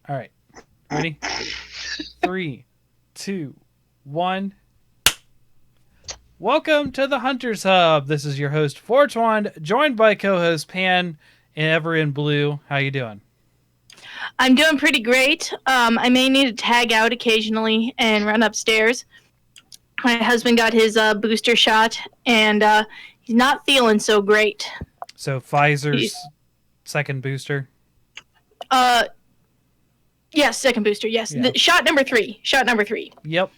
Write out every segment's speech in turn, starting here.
All right. Ready? 3, 2, 1. Welcome to the Hunters Hub. This is your host, Fortwand, joined by co-host Pan and Ever in Blue. How you doing? I'm doing pretty great. I may need to tag out occasionally and run upstairs. My husband got his booster shot, and he's not feeling so great. So Pfizer's second booster? Yes, second booster, yes. Yeah. Shot number three. Yep.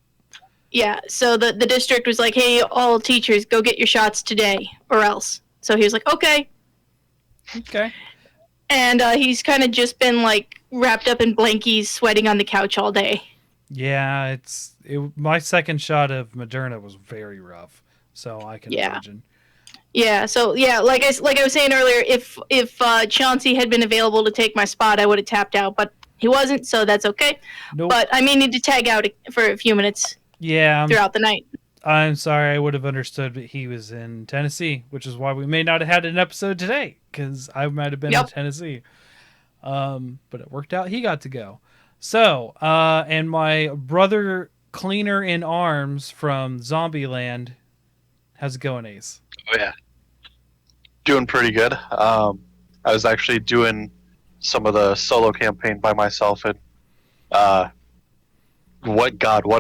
Yeah, so the district was like, hey, all teachers, go get your shots today, or else. So he was like, okay. Okay. And he's kind of just been, like, wrapped up in blankies, sweating on the couch all day. Yeah, my second shot of Moderna was very rough, so I can imagine. Yeah, so like I was saying earlier, if Chauncey had been available to take my spot, I would have tapped out, but he wasn't, so that's okay. Nope. But I may need to tag out for a few minutes. Yeah, throughout the night. I'm sorry, I would have understood, but he was in Tennessee, which is why we may not have had an episode today, because I might have been in Tennessee. But it worked out. He got to go. So, and my brother cleaner in arms from Zombieland, how's it going, Ace? Oh yeah, doing pretty good. I was actually doing some of the solo campaign by myself, and what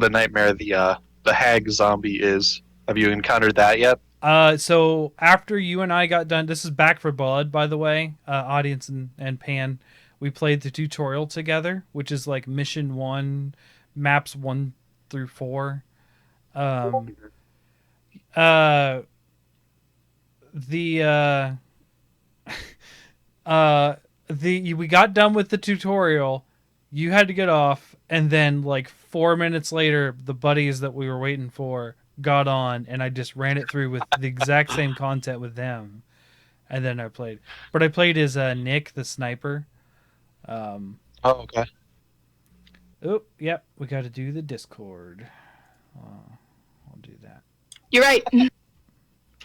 a nightmare the hag zombie is. Have you encountered that yet? So after you and I got done, this is Back for Blood, by the way, audience and Pan. We played the tutorial together, which is like mission 1, maps 1 through 4. We got done with the tutorial. You had to get off, and then like 4 minutes later, the buddies that we were waiting for got on, and I just ran it through with the exact same content with them, and then I played. But I played as Nick, the sniper. Oh, okay. Oh, yep. We got to do the Discord. I'll do that. You're right.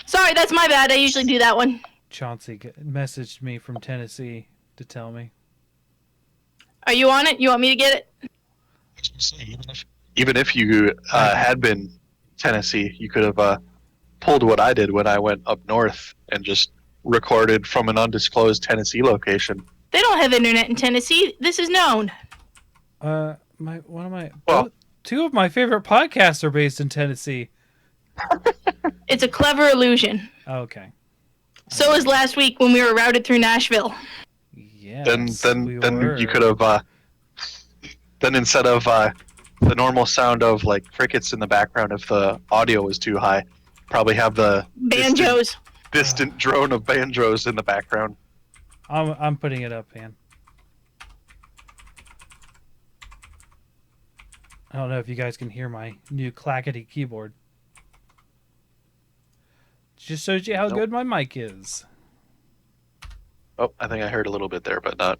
Sorry, that's my bad. I usually do that one. Chauncey messaged me from Tennessee to tell me. Are you on it? You want me to get it? Even if you had been Tennessee, you could have pulled what I did when I went up north and just recorded from an undisclosed Tennessee location. They don't have internet in Tennessee. This is known. Two of my favorite podcasts are based in Tennessee. It's a clever illusion. Okay. So was last week when we were routed through Nashville. Yeah. Then you could have then instead of the normal sound of like crickets in the background, if the audio was too high, probably have the banjos, distant drone of banjos in the background. I'm putting it up, man. I don't know if you guys can hear my new clackety keyboard. Just shows you how good my mic is. Oh, I think I heard a little bit there, but not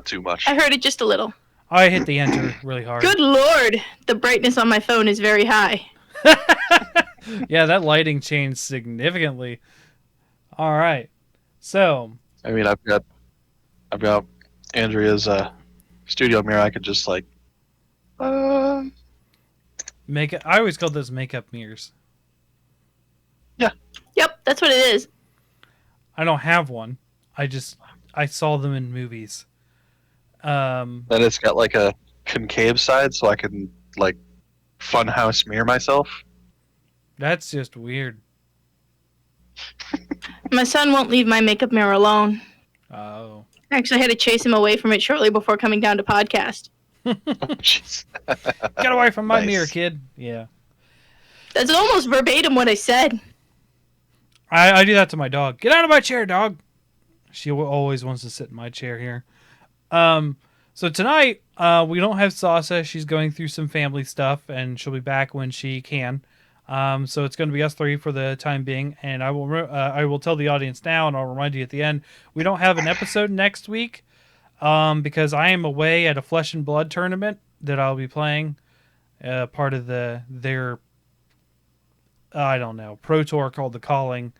too much. I heard it just a little. I hit the enter really hard. Good lord, the brightness on my phone is very high. Yeah, that lighting changed significantly. All right, so I mean, I've got Andrea's studio mirror. I could just like make it. I always call those makeup mirrors. Yeah. Yep, that's what it is. I don't have one. I saw them in movies. Then it's got like a concave side, so I can like funhouse mirror myself. That's just weird. My son won't leave my makeup mirror alone. Oh. Actually, I had to chase him away from it shortly before coming down to podcast. Get away from my mirror, kid. Yeah. That's almost verbatim what I said. I do that to my dog. Get out of my chair, dog. She always wants to sit in my chair here. So tonight, we don't have Sasa. She's going through some family stuff, and she'll be back when she can. So it's going to be us three for the time being, and I will tell the audience now, and I'll remind you at the end. We don't have an episode next week, because I am away at a Flesh and Blood tournament that I'll be playing, part of their I don't know, pro tour called The Calling.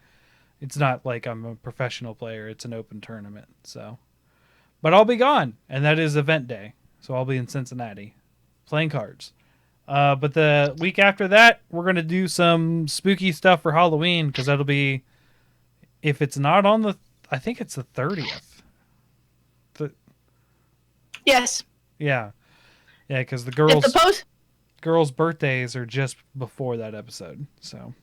It's not like I'm a professional player. It's an open tournament. So, but I'll be gone, and that is event day. So I'll be in Cincinnati playing cards. But the week after that, we're going to do some spooky stuff for Halloween because that'll be, if it's not on the, I think it's the 30th. Yes. Yeah. Yeah, because the If the post girls' birthdays are just before that episode. So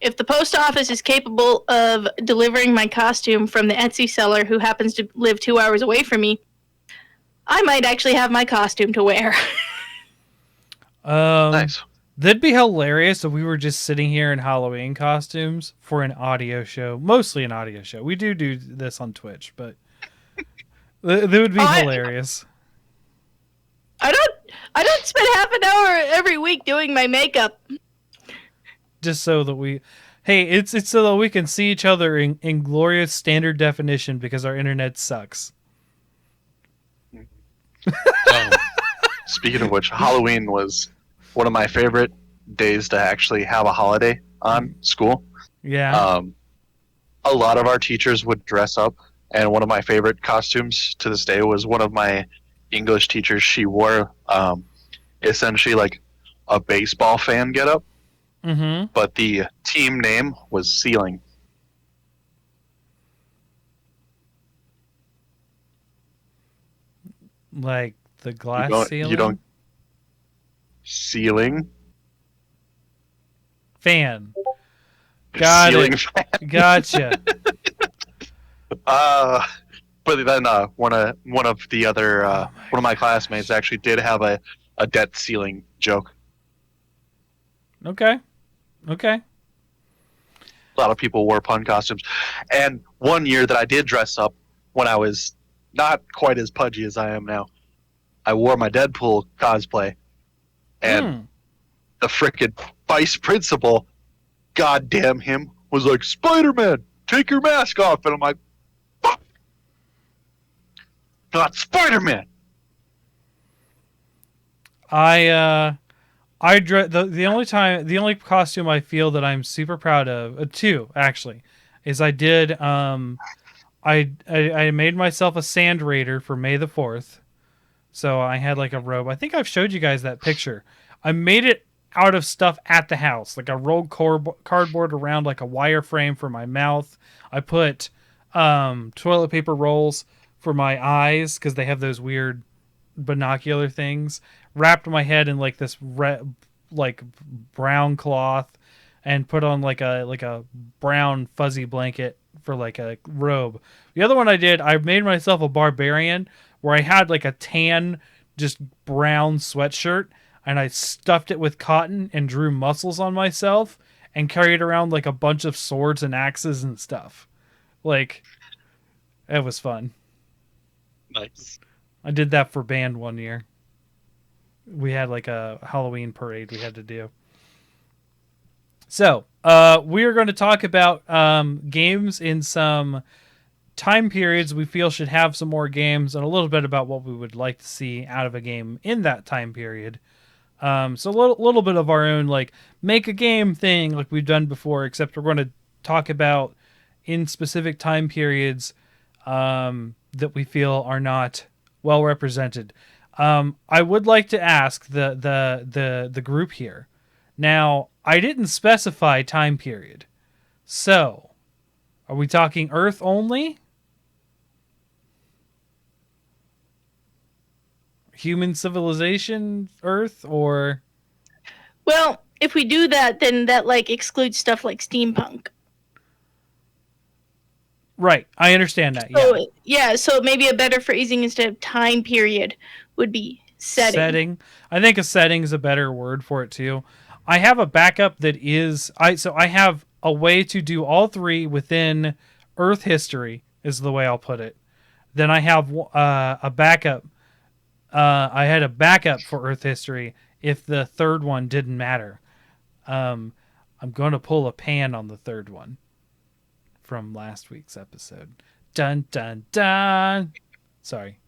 if the post office is capable of delivering my costume from the Etsy seller who happens to live 2 hours away from me, I might actually have my costume to wear. Nice. That'd be hilarious if we were just sitting here in Halloween costumes for an audio show. Mostly an audio show. We do this on Twitch, but that would be hilarious. I don't spend half an hour every week doing my makeup. Just so that it's so that we can see each other in glorious standard definition because our internet sucks. Speaking of which, Halloween was one of my favorite days to actually have a holiday on school. Yeah. A lot of our teachers would dress up, and one of my favorite costumes to this day was one of my English teachers. She wore essentially like a baseball fan getup, but the team name was Ceiling. Like the glass ceiling? You don't... Ceiling? Fan. Got Ceiling it. fan. Gotcha. But then one of the other one of my classmates actually did have a debt ceiling joke. Okay. A lot of people wore pun costumes, and one year that I did dress up when I was not quite as pudgy as I am now, I wore my Deadpool cosplay, and the frickin' vice principal, goddamn him, was like, "Spider-Man, take your mask off," and I'm like, "Fuck, not Spider-Man." The only costume I feel that I'm super proud of, two actually, is I did I made myself a Sand Raider for May the 4th. So I had like a robe. I think I've showed you guys that picture. I made it out of stuff at the house. Like I rolled cardboard around like a wireframe for my mouth. I put toilet paper rolls for my eyes because they have those weird binocular things. Wrapped my head in like this like brown cloth and put on like a brown fuzzy blanket for like a robe. The other one I made myself a barbarian where I had like a tan, just brown sweatshirt, and I stuffed it with cotton and drew muscles on myself and carried around like a bunch of swords and axes and stuff. Like, it was fun. Nice. I did that for band one year. We had like a Halloween parade we had to do. So, we are going to talk about games in some time periods we feel should have some more games, and a little bit about what we would like to see out of a game in that time period. So a little bit of our own like make a game thing like we've done before, except we're going to talk about in specific time periods that we feel are not well represented. I would like to ask the group here. Now, I didn't specify time period. So, are we talking Earth only? Human civilization Earth, or? Well, if we do that, then that like excludes stuff like steampunk. Right, I understand that. So, so maybe a better phrasing instead of time period would be setting. Setting. I think a setting is a better word for it too. I have a backup that is I have a way to do all three within Earth history is the way I'll put it. Then I have a backup. I had a backup for Earth history if the third one didn't matter. I'm going to pull a pan on the third one from last week's episode. Dun dun dun. Sorry.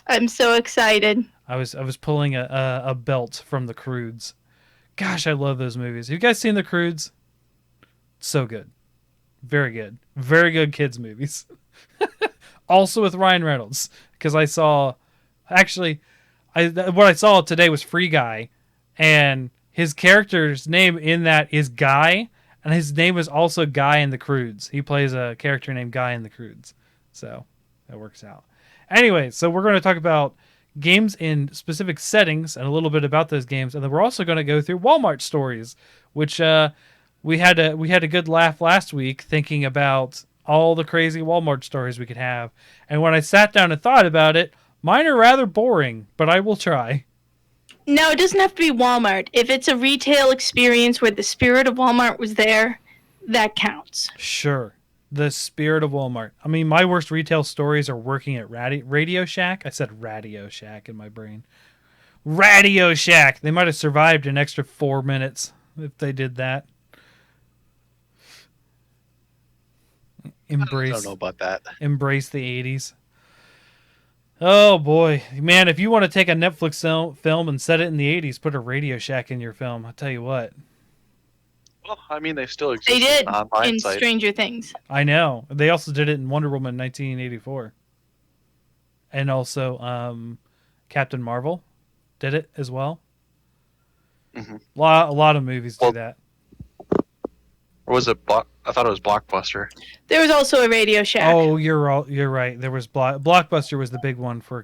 I'm so excited. I was pulling a belt from The Croods. Gosh, I love those movies. Have you guys seen The Croods? So good. Very good. Very good kids movies. Also with Ryan Reynolds, because I saw Actually, what I saw today was Free Guy, and his character's name in that is Guy, and his name is also Guy in the Croods. He plays a character named Guy in the Croods, so that works out. Anyway, so we're going to talk about games in specific settings and a little bit about those games, and then we're also going to go through Walmart stories, which we had a good laugh last week thinking about all the crazy Walmart stories we could have. And when I sat down and thought about it, mine are rather boring, but I will try. No, it doesn't have to be Walmart. If it's a retail experience where the spirit of Walmart was there, that counts. Sure. The spirit of Walmart. I mean, my worst retail stories are working at Radio Shack. I said Radio Shack in my brain. Radio Shack. They might have survived an extra 4 minutes if they did that. I don't know about that. Embrace the 80s. Oh boy, man! If you want to take a Netflix film and set it in the 80s, put a Radio Shack in your film. I'll tell you what. Well, I mean, they still exist. They did on online in site. Stranger Things. I know. They also did it in Wonder Woman 1984, and also Captain Marvel did it as well. Mm-hmm. A lot of movies do that. Or was it I thought it was Blockbuster. There was also a Radio Shack. Oh, you're right. There was Blockbuster was the big one for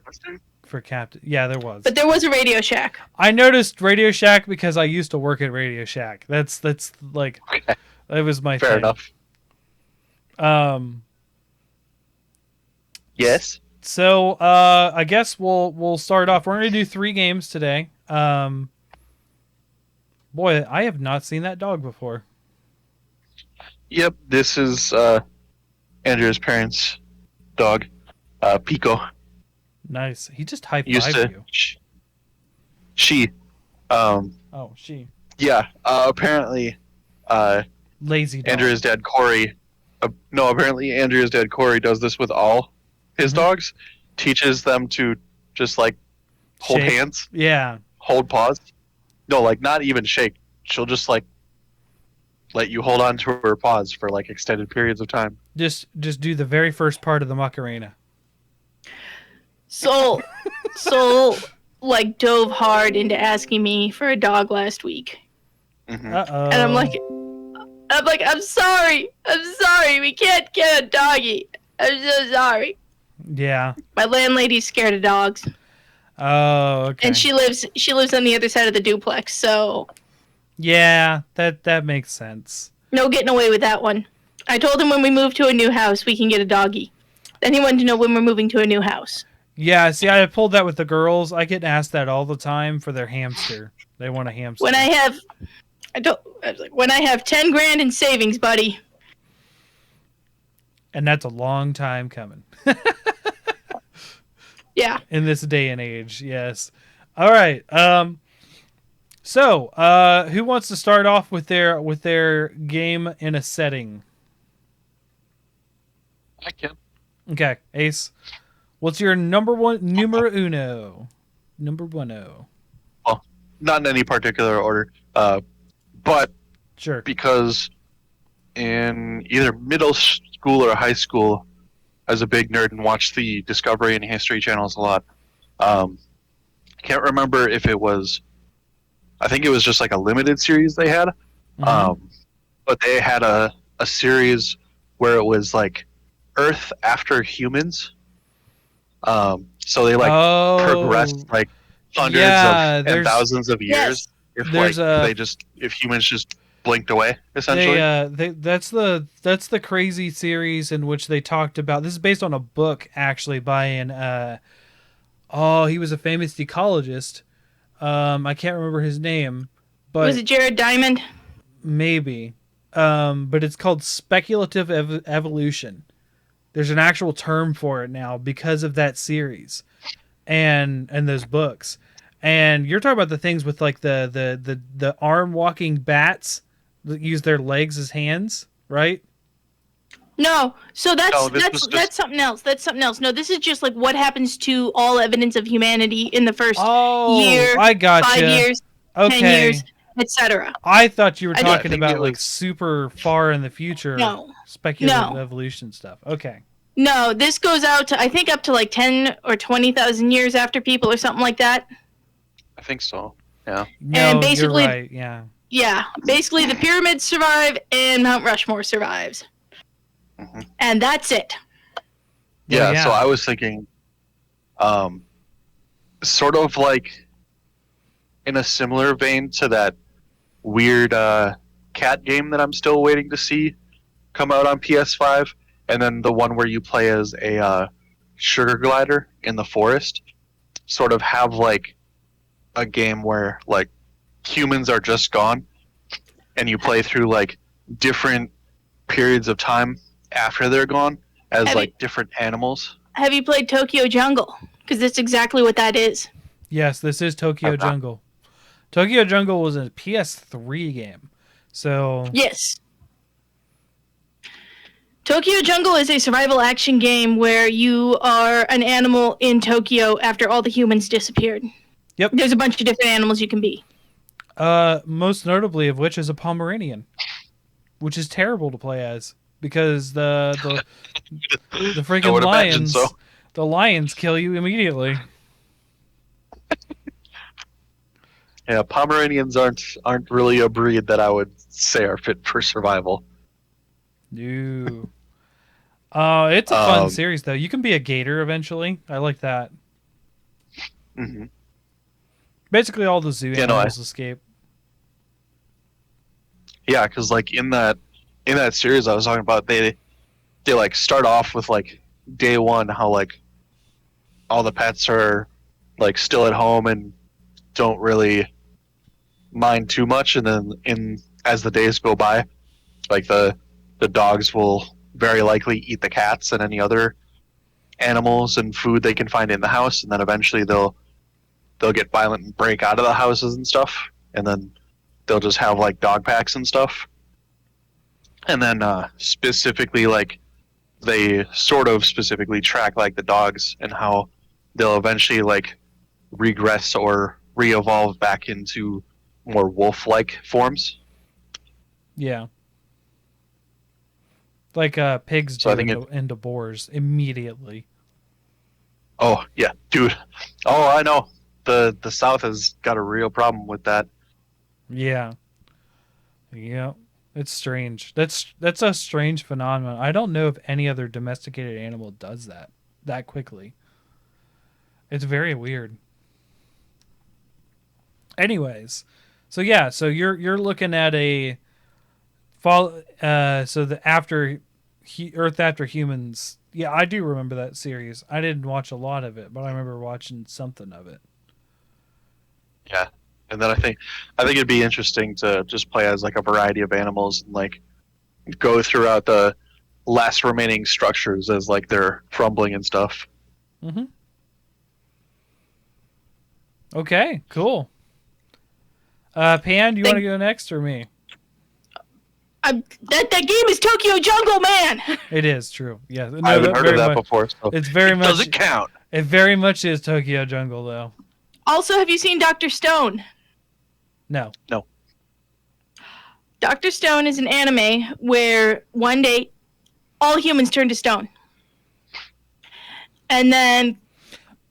Captain. Yeah, there was. But there was a Radio Shack. I noticed Radio Shack because I used to work at Radio Shack. That's like Okay. that was my Fair thing. enough. Yes. So I guess we'll start off. We're gonna do 3 games today. Boy, I have not seen that dog before. Yep. This is Andrew's parents' dog, Pico. Nice. He just high Used fived to. you. She. Oh, she. Yeah. Apparently, Lazy dog. Andrea's dad Corey. No, apparently Andrea's dad Corey does this with all his dogs. Teaches them to just like hold Shake. hands, Yeah. hold paws. No, like not even shake. She'll just like let you hold on to her paws for like extended periods of time. Just do the very first part of the Macarena. Soul like dove hard into asking me for a dog last week. Mm-hmm. Uh-oh. And I'm like, I'm sorry, we can't get a doggy. I'm so sorry. Yeah. My landlady's scared of dogs, Oh, okay. and she lives on the other side of the duplex, so Yeah, that makes sense. no getting away with that one. I told him when we move to a new house, we can get a doggy. Then he wanted to know when we're moving to a new house. Yeah, see, I pulled that with the girls. I get asked that all the time for their hamster. They want a hamster. When I was like, when I have 10 grand in savings, buddy. And that's a long time coming. Yeah. In this day and age, yes. All right. So, who wants to start off with their game in a setting? I can. Okay, Ace. What's your numero uno? Number 10. Well, not in any particular order, but Sure. because in either middle school or high school, I was a big nerd and watched the Discovery and History channels a lot. Can't remember if it was. I think it was just like a limited series they had, but they had a series where it was like Earth after humans. So they like progressed like hundreds and thousands of years. Yes. If humans just blinked away, essentially. That's the crazy series in which they talked about. This is based on a book actually by an he was a famous ecologist. I can't remember his name, but Was it Jared Diamond? maybe. But it's called speculative evolution. There's an actual term for it now because of that series and those books. And you're talking about the things with like the arm walking bats that use their legs as hands, right? No. So that's something else. That's something else. No, this is just like what happens to all evidence of humanity in the first year, I got 5 years, 10 years, etc. I thought you were I talking think about it like was- super far in the future No. speculative No. evolution stuff. Okay. No, this goes out to I think up to like 10 or 20,000 years after people or something like that. I think so. Yeah. No, And basically, you're right. Yeah. yeah, basically the pyramids survive and Mount Rushmore survives, Hmm. and that's it. Yeah. Well, So I was thinking, sort of like in a similar vein to that weird cat game that I'm still waiting to see come out on PS5, and then the one where you play as a sugar glider in the forest. Sort of have like a game where like humans are just gone, and you play through like different periods of time after they're gone as Have like different animals. Have you played Tokyo Jungle? Because that's exactly what that is. Yes, this is Tokyo I've not- Jungle. Tokyo Jungle was a PS3 game. So, Yes. Tokyo Jungle is a survival action game where you are an animal in Tokyo after all the humans disappeared. Yep. There's a bunch of different animals you can be. most notably of which is a Pomeranian, which is terrible to play as because the I freaking would imagine lions, so. the lions kill you immediately. Yeah, Pomeranians aren't really a breed that I would say are fit for survival. No. It's a fun Um, series though. You can be a gator eventually. I like that. hmm Basically, all the zoo Yeah, no, animals escape. Yeah, because like in that series I was talking about, they like start off with like day one how like all the pets are like still at home and don't really mind too much, and then as the days go by, like the dogs will very likely eat the cats and any other animals and food they can find in the house, and then eventually they'll get violent and break out of the houses and stuff, and then they'll just have like dog packs and stuff. And then specifically, like they sort of specifically track like the dogs and how they'll eventually like regress or re-evolve back into more wolf-like forms. Yeah. Like pigs So I do think into boars immediately. Oh yeah, dude. Oh, I know. The South has got a real problem with that. Yeah. Yeah. It's strange. That's a strange phenomenon. I don't know if any other domesticated animal does that quickly. It's very weird. Anyways, so yeah, so you're looking at a fall. So the Earth After Humans. Yeah, I do remember that series. I didn't watch a lot of it, but I remember watching something of it. Yeah, and then I think it'd be interesting to just play as like a variety of animals and like go throughout the last remaining structures as like they're crumbling and stuff. Mm-hmm. Okay, cool. Pan, do you want to go next or me? That game is Tokyo Jungle, man. It is true. Yeah, no, I haven't heard of very that much- before, so It's very it much. doesn't count. It very much is Tokyo Jungle, though. Also, have you seen Dr. Stone? No. Dr. Stone is an anime where one day all humans turn to stone. And then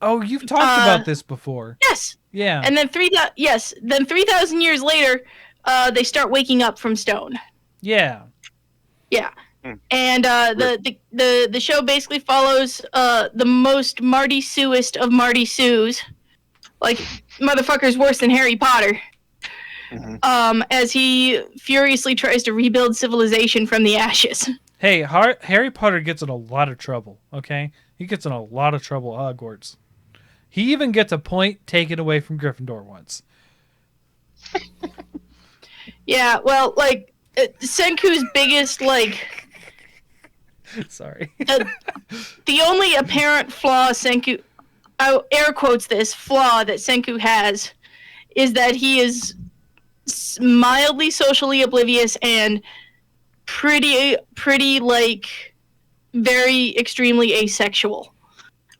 Oh, you've talked about this before. yes, Yeah. and then 3,000 years later, they start waking up from stone. Yeah. Yeah. Hmm. And the show basically follows the most Marty Suest of Marty Sues, like motherfucker's worse than Harry Potter. Mhm. As he furiously tries to rebuild civilization from the ashes. Hey, Harry Potter gets in a lot of trouble, okay? He gets in a lot of trouble at Hogwarts. He even gets a point taken away from Gryffindor once. Yeah, well, like Senku's biggest, like Sorry. the only apparent flaw Senku, I air quotes this flaw that Senku has, is that he is mildly socially oblivious and pretty like very extremely asexual,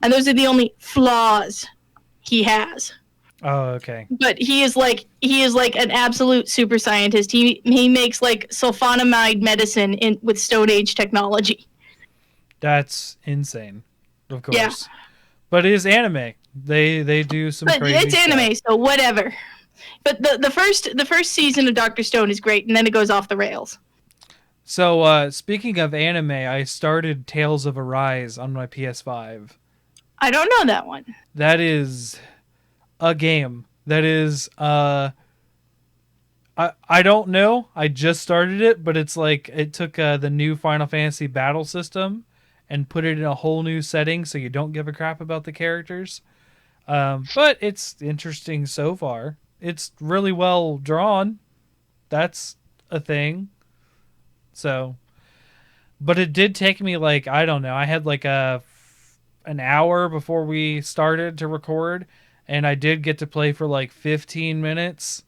and those are the only flaws he has. Oh, okay. But he is like an absolute super scientist. He makes like sulfonamide medicine with Stone Age technology. That's insane, of course. Yeah. But it is anime. They do some But crazy it's anime, stuff. so whatever. But the first season of Doctor Stone is great, and then it goes off the rails. So, speaking of anime, I started Tales of Arise on my PS5. I don't know that one. That is a game. That is I don't know. I just started it, but it's like it took the new Final Fantasy battle system and put it in a whole new setting, so you don't give a crap about the characters. But it's interesting so far. It's really well drawn. That's a thing. So, but it did take me like, I don't know. I had like an hour before we started to record, and I did get to play for like 15 minutes.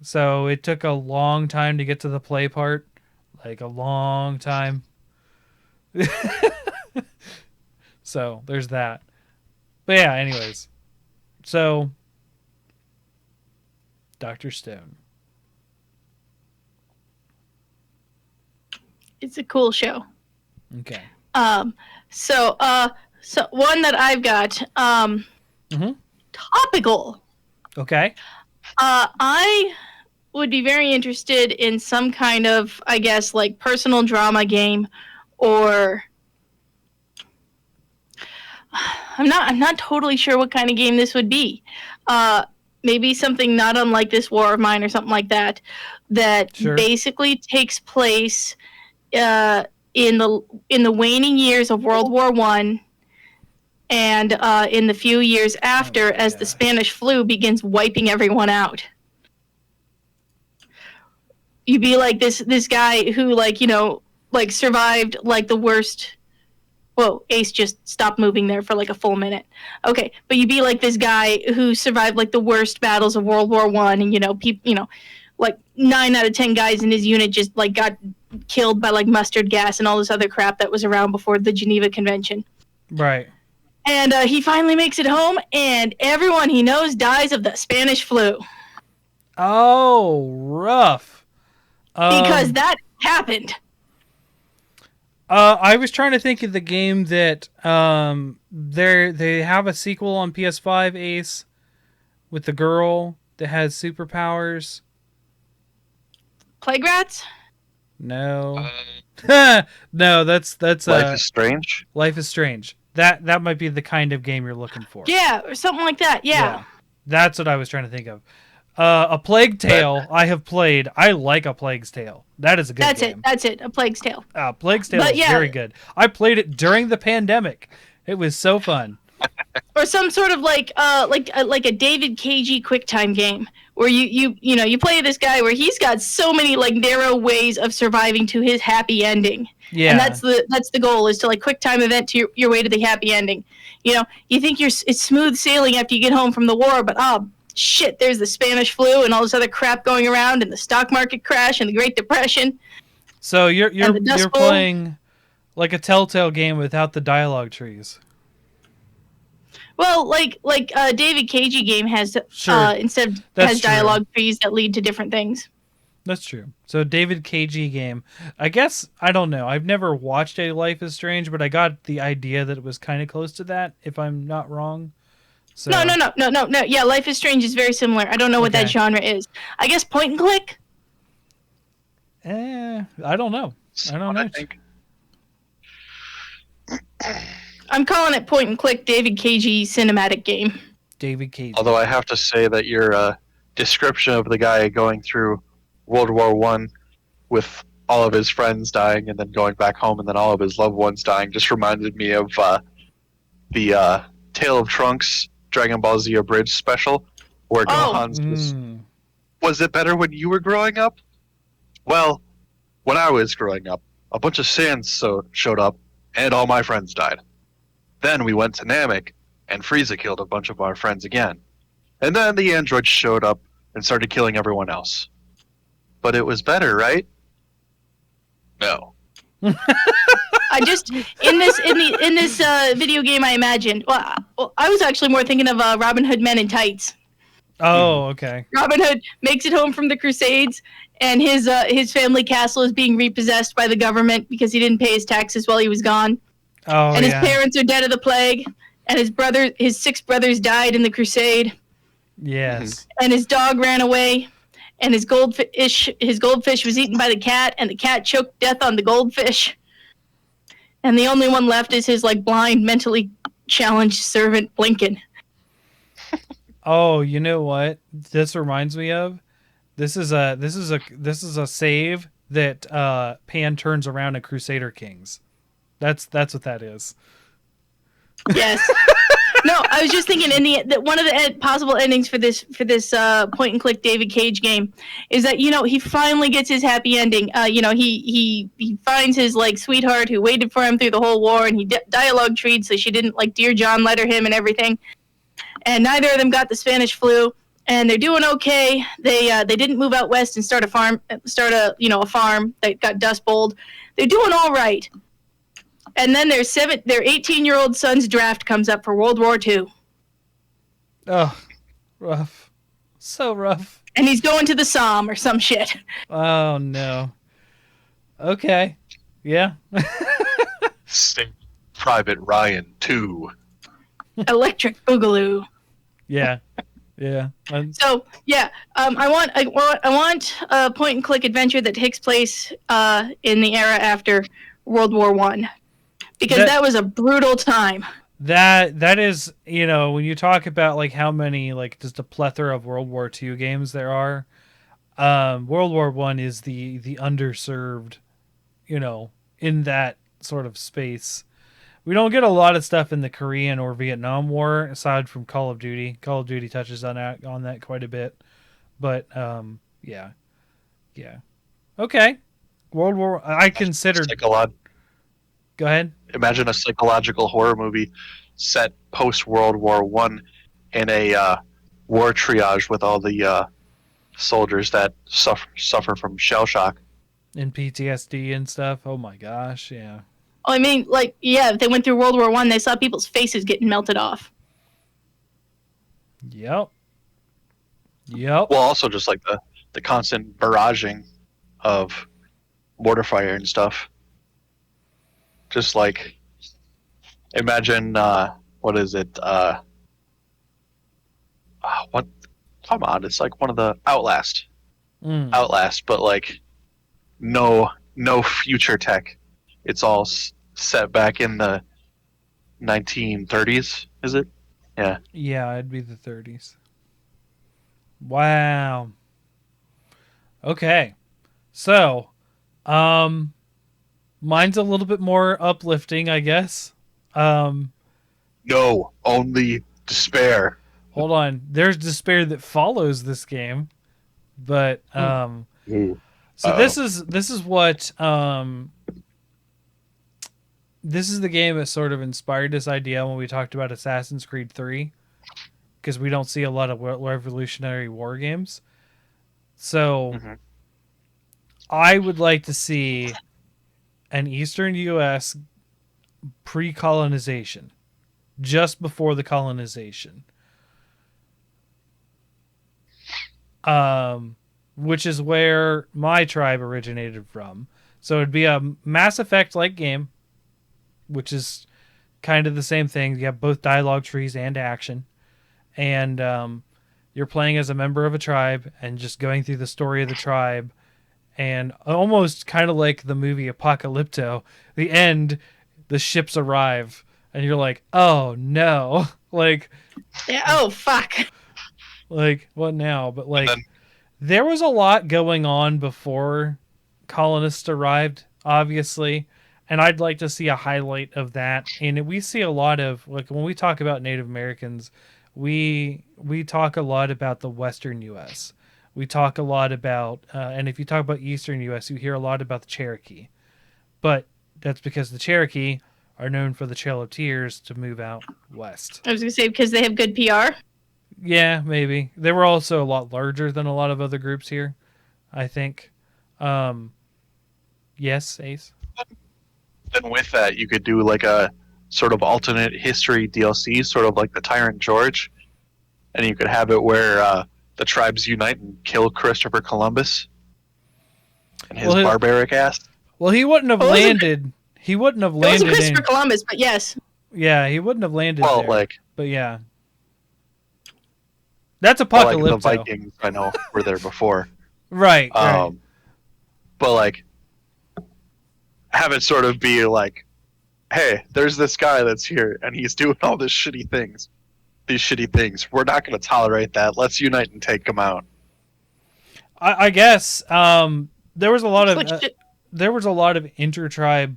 So it took a long time to get to the play part. Like a long time. So there's that. But yeah, anyways. So Dr. Stone. It's a cool show. Okay. So one that I've got, topical. Okay. I would be very interested in some kind of, I guess, like personal drama game, or I'm not totally sure what kind of game this would be. Maybe something not unlike This War of Mine or something like that. That Sure. basically takes place in the waning years of World War I, and in the few years after, as the Spanish flu begins wiping everyone out. You'd be like this guy who, like, you know, like survived like the worst. Whoa, Ace just stopped moving there for like a full minute. Okay, but you'd be like this guy who survived like the worst battles of World War I, and like 9 out of 10 guys in his unit just like got killed by like mustard gas and all this other crap that was around before the Geneva Convention. Right. And he finally makes it home, and everyone he knows dies of the Spanish flu. Oh, rough. Because that happened. I was trying to think of the game that they have a sequel on PS5, Ace, with the girl that has superpowers. Plague Rats? No. No, that's Life is Strange. Life is Strange. That might be the kind of game you're looking for. Yeah, or something like that. Yeah. That's what I was trying to think of. A Plague Tale I have played. I like A Plague's Tale. That is a good game. That's it. A Plague's Tale. Plague's Tale is very good. I played it during the pandemic. It was so fun. Or some sort of like a David Cagey QuickTime game where you play this guy where he's got so many like narrow ways of surviving to his happy ending. Yeah. And that's the goal, is to like QuickTime event to your way to the happy ending. You know, you think it's smooth sailing after you get home from the war, but shit, there's the Spanish flu and all this other crap going around, and the stock market crash and the Great Depression. So you're playing like a Telltale game without the dialogue trees. Well, like David Cagey game has instead That's has true. dialogue trees that lead to different things. That's true. So David Cagey game. I guess, I don't know. I've never watched a Life is Strange, but I got the idea that it was kind of close to that, if I'm not wrong. So, No. Yeah, Life is Strange is very similar. I don't know what that genre is. I guess point and click? I don't know. I don't know. I think. I'm calling it point and click David Cagey cinematic game. David Cagey. Although I have to say that your description of the guy going through World War I with all of his friends dying and then going back home and then all of his loved ones dying just reminded me of the Tale of Trunks Dragon Ball Z Abridged special where Gohan's was it better when you were growing up? Well, when I was growing up, a bunch of Saiyans showed up and all my friends died. Then we went to Namek and Frieza killed a bunch of our friends again. And then the androids showed up and started killing everyone else. But it was better, right? No. I just in this video game I imagined. Well, I was actually more thinking of Robin Hood Men in Tights. Oh, okay. Robin Hood makes it home from the Crusades, and his family castle is being repossessed by the government because he didn't pay his taxes while he was gone. Oh and his yeah. parents are dead of the plague, and his 6 brothers died in the crusade, Yes. and his dog ran away, and his goldfish was eaten by the cat, and the cat choked death on the goldfish, and the only one left is his like blind, mentally challenged servant Blinken. Oh, you know what? This reminds me of. This is a save that Pan turns around at Crusader Kings. That's what that is. Yes. No, I was just thinking that one of the possible endings for this point and click David Cage game is that he finally gets his happy ending. He finds his like sweetheart who waited for him through the whole war, and he dialogue treed so she didn't like Dear John letter him and everything. And neither of them got the Spanish flu, and they're doing okay. They didn't move out west and start a farm that got dust bowled. They're doing all right. And then their 18-year-old son's draft comes up for World War II. Oh, rough. So rough. And he's going to the Somme or some shit. Oh no. Okay. Yeah. Sing Private Ryan 2. Electric Boogaloo. Yeah. Yeah. So yeah, I want a point and click adventure that takes place in the era after World War I, because that was a brutal time. That is, when you talk about like how many like just a plethora of World War II games there are, World War I is the underserved, in that sort of space. We don't get a lot of stuff in the Korean or Vietnam War aside from Call of Duty. Call of Duty touches on that quite a bit, but yeah. Okay, World War. I considered. Go ahead. Imagine a psychological horror movie set post World War One in a war triage with all the soldiers that suffer from shell shock And PTSD and stuff. Oh my gosh, yeah. I mean, like, yeah, if they went through World War I, they saw people's faces getting melted off. Yep. Well, also just like the constant barraging of mortar fire and stuff. Just like, imagine, what is it? What? Come on, it's like one of the Outlast. Outlast, but like, no future tech. It's all set back in the 1930s, is it? Yeah. Yeah, it'd be the 30s. Wow. Okay. So, mine's a little bit more uplifting, I guess. No, only despair. Hold on. There's despair that follows this game. But so this is what this is the game that sort of inspired this idea when we talked about Assassin's Creed 3, because we don't see a lot of Revolutionary War games. So I would like to see an Eastern U.S. pre-colonization, just before the colonization, which is where my tribe originated from. So it'd be a Mass Effect-like game, which is kind of the same thing. You have both dialogue trees and action. And you're playing as a member of a tribe and just going through the story of the tribe. And almost kind of like the movie Apocalypto, the end, the ships arrive. And you're like, oh, no. Like, yeah, oh, fuck. Like, what now? But, like, there was a lot going on before colonists arrived, obviously. And I'd like to see a highlight of that. And we see a lot of, like, when we talk about Native Americans, we talk a lot about the Western U.S. We talk a lot about, and if you talk about Eastern U.S., you hear a lot about the Cherokee. But that's because the Cherokee are known for the Trail of Tears to move out west. I was going to say, because they have good PR? Yeah, maybe. They were also a lot larger than a lot of other groups here, I think. Yes, Ace? Then with that, you could do like a sort of alternate history DLC, sort of like the Tyrant George, and you could have it where the tribes unite and kill Christopher Columbus and his barbaric ass. Well, he wouldn't have landed. He wouldn't have It wasn't landed Christopher in. Columbus, but yes. Yeah, he wouldn't have landed Well, there. like, But yeah, that's the Apocalypto. Vikings, I know, were there before. Right, right. But like, have it sort of be like, hey, there's this guy that's here, and he's doing all this shitty things. These shitty things. We're not going to tolerate that. Let's unite and take him out. I guess there was a lot of Like shit. there was a lot of intertribe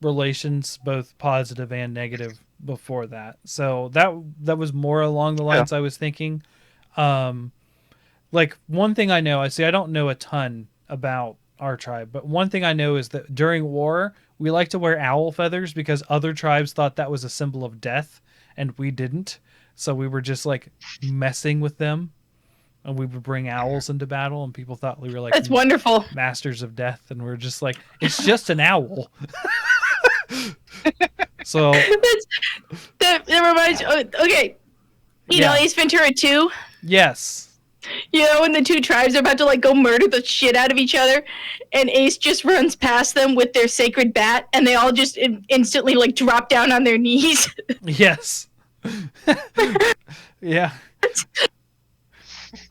relations, both positive and negative, before that. So that was more along the lines I was thinking. Like one thing I know, I don't know a ton about our tribe, but one thing I know is that during war we like to wear owl feathers because other tribes thought that was a symbol of death, and we didn't. So we were just like messing with them, and we would bring owls into battle, and people thought we were like That's wonderful. masters of death, and we're just like, it's just an owl. So that reminds. Okay, you know Ace Ventura 2. yes. You know when the two tribes are about to like go murder the shit out of each other, and Ace just runs past them with their sacred bat, and they all just instantly like drop down on their knees. Yes. Yeah.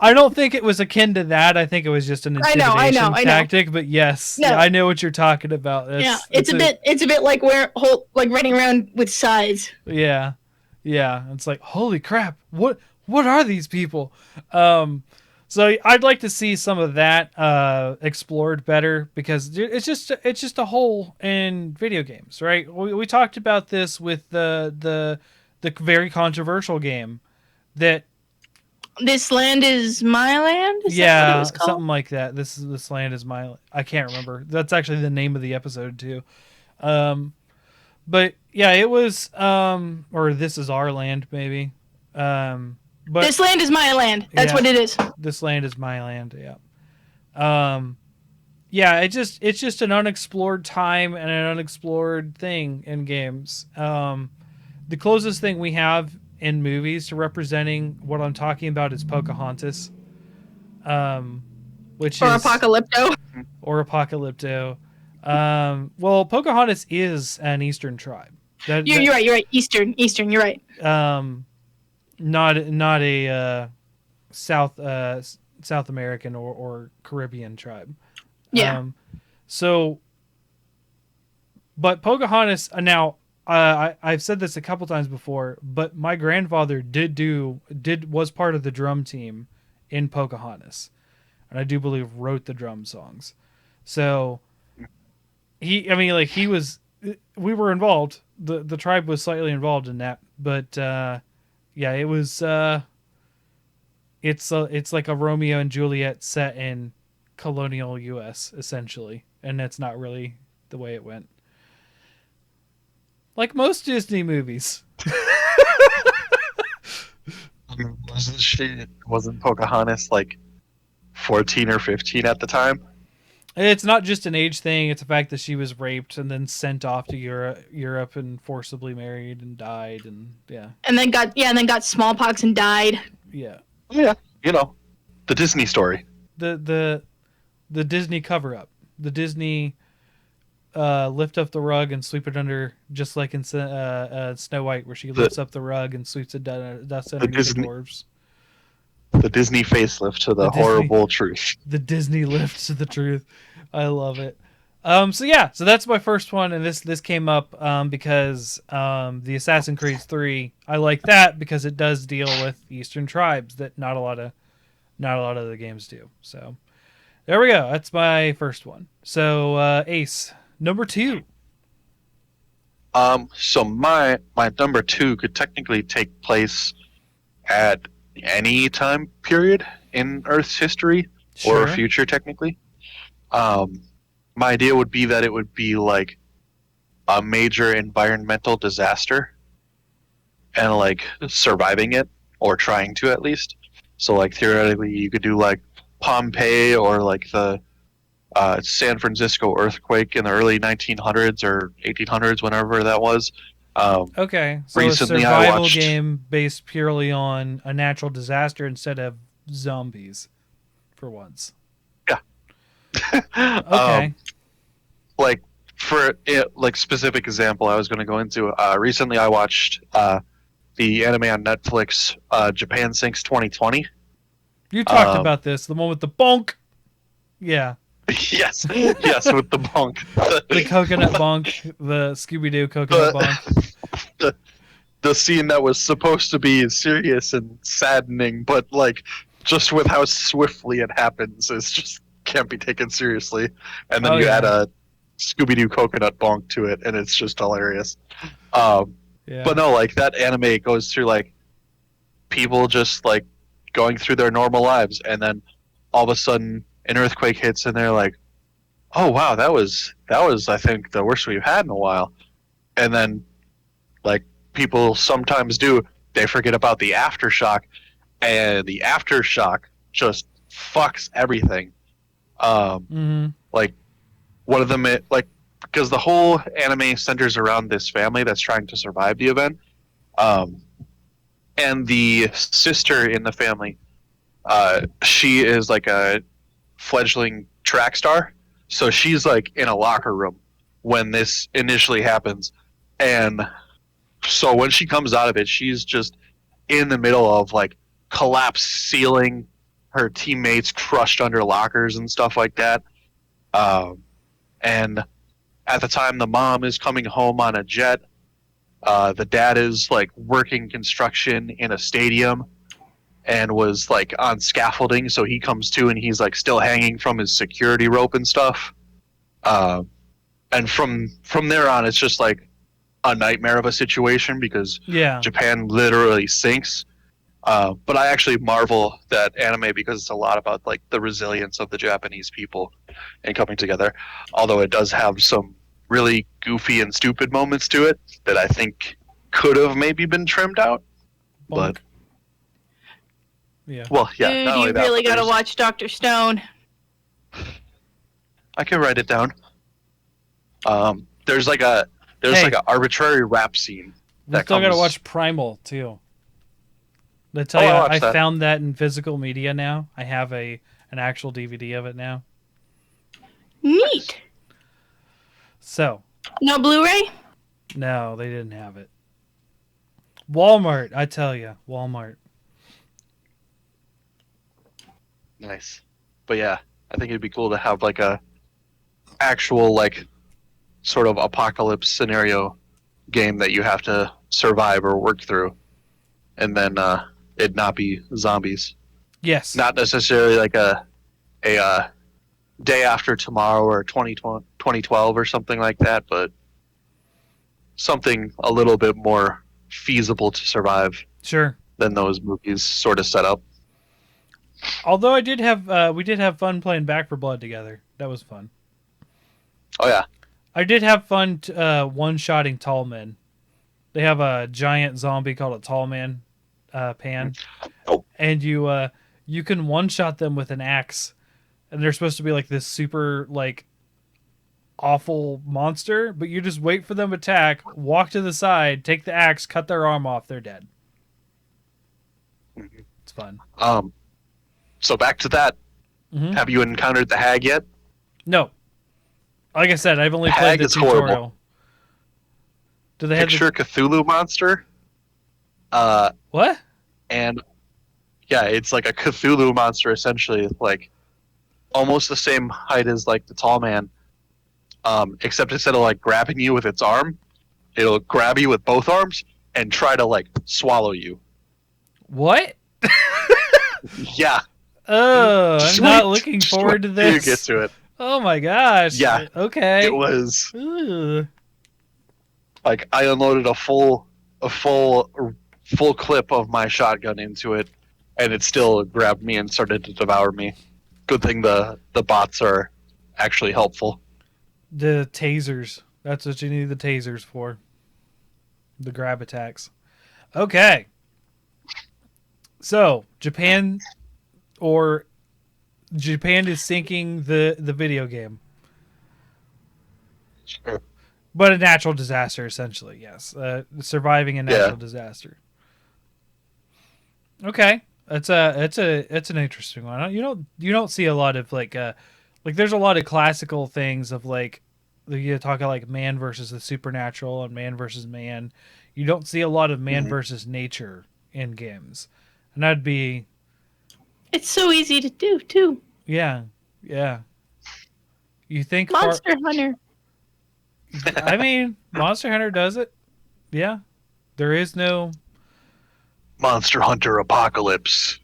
I don't think it was akin to that. I think it was just an intimidation tactic. But yes, No. yeah, I know what you're talking about. It's a bit like running around with sides. Yeah, yeah. It's like, holy crap! What are these people? So I'd like to see some of that explored better, because it's just a hole in video games, right? We talked about this with the very controversial game that. This land is my land. Is that what it was called? Something like that. This land is my. I can't remember. That's actually the name of the episode too. But yeah, it was or This Is Our Land maybe. But This land is my land. That's what it is. This land is my land. Yeah. Yeah. It's just an unexplored time and an unexplored thing in games. The closest thing we have in movies to representing what I'm talking about is Pocahontas, which or is Apocalypto. Well, Pocahontas is an Eastern tribe. You're right. You're right. Eastern. You're right. Not a South American or Caribbean tribe. Yeah. But Pocahontas now. I've said this a couple times before, but my grandfather was part of the drum team in Pocahontas, and I do believe wrote the drum songs. So we were involved. The tribe was slightly involved in that, but yeah, it was. It's like a Romeo and Juliet set in colonial U.S. essentially, and that's not really the way it went. Like most Disney movies. Wasn't Pocahontas like 14 or 15 at the time? It's not just an age thing. It's the fact that she was raped and then sent off to Europe and forcibly married and died, and yeah. And then got smallpox and died. Yeah. Yeah. You know, the Disney story. The Disney cover up. The Disney lift up the rug and sweep it under, just like in Snow White, where she lifts up the rug and sweeps it dust underneath the dwarves. The Disney facelift to the horrible truth. The Disney lift to the truth. I love it. So that's my first one, and this came up because the Assassin's Creed 3. I like that because it does deal with Eastern tribes that not a lot of the games do. So there we go. That's my first one. So Ace. Number 2. So my number 2 could technically take place at any time period in Earth's history or future, technically. My idea would be that it would be like a major environmental disaster and like surviving it, or trying to at least. So like theoretically you could do like Pompeii, or like the San Francisco earthquake in the early 1900s or 1800s, whenever that was. Okay, so recently a survival I watched game based purely on a natural disaster instead of zombies, for once. Yeah. Okay. Like for it, like specific example, I was going to go into. Recently, I watched the anime on Netflix, Japan Sinks 2020. You talked Um, about this, the one with the bonk. Yeah, yes, yes, with the monk. the coconut bonk, the Scooby Doo coconut bonk. the the scene that was supposed to be serious and saddening, but like just with how swiftly it happens, is just can't be taken seriously. And then Oh you add yeah, a Scooby Doo coconut bonk to it, and it's just hilarious. Um, yeah. but no, like that anime goes through like people just like going through their normal lives, and then all of a sudden an earthquake hits, and they're like, "Oh wow, that was I think the worst we've had in a while." And then like people sometimes do, they forget about the aftershock, and the aftershock just fucks everything. Mm-hmm. Like one of them, like because the whole anime centers around this family that's trying to survive the event, um, and the sister in the family, she is like a fledgling track star, so she's like in a locker room when this initially happens, and so when she comes out of it, she's just in the middle of like collapsed ceiling, her teammates crushed under lockers and stuff like that. Um, and at the time, the mom is coming home on a jet. The dad is like working construction in a stadium and was like on scaffolding, so he comes to and he's like still hanging from his security rope and stuff. Uh, and from there on, it's just like a nightmare of a situation because Yeah. Japan literally sinks. But I actually marvel that anime because it's a lot about like the resilience of the Japanese people and coming together. Although it does have some really goofy and stupid moments to it that I think could have maybe been trimmed out. Bonk. But Yeah. well, yeah. Dude, not only you that, really but gotta there's- watch Dr. Stone. I can write it down. There's like a Hey. like an arbitrary rap scene. We that still gotta comes- watch Primal too. I tell Oh, you, I watched I that. found that in physical media now. I have an actual DVD of it now. Neat. So No Blu-ray? no, they didn't have it. Walmart, I tell you, Walmart. Nice. But yeah, I think it'd be cool to have like a actual like sort of apocalypse scenario game that you have to survive or work through, and then it not be zombies. Yes. Not necessarily like a day after tomorrow or 2012 or something like that, but something a little bit more feasible to survive Sure. than those movies sort of set up. Although I did have, we did have fun playing Back for Blood together. That was fun. Oh yeah, I did have fun one-shotting tall men. They have a giant zombie called a tall man pan, Oh. and you can one-shot them with an axe, and they're supposed to be like this super like awful monster, but you just wait for them to attack, walk to the side, take the axe, cut their arm off, they're dead. Mhm. It's fun. So back to that. Mhm. Have you encountered the hag yet? No, like I said, I've only Hag played the is tutorial. horrible. Do they have Picture Cthulhu monster. what? And yeah, it's like a Cthulhu monster essentially, like almost the same height as like the tall man. Except instead of like grabbing you with its arm, it'll grab you with both arms and try to like swallow you. What? Yeah. Oh, I'm not Sweet. looking Just forward to wait till you this. get to it. Oh my gosh. Yeah. Okay. It was Ugh. like I unloaded a full clip of my shotgun into it, and it still grabbed me and started to devour me. Good thing the bots are actually helpful. The tasers. That's what you need the tasers for. The grab attacks. Okay. So, Japan is sinking the video game. Sure. But a natural disaster, essentially, yes. Surviving a natural Yeah. disaster. Okay, it's an interesting one. You don't see a lot of like there's a lot of classical things of like you're talking like man versus the supernatural and man versus man. You don't see a lot of man versus nature in games, and that'd be It's so easy to do too. yeah. You think Monster Hunter. I mean, Monster Hunter does it. Yeah, there is no. Monster Hunter Apocalypse,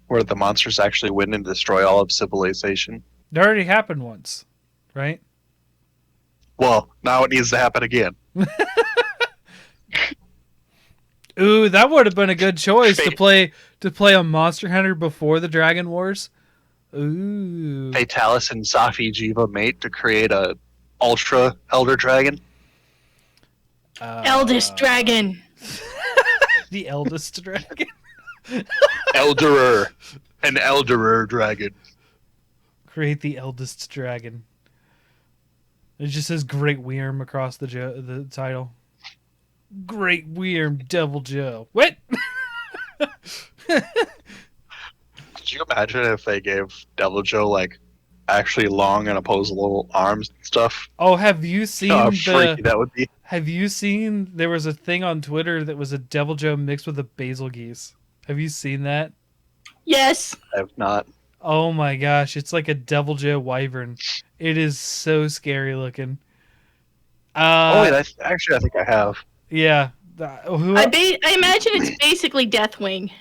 where the monsters actually win and destroy all of civilization. It already happened once, right? Well, now it needs to happen again. Ooh, that would have been a good choice to play a Monster Hunter before the Dragon Wars. Ooh. Fatalis and Safi Jiva mate to create a Ultra Elder Dragon. Eldest Dragon. The eldest dragon. Elderer. An Elderer Dragon. Create the eldest dragon. It just says Great Worm across the title. Great Worm Devil Joe. What? Could you imagine if they gave Devil Joe like actually long and opposable arms and stuff? Oh, have you seen How freaky that would be. Have you seen there was a thing on Twitter that was a Devil Joe mixed with a basil geese? Have you seen that? Yes. I have not. Oh my gosh, it's like a Devil Joe wyvern. It is so scary looking. Oh wait, I think I have. Yeah. I imagine it's basically Deathwing.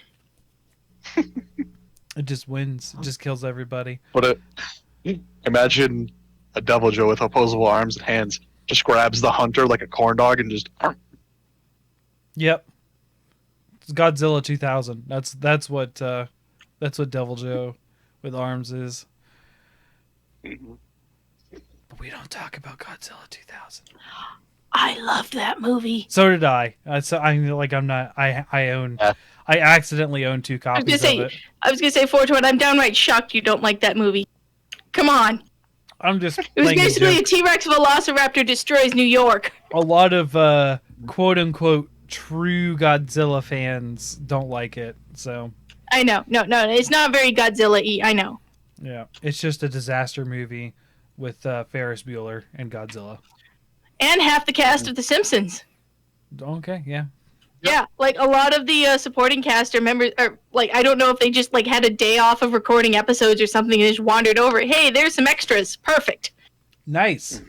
It just wins. It just kills everybody. But imagine a Devil Joe with opposable arms and hands just grabs the hunter like a corn dog and just. Yep. It's Godzilla 2000. That's what Devil Joe with arms is. But we don't talk about Godzilla 2000. I loved that movie. So did I. So I own. Yeah. I accidentally own 2 copies of it. I was gonna say, Fortune, I'm downright shocked you don't like that movie. Come on. I'm just. It was basically a T-Rex Velociraptor destroys New York. A lot of quote unquote true Godzilla fans don't like it. So. I know. No, it's not very Godzilla-y. I know. Yeah, it's just a disaster movie with Ferris Bueller and Godzilla. And half the cast of The Simpsons. Okay, yeah. Yeah, like a lot of the supporting cast are members, or like I don't know if they just like had a day off of recording episodes or something and just wandered over. Hey, there's some extras. Perfect. Nice.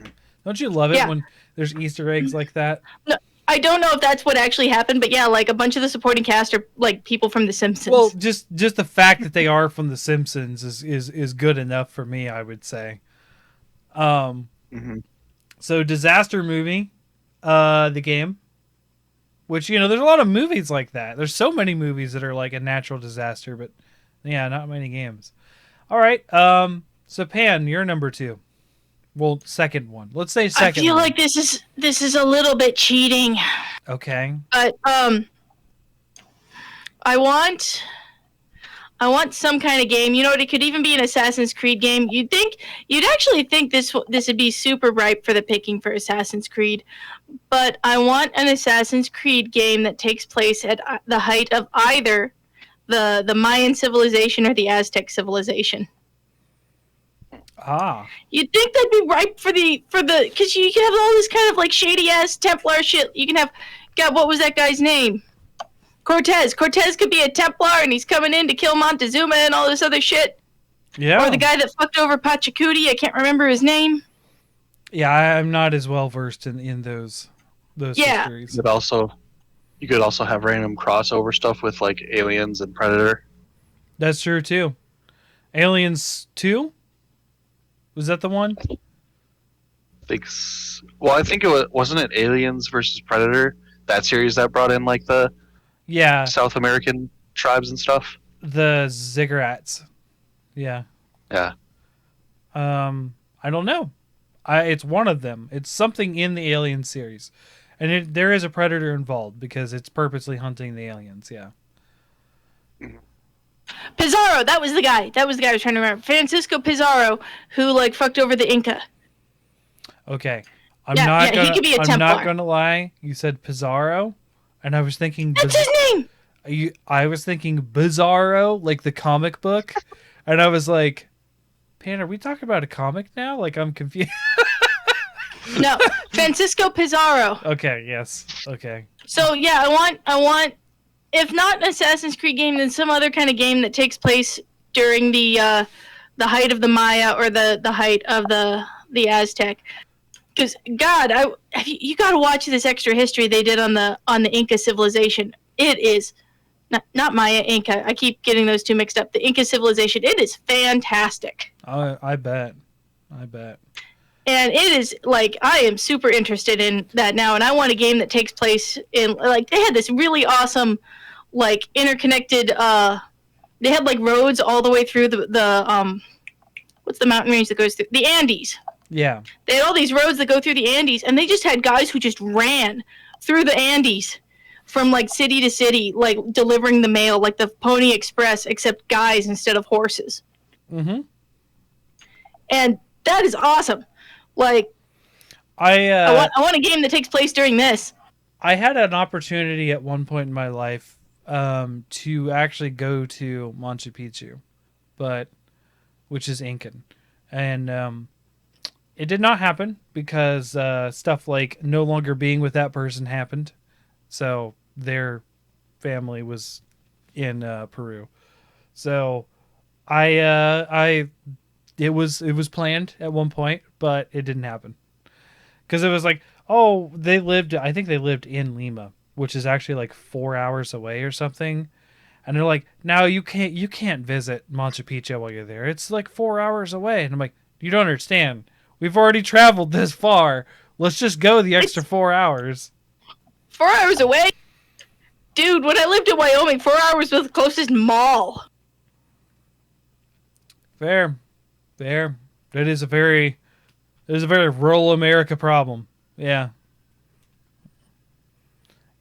Don't you love it when there's Easter eggs like that? No, I don't know if that's what actually happened, but yeah, like a bunch of the supporting cast are like people from The Simpsons. Well, just the fact that they are from The Simpsons is good enough for me, I would say. So disaster movie, the game. Which, there's a lot of movies like that. There's so many movies that are like a natural disaster, but yeah, not many games. All right. So Pan, you're number 2. Well, second one. Let's say second. I feel one. like this is a little bit cheating. Okay. But I want some kind of game. You know what? It could even be an Assassin's Creed game. You'd actually think this would be super ripe for the picking for Assassin's Creed. But I want an Assassin's Creed game that takes place at the height of either the Mayan civilization or the Aztec civilization. Ah. You'd think that'd be ripe for the because you can have all this kind of like shady ass Templar shit. You can have what was that guy's name? Cortez. Cortez could be a Templar and he's coming in to kill Montezuma and all this other shit. Yeah. Or the guy that fucked over Pachacuti. I can't remember his name. Yeah, I'm not as well versed in those histories. You could also have random crossover stuff with like Aliens and Predator. That's true too. Aliens 2? Was that the one? I think wasn't it Aliens versus Predator? That series that brought in like the South American tribes and stuff. The ziggurats. Yeah. Yeah. I don't know. It's one of them. It's something in the Alien series, and there is a predator involved because it's purposely hunting the aliens. Yeah. Pizarro, that was the guy. I was trying to remember. Francisco Pizarro, who like fucked over the Inca. Okay. He could be a Templar. I'm not gonna lie. You said Pizarro, and I was thinking that's his name. I was thinking Bizarro, like the comic book, and I was like, Pan, are we talking about a comic now? Like, I'm confused. No, Francisco Pizarro. Okay, yes. Okay. So yeah, I want, if not an Assassin's Creed game, then some other kind of game that takes place during the height of the Maya or the height of the Aztec. Because God, you got to watch this extra history they did on the Inca civilization. It is not Maya, Inca. I keep getting those two mixed up. The Inca civilization. It is fantastic. I bet. And it is like I am super interested in that now, and I want a game that takes place in like they had this really awesome, like interconnected. They had like roads all the way through the what's the mountain range that goes through the Andes? Yeah. They had all these roads that go through the Andes, and they just had guys who just ran through the Andes from like city to city, like delivering the mail, like the Pony Express, except guys instead of horses. Mm-hmm. And that is awesome. Like, I want a game that takes place during this. I had an opportunity at one point in my life to actually go to Machu Picchu, which is Incan, and it did not happen because stuff like no longer being with that person happened, so their family was in Peru. So it was planned at one point, but it didn't happen because it was like, oh, I think they lived in Lima, which is actually like 4 hours away or something. And they're like, no, you can't visit Machu Picchu while you're there. It's like 4 hours away. And I'm like, you don't understand. We've already traveled this far. Let's just go the extra 4 hours. 4 hours away? Dude, when I lived in Wyoming, 4 hours was the closest mall. Fair. That is a very rural America problem. Yeah.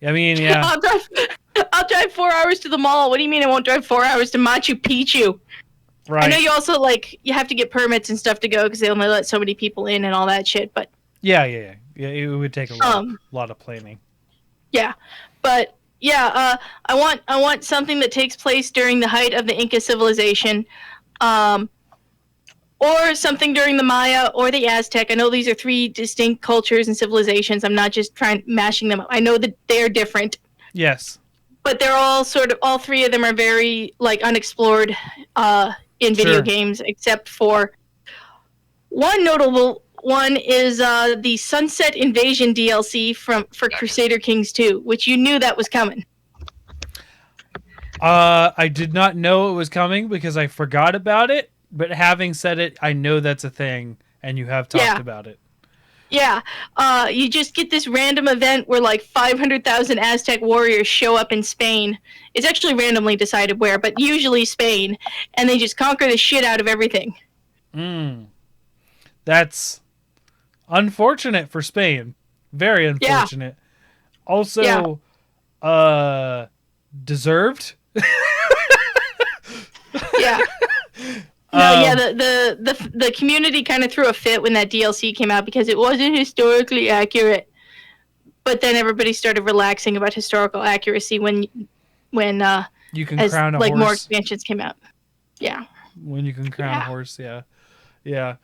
I mean, yeah. I'll drive 4 hours to the mall. What do you mean I won't drive 4 hours to Machu Picchu? Right. I know you also you have to get permits and stuff to go because they only let so many people in and all that shit. But yeah. It would take a lot of planning. Yeah, but yeah, I want something that takes place during the height of the Inca civilization, or something during the Maya or the Aztec. I know these are three distinct cultures and civilizations. I'm not just mashing them up. I know that they're different. Yes. But they're all all three of them are very like unexplored in video games, except for one notable one is the Sunset Invasion DLC for Crusader Kings 2, which you knew that was coming. I did not know it was coming because I forgot about it. But having said it, I know that's a thing, and you have talked about it. Yeah, you just get this random event where like 500,000 Aztec warriors show up in Spain. It's actually randomly decided where, but usually Spain, and they just conquer the shit out of everything. That's unfortunate for Spain. Very unfortunate. Yeah. Also, deserved. Yeah. No, yeah, the community kind of threw a fit when that DLC came out because it wasn't historically accurate. But then everybody started relaxing about historical accuracy when you can crown a horse. More expansions came out. Yeah. When you can crown a horse, yeah.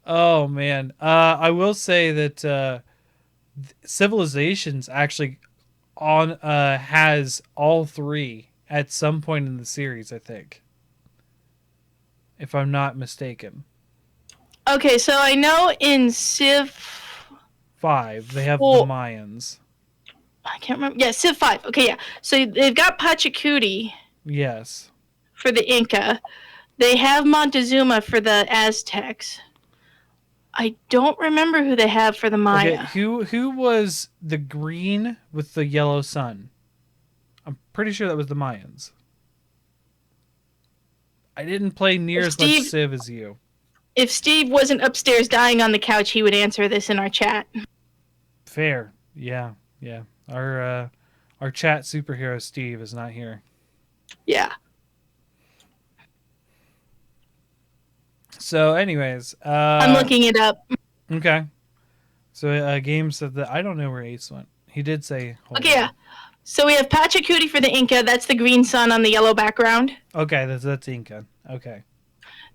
Oh man, I will say that Civilizations actually has all three at some point in the series, I think. If I'm not mistaken. Okay, so I know in Civ 5 they have the Mayans. I can't remember. Yeah, Civ 5. Okay, yeah. So they've got Pachacuti. Yes. For the Inca. They have Montezuma for the Aztecs. I don't remember who they have for the Maya. Okay, who was the green with the yellow sun? I'm pretty sure that was the Mayans. I didn't play near as much Civ as you. If Steve wasn't upstairs dying on the couch, he would answer this in our chat. Fair. Yeah. Our chat superhero Steve is not here. Yeah. So anyways, I'm looking it up. Okay. So game said that I don't know where Ace went. He did say okay, yeah. So we have Pachacuti for the Inca. That's the green sun on the yellow background. Okay, that's Inca. Okay.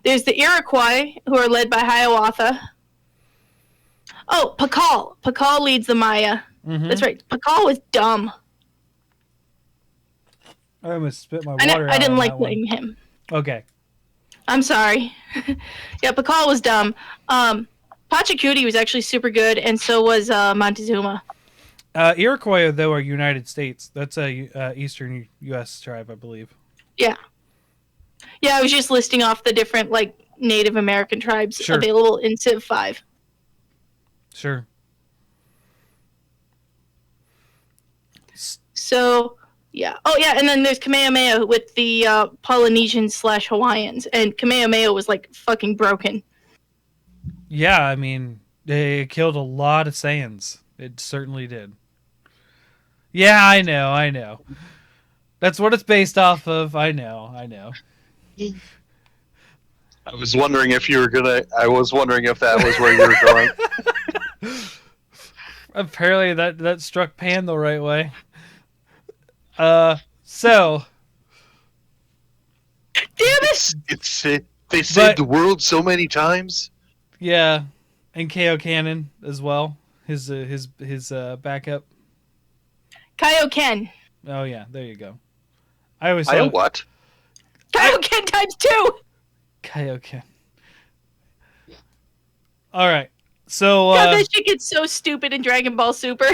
There's the Iroquois, who are led by Hiawatha. Oh, Pakal. Pakal leads the Maya. Mm-hmm. That's right. Pakal was dumb. I almost spit my water out I didn't on like that one. playing him. Okay. I'm sorry. Yeah, Pakal was dumb. Pachacuti was actually super good, and so was Montezuma. Iroquois, though, are United States. That's a eastern U.S. tribe, I believe. Yeah. Yeah, I was just listing off the different like Native American tribes Sure. available in Civ 5. Sure. So, yeah. Oh, yeah, and then there's Kamehameha with the Polynesians/Hawaiians, and Kamehameha was like fucking broken. Yeah, I mean, they killed a lot of Saiyans. It certainly did. Yeah, I know. That's what it's based off of. I know. I was wondering if you were gonna. I was wondering if that was where you were going. Apparently that struck Pan the right way. So. Damn it! They saved the world so many times. Yeah, and KO Cannon as well. His backup. Kaioken. Oh yeah, there you go. I always I thought what? Kaioken times 2! Kaioken. All right, so God, that shit gets so stupid in Dragon Ball Super.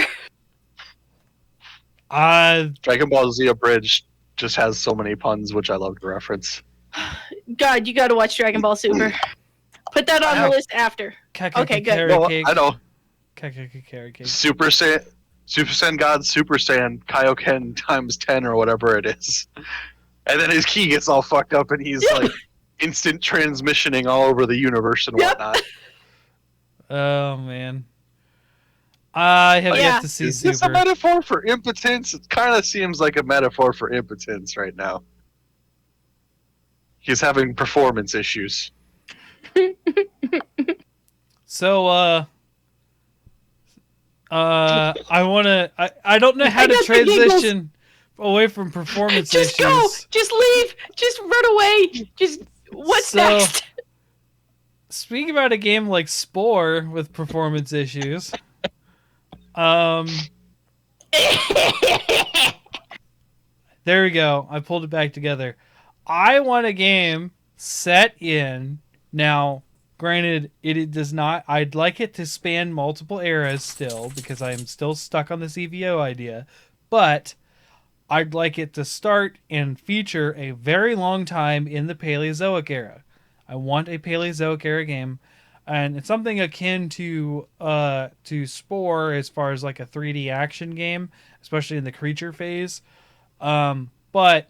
Dragon Ball Z Abridged just has so many puns, which I love to reference. God, you gotta watch Dragon Ball Super. Put that on the list after. Okay, good. No, I know. Super Saiyan God Super Saiyan Kaioken times 10 or whatever it is. And then his key gets all fucked up and he's like instant transmissioning all over the universe and whatnot. Oh man. I have yet to see Is Super. this a metaphor for impotence? It kind of seems like a metaphor for impotence right now. He's having performance issues. So, I don't know how to transition away from performance Just issues. go! Just leave! Just run away! Just, what's next? Speaking about a game like Spore with performance issues, there we go. I pulled it back together. I want a game set in, now, granted, it does not, I'd like it to span multiple eras still, because I'm still stuck on this EVO idea, but I'd like it to start and feature a very long time in the Paleozoic era. I want a Paleozoic era game, and it's something akin to Spore as far as like a 3D action game, especially in the creature phase. But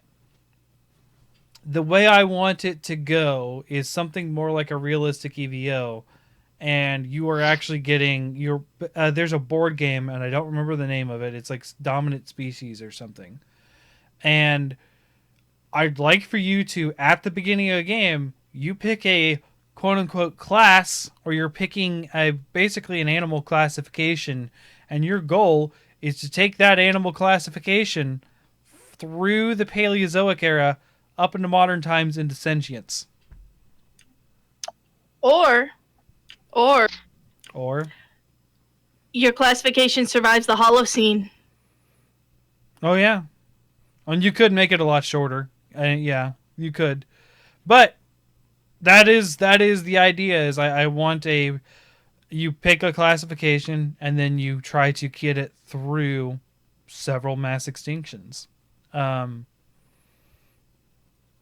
the way I want it to go is something more like a realistic EVO, and you are actually getting your there's a board game, and I don't remember the name of it. It's like Dominant Species or something. And I'd like for you to, at the beginning of the game, you pick a quote-unquote class, or you're picking basically an animal classification, and your goal is to take that animal classification through the Paleozoic era up into modern times into sentience. Or your classification survives the Holocene. Oh yeah, and you could make it a lot shorter. Yeah, you could, but that is the idea. Is I want you pick a classification and then you try to get it through several mass extinctions,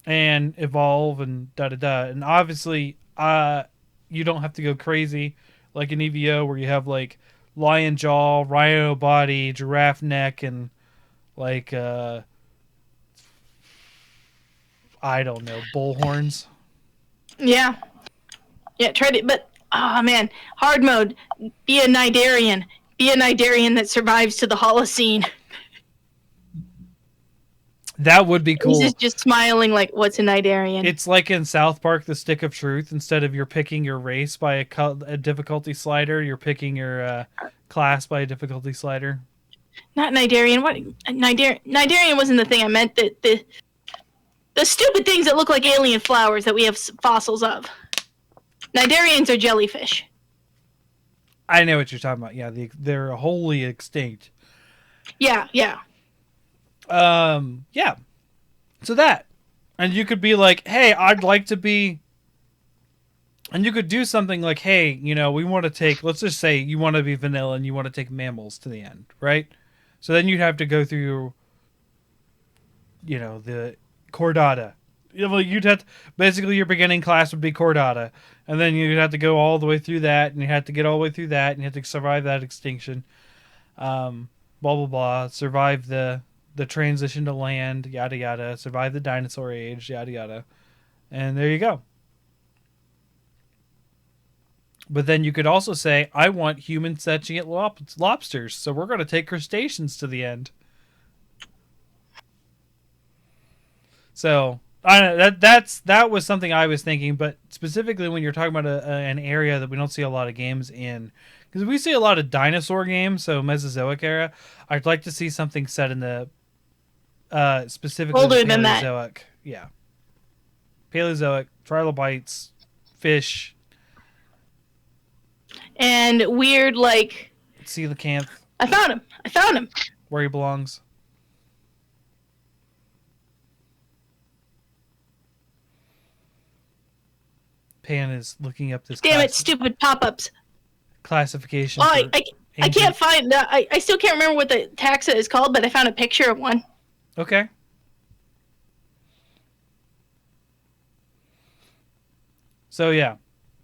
and evolve and da-da-da. And obviously, you don't have to go crazy like an EVO where you have like lion jaw, rhino body, giraffe neck, and like I don't know, bull horns. Yeah, try to, but oh man, hard mode. Be a Nidarian. Be a Nidarian that survives to the Holocene. That would be cool. He's just smiling like, what's a Nidarian? It's like in South Park, The Stick of Truth. Instead of you're picking your race by a difficulty slider, you're picking your class by a difficulty slider. Not Nidarian. What Nidarian wasn't the thing I meant. The The stupid things that look like alien flowers that we have fossils of. Cnidarians are jellyfish. I know what you're talking about. Yeah, they're wholly extinct. Yeah. Yeah. So that. And you could be like, hey, I'd like to be... And you could do something like, hey, we want to take... Let's just say you want to be vanilla and you want to take mammals to the end, right? So then you'd have to go through, the chordata. You'd have to, basically your beginning class would be chordata. And then you'd have to go all the way through that, and you have to get all the way through that, and you have to survive that extinction. Blah, blah, blah. Survive the transition to land, yada, yada. Survive the dinosaur age, yada, yada. And there you go. But then you could also say, I want humans that eat lobsters, so we're going to take crustaceans to the end. So... I don't know, that was something I was thinking, but specifically when you're talking about an area that we don't see a lot of games in, because we see a lot of dinosaur games, so Mesozoic era. I'd like to see something set in the specifically older the than that. Paleozoic. Yeah, Paleozoic, trilobites, fish, and weird like coelacanth. I found him. Where he belongs. Pan is looking up this. Damn it! Stupid pop-ups. Classification. Oh, I can't find. I still can't remember what the taxa is called, but I found a picture of one. Okay. So yeah,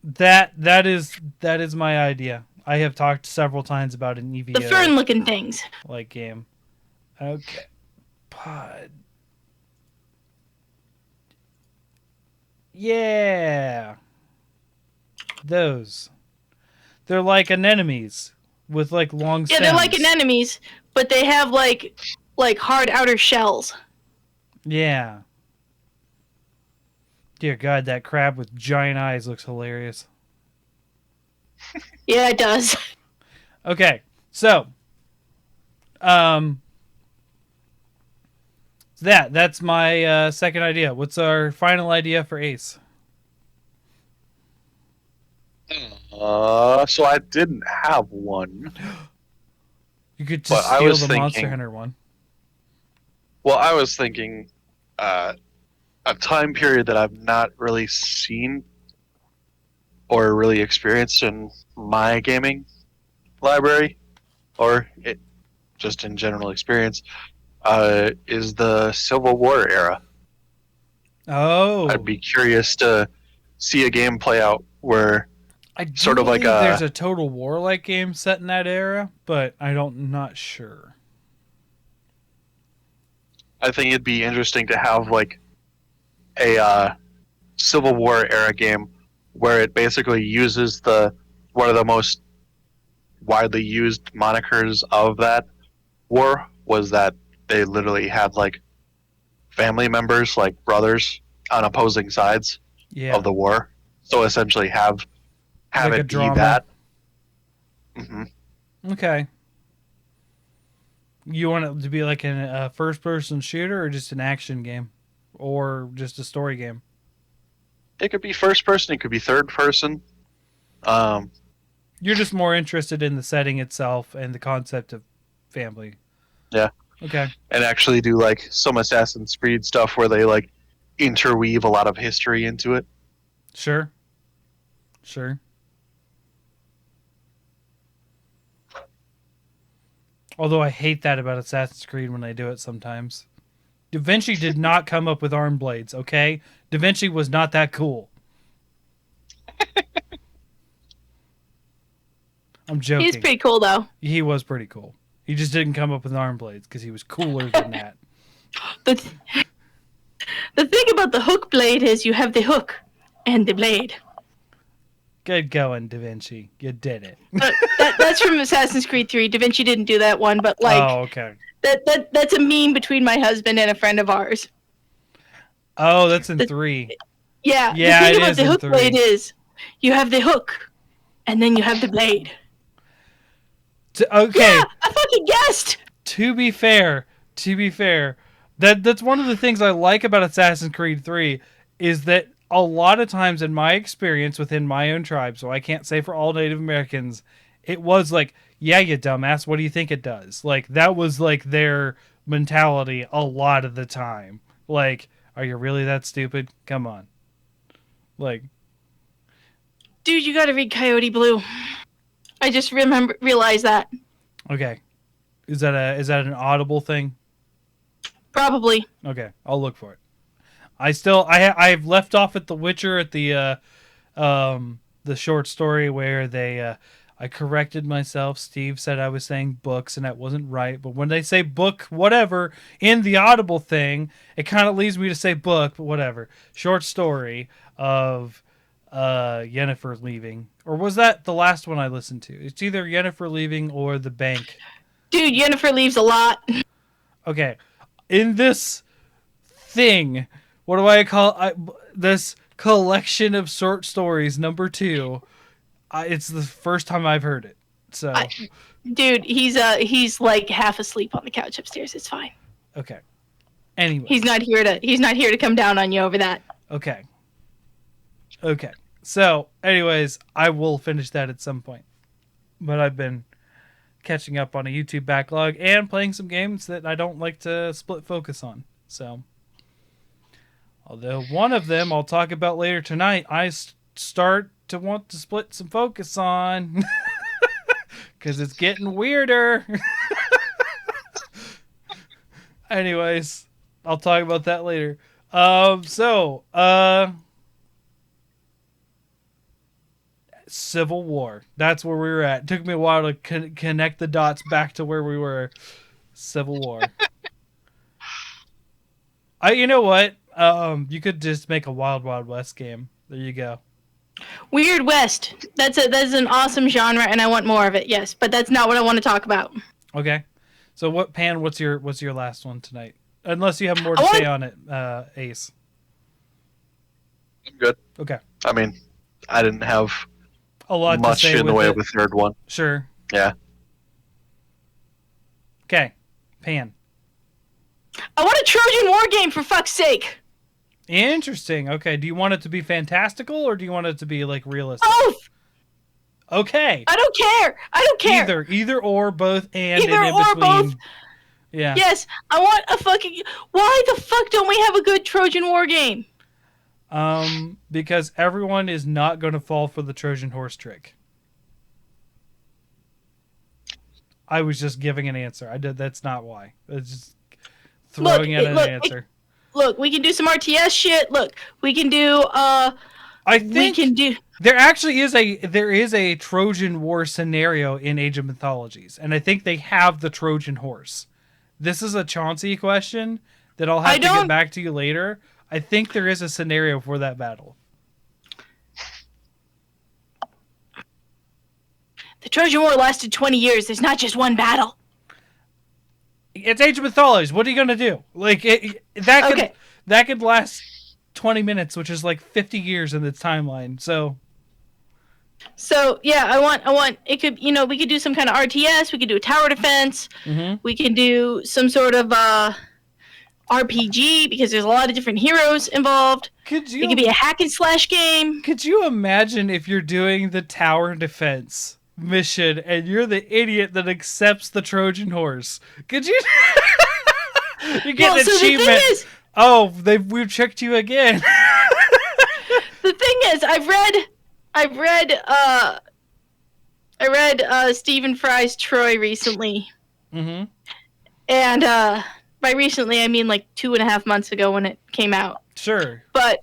that is my idea. I have talked several times about an EVO. The fern-looking things. Like game. Okay. Pod. Yeah. Those. They're like anemones with like long stems. Yeah, they're like anemones, but they have like hard outer shells. Yeah. Dear God, that crab with giant eyes looks hilarious. Yeah, it does. Okay, so that's my second idea. What's our final idea for Ace? So I didn't have one. You could just steal the Monster Hunter one. Well, I was thinking a time period that I've not really seen or really experienced in my gaming library, or just in general experience, is the Civil War era. Oh. I'd be curious to see a game play out where sort of like there's a Total War like game set in that era, but I'm not sure. I think it'd be interesting to have like a Civil War era game where it basically uses one of the most widely used monikers of that war was that they literally had like family members, like brothers, on opposing sides of the war. So essentially have like it a be drama. that. Mm-hmm. Okay. You want it to be like a first-person shooter or just an action game? Or just a story game? It could be first person, it could be third person. You're just more interested in the setting itself and the concept of family. Yeah. Okay. And actually do like some Assassin's Creed stuff where they like interweave a lot of history into it. Sure. Although I hate that about Assassin's Creed when they do it sometimes. Da Vinci did not come up with arm blades, okay? Da Vinci was not that cool. I'm joking. He's pretty cool, though. He was pretty cool. He just didn't come up with arm blades because he was cooler than that. The thing about the hook blade is you have the hook and the blade. Good going, Da Vinci. You did it. That's from Assassin's Creed 3. Da Vinci didn't do that one, but like... Oh, okay. That's a meme between my husband and a friend of ours. Oh, that's in 3. Yeah, it the thing about is the in hook 3. blade is you have the hook, and then you have the blade. Okay. Yeah, I fucking guessed! To be fair, That's one of the things I like about Assassin's Creed 3 is that a lot of times in my experience within my own tribe, so I can't say for all Native Americans, it was like, yeah, you dumbass, what do you think it does? Like that was like their mentality a lot of the time. Like, are you really that stupid? Come on. Like, Dude, you gotta read Coyote Blue. I just realized that. okay. Is that an Audible thing? Probably. Okay, I'll look for it. I've left off at The Witcher at the short story where they I corrected myself. Steve said I was saying books and that wasn't right, but when they say book whatever in the Audible thing, it kind of leads me to say book, but whatever. Short story of Yennefer leaving. Or was that the last one I listened to? It's either Yennefer leaving or The Bank. Dude, Yennefer leaves a lot. Okay. In this thing, what do I call this collection of short stories number 2? It's the first time I've heard it. So, dude, he's like half asleep on the couch upstairs. It's fine. okay. Anyway, he's not here to come down on you over that. Okay. So, anyways, I will finish that at some point. But I've been catching up on a YouTube backlog and playing some games that I don't like to split focus on. So, although one of them I'll talk about later tonight, I start to want to split some focus on because it's getting weirder. Anyways, I'll talk about that later. Civil War. That's where we were at. It took me a while to connect the dots back to where we were. Civil War. You know what? You could just make a Wild Wild West game. There you go. Weird West. That's an awesome genre, and I want more of it. Yes, but that's not what I want to talk about. Okay. So what's your last one tonight? Unless you have more to say on it, Ace. I'm good. Okay. I mean, I didn't have a lot much to say in the way of a third one. Sure. Yeah. Okay. Pan. I want a Trojan War game, for fuck's sake. Interesting. Okay. Do you want it to be fantastical or do you want it to be like realistic? Both. Okay. I don't care. Either or, both, and either in or between. both. Yeah. Yes, I want a fucking. Why the fuck don't we have a good Trojan War game? Because everyone is not going to fall for the Trojan horse trick. I was just giving an answer. That's not why. It's just throwing in an answer. Look, we can do some RTS shit. Look, we can do. I think there actually is a Trojan War scenario in Age of Mythologies, and I think they have the Trojan horse. This is a Chauncey question that I'll have to get back to you later. I think there is a scenario for that battle. The Trojan War lasted 20 years. There's not just one battle. It's Age of Mythologies. What are you gonna do? Like that could last 20 minutes, which is like 50 years in the timeline. So yeah, I want it could, we could do some kind of RTS, we could do a tower defense, we can do some sort of RPG because there's a lot of different heroes involved. It could be a hack and slash game. Could you imagine if you're doing the tower defense mission and you're the idiot that accepts the Trojan horse? Could you you get an achievement. We've tricked you again. The thing is, I read Stephen Fry's Troy recently. And by recently I mean like 2.5 months ago when it came out. Sure. But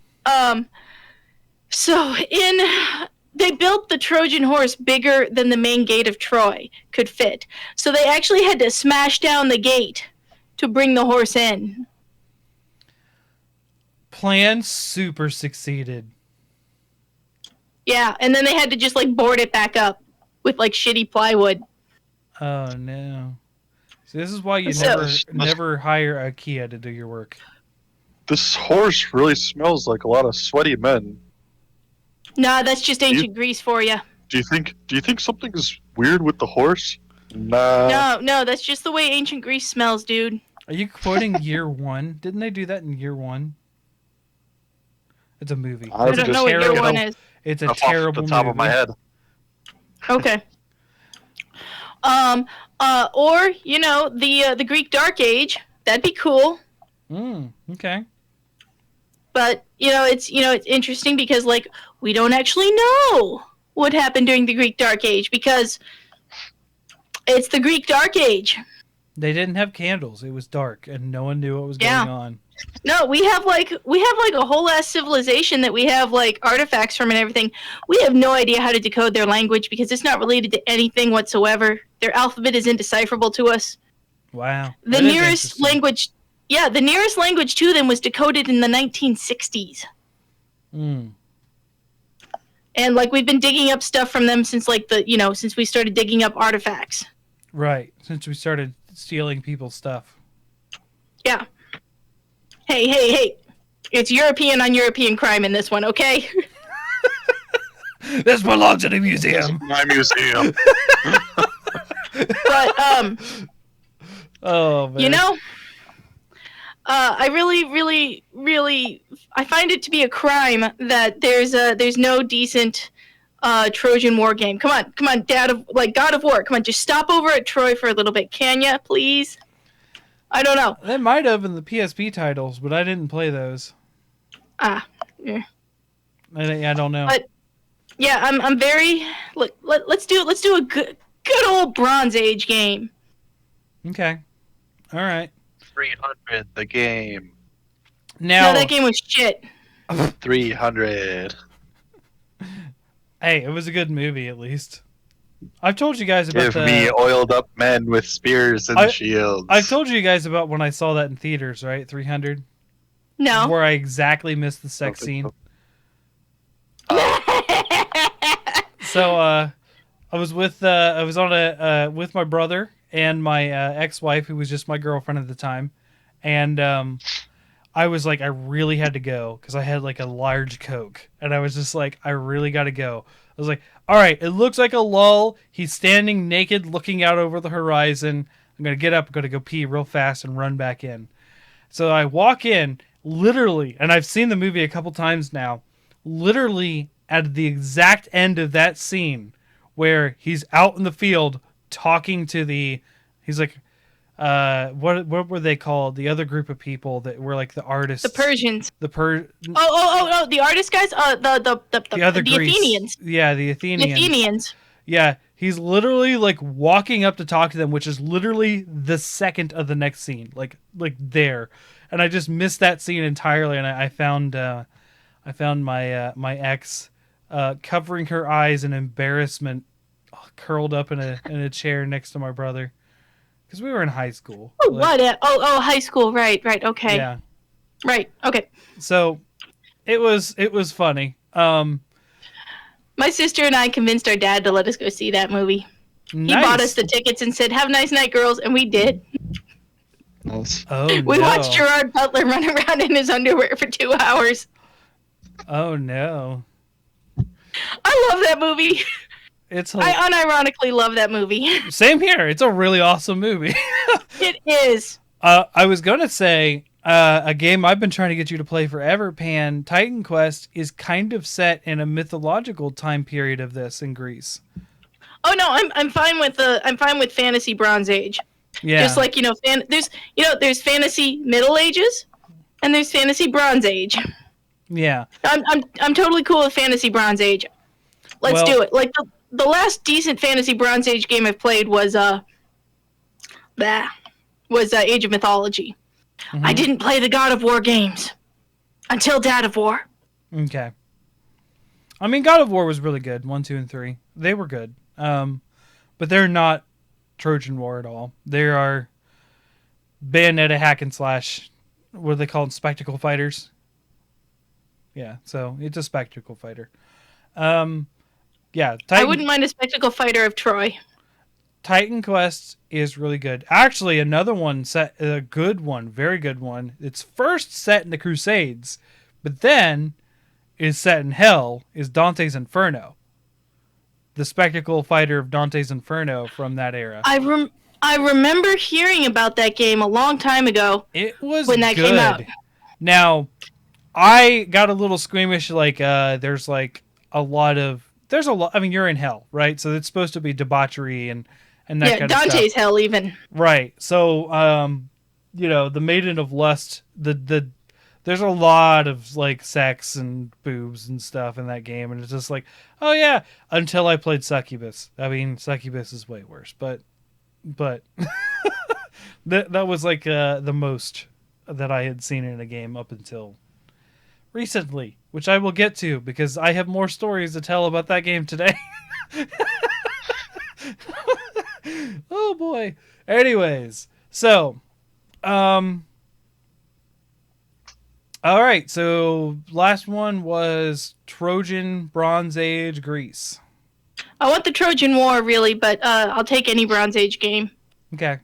they built the Trojan horse bigger than the main gate of Troy could fit. So they actually had to smash down the gate to bring the horse in. Plan super succeeded. Yeah, and then they had to just like board it back up with like shitty plywood. Oh no. See, this is why you never hire IKEA to do your work. This horse really smells like a lot of sweaty men. Nah, that's just ancient Greece for you. Do you think something's weird with the horse? Nah. No, that's just the way ancient Greece smells, dude. Are you quoting Year One? Didn't they do that in Year One? It's a movie. I I don't know what year one is. It's a off terrible the top movie. of my head. Okay. Or the Greek Dark Age. That'd be cool. Okay. But it's interesting because like we don't actually know what happened during the Greek Dark Age because it's the Greek Dark Age. They didn't have candles. It was dark, and no one knew what was going on. No, we have like a whole ass civilization that we have like artifacts from and everything. We have no idea how to decode their language because it's not related to anything whatsoever. Their alphabet is indecipherable to us. Wow. The nearest language to them was decoded in the 1960s. And like we've been digging up stuff from them since like since we started digging up artifacts. Right, since we started stealing people's stuff. Yeah. Hey. It's European on European crime in this one, okay? This belongs in a museum. My museum. But oh man. I really I find it to be a crime that there's no decent Trojan War game. Come on, God of War. Come on, just stop over at Troy for a little bit, can ya, please? I don't know. They might have in the PSP titles, but I didn't play those. Yeah. I don't know. But yeah, I'm very let's do a good old Bronze Age game. Okay. All right. 300 the game. Now No, that game was shit. 300. Hey, it was a good movie at least. I've told you guys about Give me oiled up men with spears and shields. I've told you guys about when I saw that in theaters, right? 300. No. Where I exactly missed the sex scene. So I was with with my brother and my ex-wife, who was just my girlfriend at the time, and I was like, I really had to go because I had like a large Coke, and I was just like, I really got to go. I was like, all right, it looks like a lull. He's standing naked, looking out over the horizon. I'm gonna get up, I'm gonna go pee real fast, and run back in. So I walk in, literally, and I've seen the movie a couple times now. Literally at the exact end of that scene where he's out in the field talking to he's like, what were they called? The other group of people that were like the artists. The Persians. Oh, the artist guys. The Athenians. Yeah, the Athenians. The Athenians. Yeah, he's literally like walking up to talk to them, which is literally the second of the next scene, like there. And I just missed that scene entirely, and I found my my ex covering her eyes in embarrassment, curled up in a chair next to my brother. Because we were in high school. Oh, what? High school. Right. Okay. Yeah. Right. Okay. So, it was funny. My sister and I convinced our dad to let us go see that movie. Nice. He bought us the tickets and said, "Have a nice night, girls," and we did. Nice. Oh, we watched Gerard Butler run around in his underwear for 2 hours. Oh no! I love that movie. I unironically love that movie. Same here. It's a really awesome movie. It is. I was gonna say a game I've been trying to get you to play forever, Pan. Titan Quest is kind of set in a mythological time period of this in Greece. Oh no, I'm fine with fantasy Bronze Age. Yeah. Just like there's fantasy Middle Ages, and there's fantasy Bronze Age. Yeah. I'm totally cool with fantasy Bronze Age. Let's do it. Like the last decent fantasy Bronze Age game I've played was Age of Mythology. Mm-hmm. I didn't play the God of War games until Dad of War. Okay. I mean, God of War was really good. 1, 2, and 3. They were good. But they're not Trojan War at all. They are Bayonetta hack and slash. What are they called? Spectacle fighters. Yeah, so it's a spectacle fighter. Yeah, I wouldn't mind a spectacle fighter of Troy. Titan Quest is really good. Actually, another one set, a good one, very good one. It's first set in the Crusades, but then is set in hell. Is Dante's Inferno, the spectacle fighter of Dante's Inferno from that era. I I remember hearing about that game a long time ago. It was when that good. came out. Now, I got a little squeamish. Like, there's like a lot of I mean, you're in hell, right? So it's supposed to be debauchery and that Yeah, kind of stuff. Dante's hell even. Right. So, the Maiden of Lust, there's a lot of like sex and boobs and stuff in that game, and it's just like, oh yeah. Until I played Succubus. I mean, Succubus is way worse, but that was like the most that I had seen in a game up until recently, which I will get to because I have more stories to tell about that game today. Oh boy. Anyways, so all right, so last one was Trojan Bronze Age Greece. I want the Trojan War, really, but I'll take any Bronze Age game. Okay.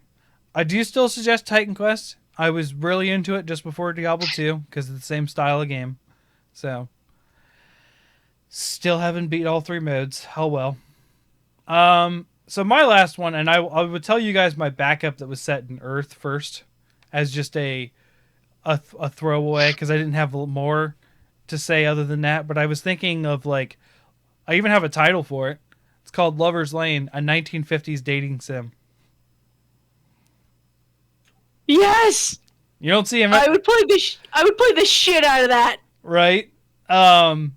I do still suggest Titan Quest. I was really into it just before Diablo 2 because it's the same style of game. So, still haven't beat all 3 modes. Oh well. So my last one, and I would tell you guys my backup that was set in Earth first as just a throwaway because I didn't have more to say other than that. But I was thinking of like, I even have a title for it. It's called Lover's Lane, a 1950s dating sim. Yes, You don't see him. I would play the shit out of that. Right. So,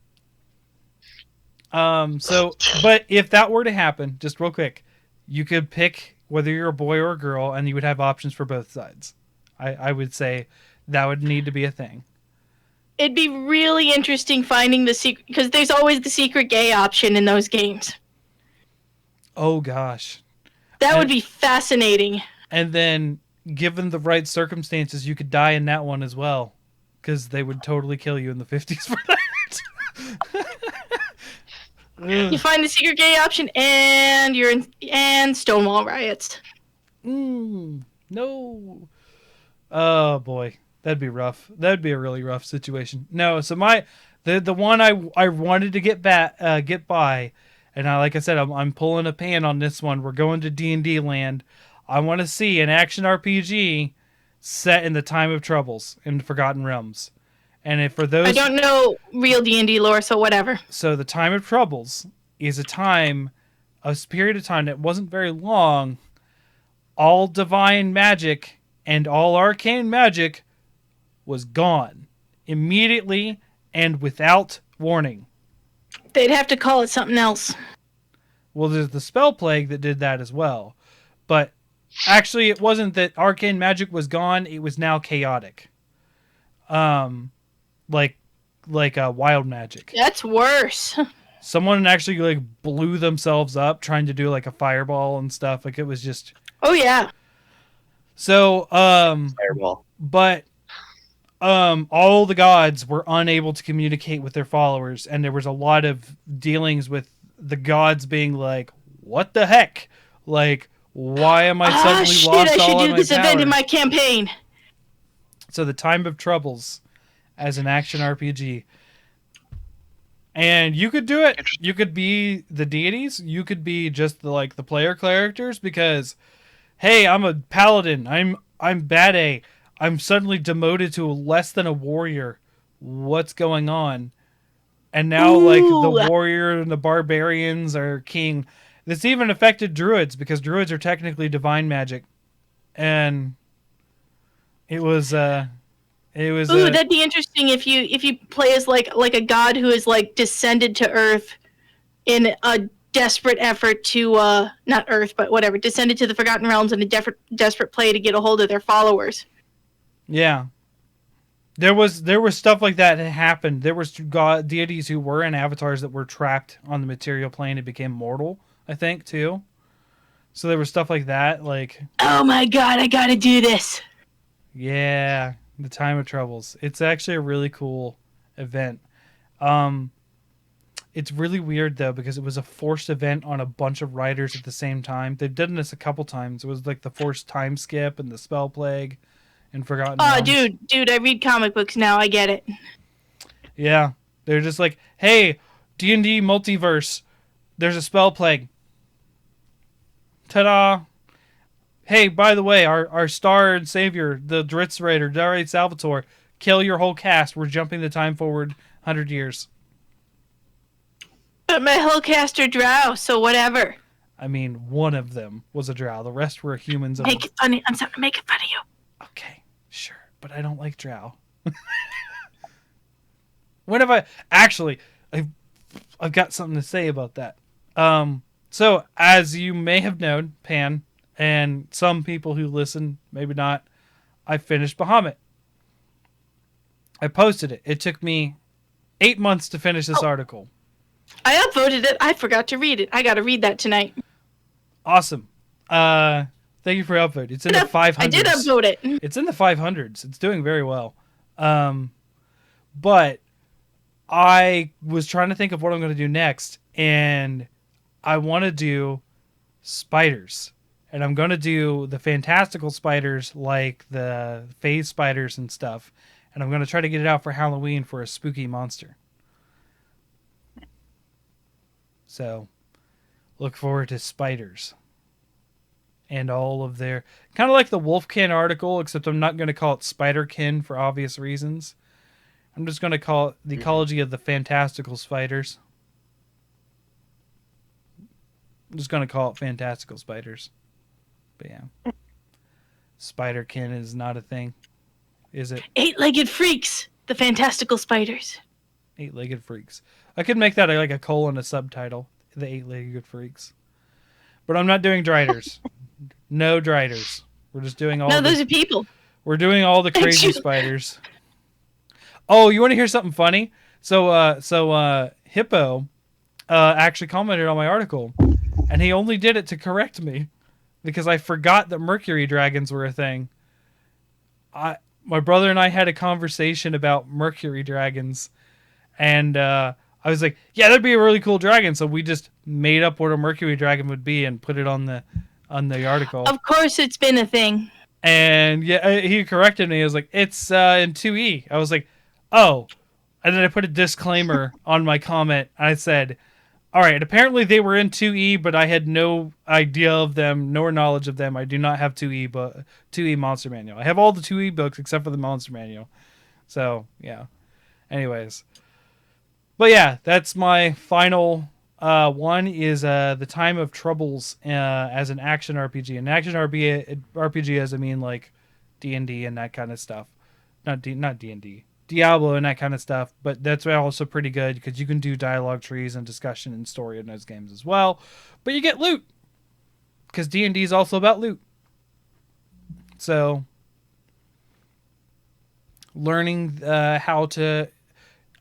but if that were to happen, just real quick, you could pick whether you're a boy or a girl, and you would have options for both sides. I would say that would need to be a thing. It'd be really interesting finding the secret, because there's always the secret gay option in those games. Oh gosh. That would be fascinating. And then, given the right circumstances, you could die in that one as well, because they would totally kill you in the 50s for that. You find the secret gay option, and you're in Stonewall riots. No. Oh boy, that'd be rough. That'd be a really rough situation. No, so the one I wanted to get by, and like I said, I'm pulling a pan on this one. We're going to D&D land. I want to see an action RPG set in the time of troubles in the Forgotten Realms. And if for those, I don't know real D&D lore, so whatever. So the time of troubles is a period of time that wasn't very long. All divine magic and all arcane magic was gone immediately and without warning. They'd have to call it something else. Well, there's the spell plague that did that as well. But actually, it wasn't that arcane magic was gone. It was now chaotic. Like wild magic. That's worse. Someone actually like blew themselves up trying to do like a fireball and stuff. Like it was just. Oh yeah. So Fireball. But all the gods were unable to communicate with their followers, and there was a lot of dealings with the gods being like, "What the heck? Like, why am I suddenly lost I all should of do my this event power?" in my campaign. So the Time of Troubles as an action RPG. And you could do it. You could be the deities. You could be just the player characters because, hey, I'm a paladin. I'm bad A. I'm suddenly demoted to less than a warrior. What's going on? And now the warrior and the barbarians are king. This even affected druids because druids are technically divine magic. And it was Ooh, that'd be interesting if you play as like a god who is like descended to Earth in a desperate effort to not Earth but whatever, descended to the Forgotten Realms in a desperate play to get a hold of their followers. Yeah. There was stuff like that happened. There was deities who were in avatars that were trapped on the material plane and became mortal, I think, too. So there was stuff like that, like, oh my god, I gotta do this. Yeah. The Time of Troubles. It's actually a really cool event. It's really weird though because it was a forced event on a bunch of writers at the same time. They've done this a couple times. It was like the forced time skip and the spell plague and Forgotten Realms. Dude, I read comic books now. I get it. Yeah, they're just like, hey, D&D multiverse. There's a spell plague. Ta-da! hey, by the way, our star and savior, the Dritz Raider, Dare Salvatore, kill your whole cast. We're jumping the time forward 100 years. But my whole cast are drow, so whatever. I mean, one of them was a drow. The rest were humans. Make it funny. I'm sorry, make it fun of you. Okay, sure. But I don't like drow. When have I... Actually, I've got something to say about that. So, as you may have known, Pan, and some people who listen, maybe not, I finished Bahamut. I posted it. It took me 8 months to finish this article. I upvoted it. I forgot to read it. I got to read that tonight. Awesome. Thank you for upvote. It's in the 500s. I did upvote it. It's in the 500s. It's doing very well. But I was trying to think of what I'm going to do next, and I want to do spiders. And I'm going to do the fantastical spiders like the phase spiders and stuff. And I'm going to try to get it out for Halloween for a spooky monster. So, look forward to spiders. And all of their... Kind of like the Wolfkin article, except I'm not going to call it Spiderkin for obvious reasons. I'm just going to call it the ecology of the fantastical spiders. I'm just going to call it fantastical spiders. But yeah. Spiderkin is not a thing. Is it? 8-legged freaks. The fantastical spiders. 8-legged freaks. I could make that like a colon, a subtitle. The 8-legged freaks. But I'm not doing driders. No driders. We're just doing all. No, those are people. We're doing all the crazy spiders. Oh, you want to hear something funny? So Hippo actually commented on my article, and he only did it to correct me because I forgot that mercury dragons were a thing. My brother and I had a conversation about mercury dragons, and I was like, yeah, that'd be a really cool dragon. So we just made up what a mercury dragon would be and put it on the article. Of course it's been a thing. And yeah, he corrected me. He was like, it's in 2E. I was like, oh. And then I put a disclaimer on my comment. I said, all right, apparently they were in 2E, but I had no idea of them, nor knowledge of them. I do not have 2E, but 2E Monster Manual. I have all the 2E books except for the Monster Manual. So, yeah. Anyways. But yeah, that's my final one is The Time of Troubles as an action RPG. An action RPG as I mean like D&D and that kind of stuff. Not D&D. Diablo and that kind of stuff, but that's also pretty good because you can do dialogue trees and discussion and story in those games as well. But you get loot because D&D is also about loot. So learning how to...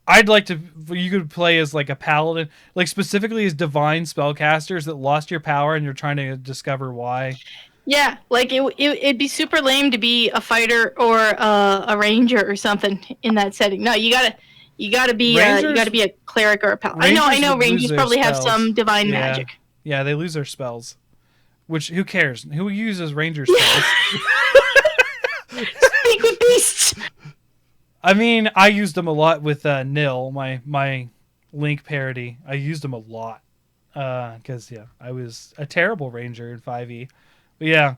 I'd like to... You could play as like a paladin, like specifically as divine spellcasters that lost your power and you're trying to discover why. Yeah, like it'd be super lame to be a fighter or a ranger or something in that setting. No, you gotta be a cleric or a paladin. I know. Rangers probably have some divine magic. Yeah, they lose their spells. Which who cares? Who uses ranger spells? Speak with beasts. I mean, I used them a lot with Nil, my Link parody. I used them a lot because I was a terrible ranger in 5e. But yeah,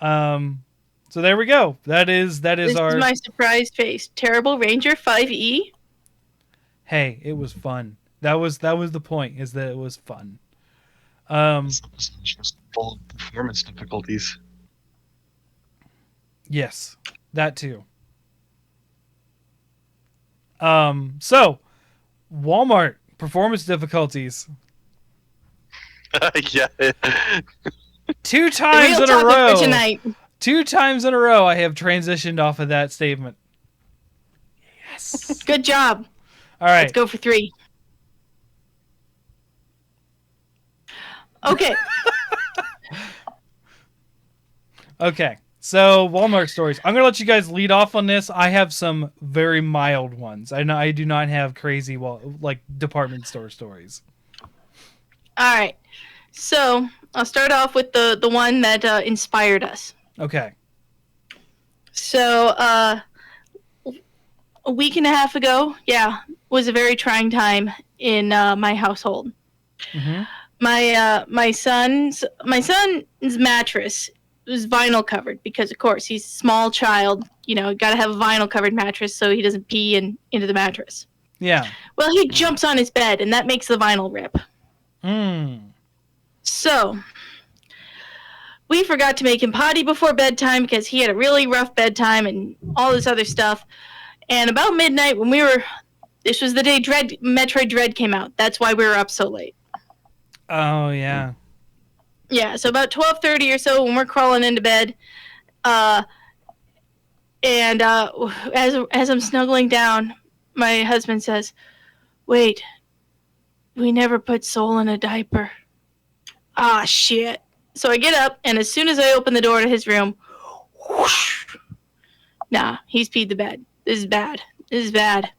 so there we go. That is this our. This is my surprise face. Terrible Ranger 5e. Hey, it was fun. That was the point. Is that it was fun. Just full of performance difficulties. Yes, that too. So Walmart performance difficulties. Yeah. 2 times in a row. Tonight. 2 times in a row, I have transitioned off of that statement. Yes. Good job. All right. Let's go for 3. Okay. Okay. So Walmart stories. I'm gonna let you guys lead off on this. I have some very mild ones. I do not have crazy like department store stories. All right. So I'll start off with the one that inspired us. Okay. So a week and a half ago, was a very trying time in my household. Mm-hmm. My son's mattress was vinyl covered because, of course, he's a small child. You know, got to have a vinyl covered mattress so he doesn't pee into the mattress. Yeah. Well, he jumps on his bed, and that makes the vinyl rip. So we forgot to make him potty before bedtime because he had a really rough bedtime and all this other stuff. And about midnight, when this was the day Metroid Dread came out. That's why we were up so late. Oh yeah. Yeah, so about 12:30 or so when we're crawling into bed, as I'm snuggling down, my husband says, "Wait, we never put Soul in a diaper." Ah, shit. So I get up, and as soon as I open the door to his room, whoosh, nah, he's peed the bed. This is bad. This is bad.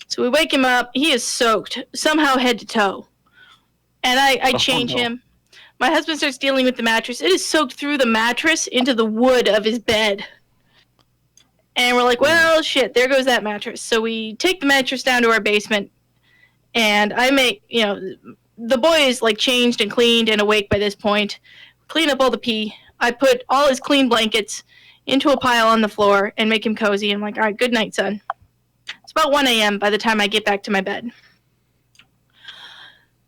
So we wake him up. He is soaked, somehow head to toe. And I change him. My husband starts dealing with the mattress. It is soaked through the mattress into the wood of his bed. And we're like, well, shit, there goes that mattress. So we take the mattress down to our basement, and I make, the boy is like changed and cleaned and awake by this point. Clean up all the pee. I put all his clean blankets into a pile on the floor and make him cozy. I'm like, all right, good night, son. It's about 1 a.m. by the time I get back to my bed.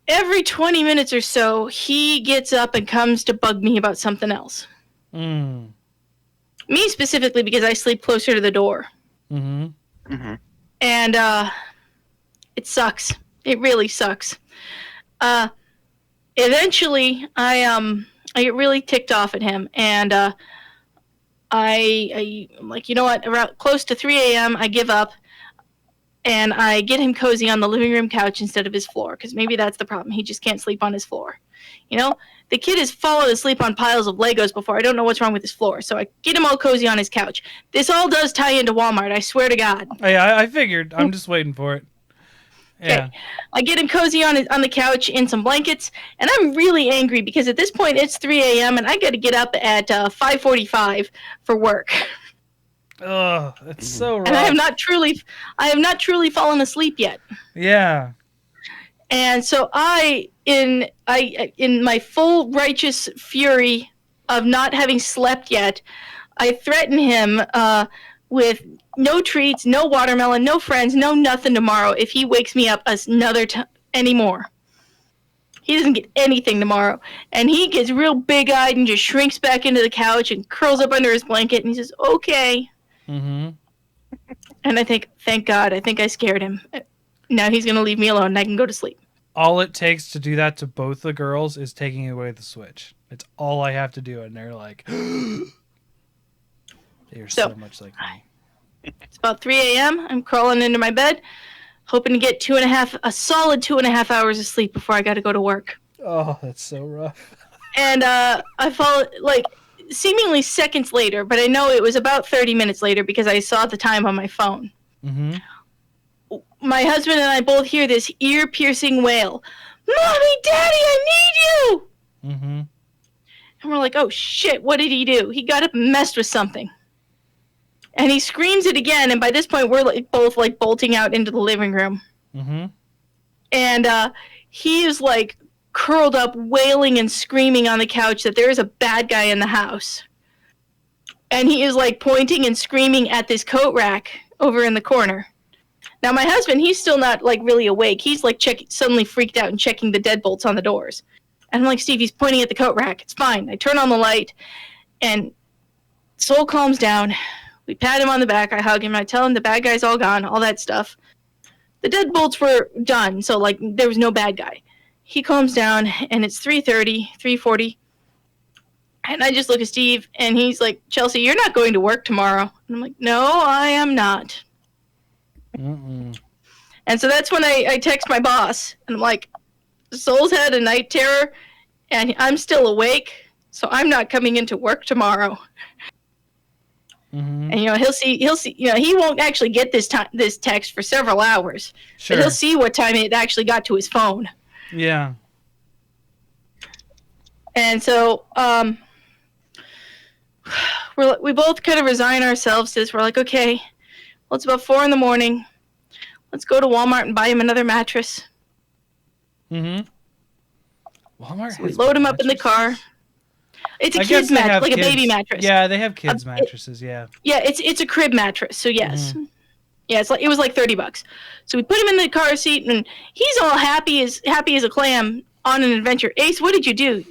Every 20 minutes or so, he gets up and comes to bug me about something else. Me specifically, because I sleep closer to the door. And it sucks. It really sucks. Eventually, I get really ticked off at him, and I'm like, you know what? Around close to 3 a.m., I give up. And I get him cozy on the living room couch instead of his floor, because maybe that's the problem. He just can't sleep on his floor. The kid has fallen asleep on piles of Legos before. I don't know what's wrong with his floor. So I get him all cozy on his couch. This all does tie into Walmart, I swear to God. Yeah, I figured. I'm just waiting for it. Yeah. Okay. I get him cozy on the couch in some blankets, and I'm really angry because at this point it's 3 a.m. and I got to get up at 5:45 for work. Oh, it's so rough. And I have not truly fallen asleep yet. Yeah. And so in my full righteous fury of not having slept yet, I threaten him with no treats, no watermelon, no friends, no nothing tomorrow if he wakes me up anymore. He doesn't get anything tomorrow. And he gets real big-eyed and just shrinks back into the couch and curls up under his blanket, and he says, okay. And I think, thank God, I think I scared him. Now he's going to leave me alone and I can go to sleep. All it takes to do that to both the girls is taking away the Switch. It's all I have to do, and they're like, they're so much like me. It's about 3 a.m. I'm crawling into my bed, hoping to get a solid 2.5 hours of sleep before I got to go to work. Oh, that's so rough. And I fall, like, seemingly seconds later, but I know it was about 30 minutes later because I saw the time on my phone. My husband and I both hear this ear-piercing wail. Mommy, Daddy, I need you! And we're like, oh shit, what did he do? He got up and messed with something. And he screams it again, and by this point we're both bolting out into the living room. And he is curled up, wailing and screaming on the couch that there is a bad guy in the house. And he is pointing and screaming at this coat rack over in the corner. Now my husband, he's still not really awake. He's suddenly freaked out and checking the deadbolts on the doors. And I'm like, Steve, he's pointing at the coat rack. It's fine. I turn on the light, and Soul calms down. We pat him on the back. I hug him. I tell him the bad guy's all gone, all that stuff. The deadbolts were done, so there was no bad guy. He calms down, and it's 3:30, 3:40. And I just look at Steve, and he's like, Chelsea, you're not going to work tomorrow. And I'm like, no, I am not. And so that's when I text my boss, and I'm like, Soul's had a night terror, and I'm still awake, so I'm not coming into work tomorrow. And he'll see. He won't actually get this text for several hours. Sure. But he'll see what time it actually got to his phone. Yeah. And so we both kind of resign ourselves to this. We're like, okay, well, it's about 4 a.m. Let's go to Walmart and buy him another mattress. Walmart. So we load him up in the car. It's a I guess kid's they mattress, have like a kids. baby mattress. Yeah, they have kids mattresses. Yeah. Yeah, it's a crib mattress. So yes, yeah, it was like $30. So we put him in the car seat, and he's all happy as a clam on an adventure. Ace, what did you do?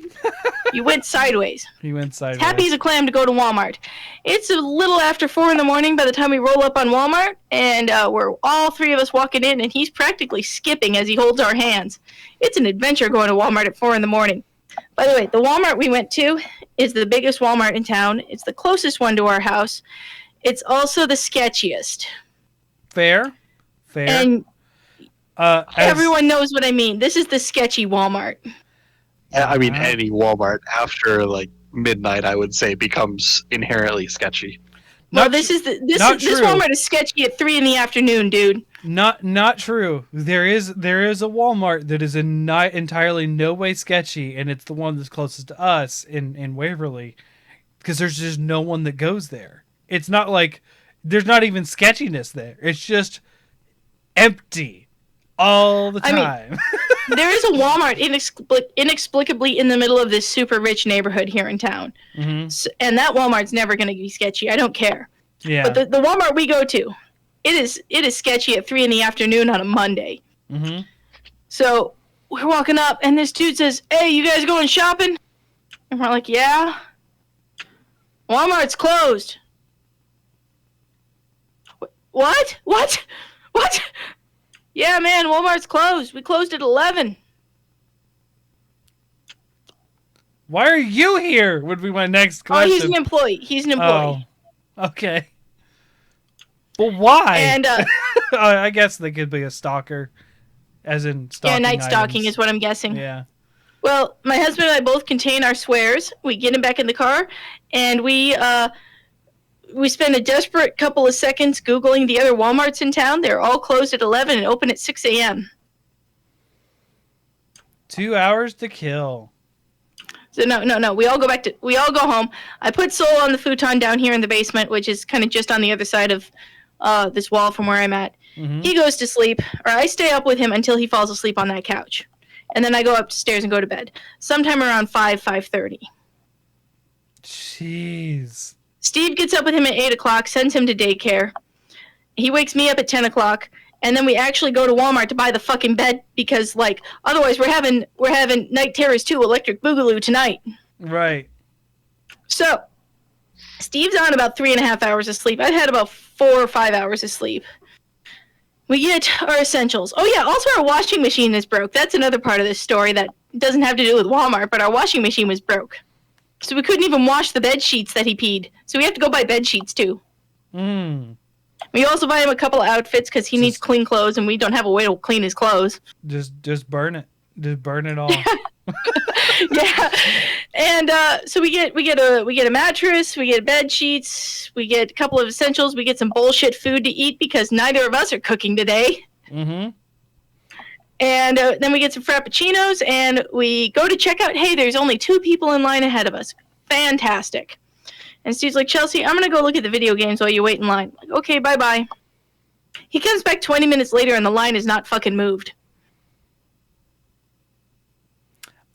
You went sideways. He went sideways. Happy as a clam to go to Walmart. It's a little after 4 a.m. by the time we roll up on Walmart, and we're all three of us walking in, and he's practically skipping as he holds our hands. It's an adventure going to Walmart at 4 a.m. By the way, the Walmart we went to is the biggest Walmart in town. It's the closest one to our house. It's also the sketchiest. Fair. And everyone knows what I mean. This is the sketchy Walmart. I mean, any Walmart after like midnight, I would say, becomes inherently sketchy. Well, this Walmart is sketchy at 3 p.m, dude. Not true. There is a Walmart that is entirely no way sketchy, and it's the one that's closest to us in Waverly, because there's just no one that goes there. It's not like there's not even sketchiness there. It's just empty all the time. I mean, there is a Walmart inexplicably in the middle of this super rich neighborhood here in town, and that Walmart's never going to be sketchy. I don't care. Yeah. But the Walmart we go to, it is sketchy at 3 p.m. on a Monday. Mm-hmm. So we're walking up, and this dude says, "Hey, you guys going shopping?" And we're like, "Yeah." Walmart's closed. What? Yeah, man, Walmart's closed. We closed at 11. Why are you here? Would be my next question. Oh, he's an employee. Oh, okay. But why? And I guess they could be a stalker, as in stalking. Yeah, night items. stalking is what I'm guessing. Yeah. Well, my husband and I both contain our swears. We get him back in the car, and we spend a desperate couple of seconds Googling the other Walmarts in town. They're all closed at 11 and open at 6 a.m. 2 hours to kill. So no. We all go home. I put Soul on the futon down here in the basement, which is kind of just on the other side of this wall from where I'm at. Mm-hmm. He goes to sleep, or I stay up with him until he falls asleep on that couch. And then I go upstairs and go to bed. Sometime around 5:30. Jeez. Steve gets up with him at 8 o'clock, sends him to daycare. He wakes me up at 10 o'clock, and then we actually go to Walmart to buy the fucking bed because, like, otherwise we're having Night Terrors 2 Electric Boogaloo tonight. Right. So, Steve's on about 3.5 hours of sleep. I've had about 4 or 5 hours of sleep. We get our essentials. Oh, yeah, also our washing machine is broke. That's another part of this story that doesn't have to do with Walmart, but our washing machine was broke. So we couldn't even wash the bed sheets that he peed. So we have to go buy bed sheets, too. We also buy him a couple of outfits because he needs clean clothes, and we don't have a way to clean his clothes. Just burn it. Just burn it all. Yeah. And so we get a mattress, we get bed sheets, we get a couple of essentials, we get some bullshit food to eat because neither of us are cooking today. Mm-hmm. And then we get some frappuccinos, and we go to check out. Hey, there's only 2 people in line ahead of us. Fantastic. And Steve's like, "Chelsea, I'm going to go look at the video games while you wait in line." I'm like, okay, bye-bye. He comes back 20 minutes later, and the line is not fucking moved.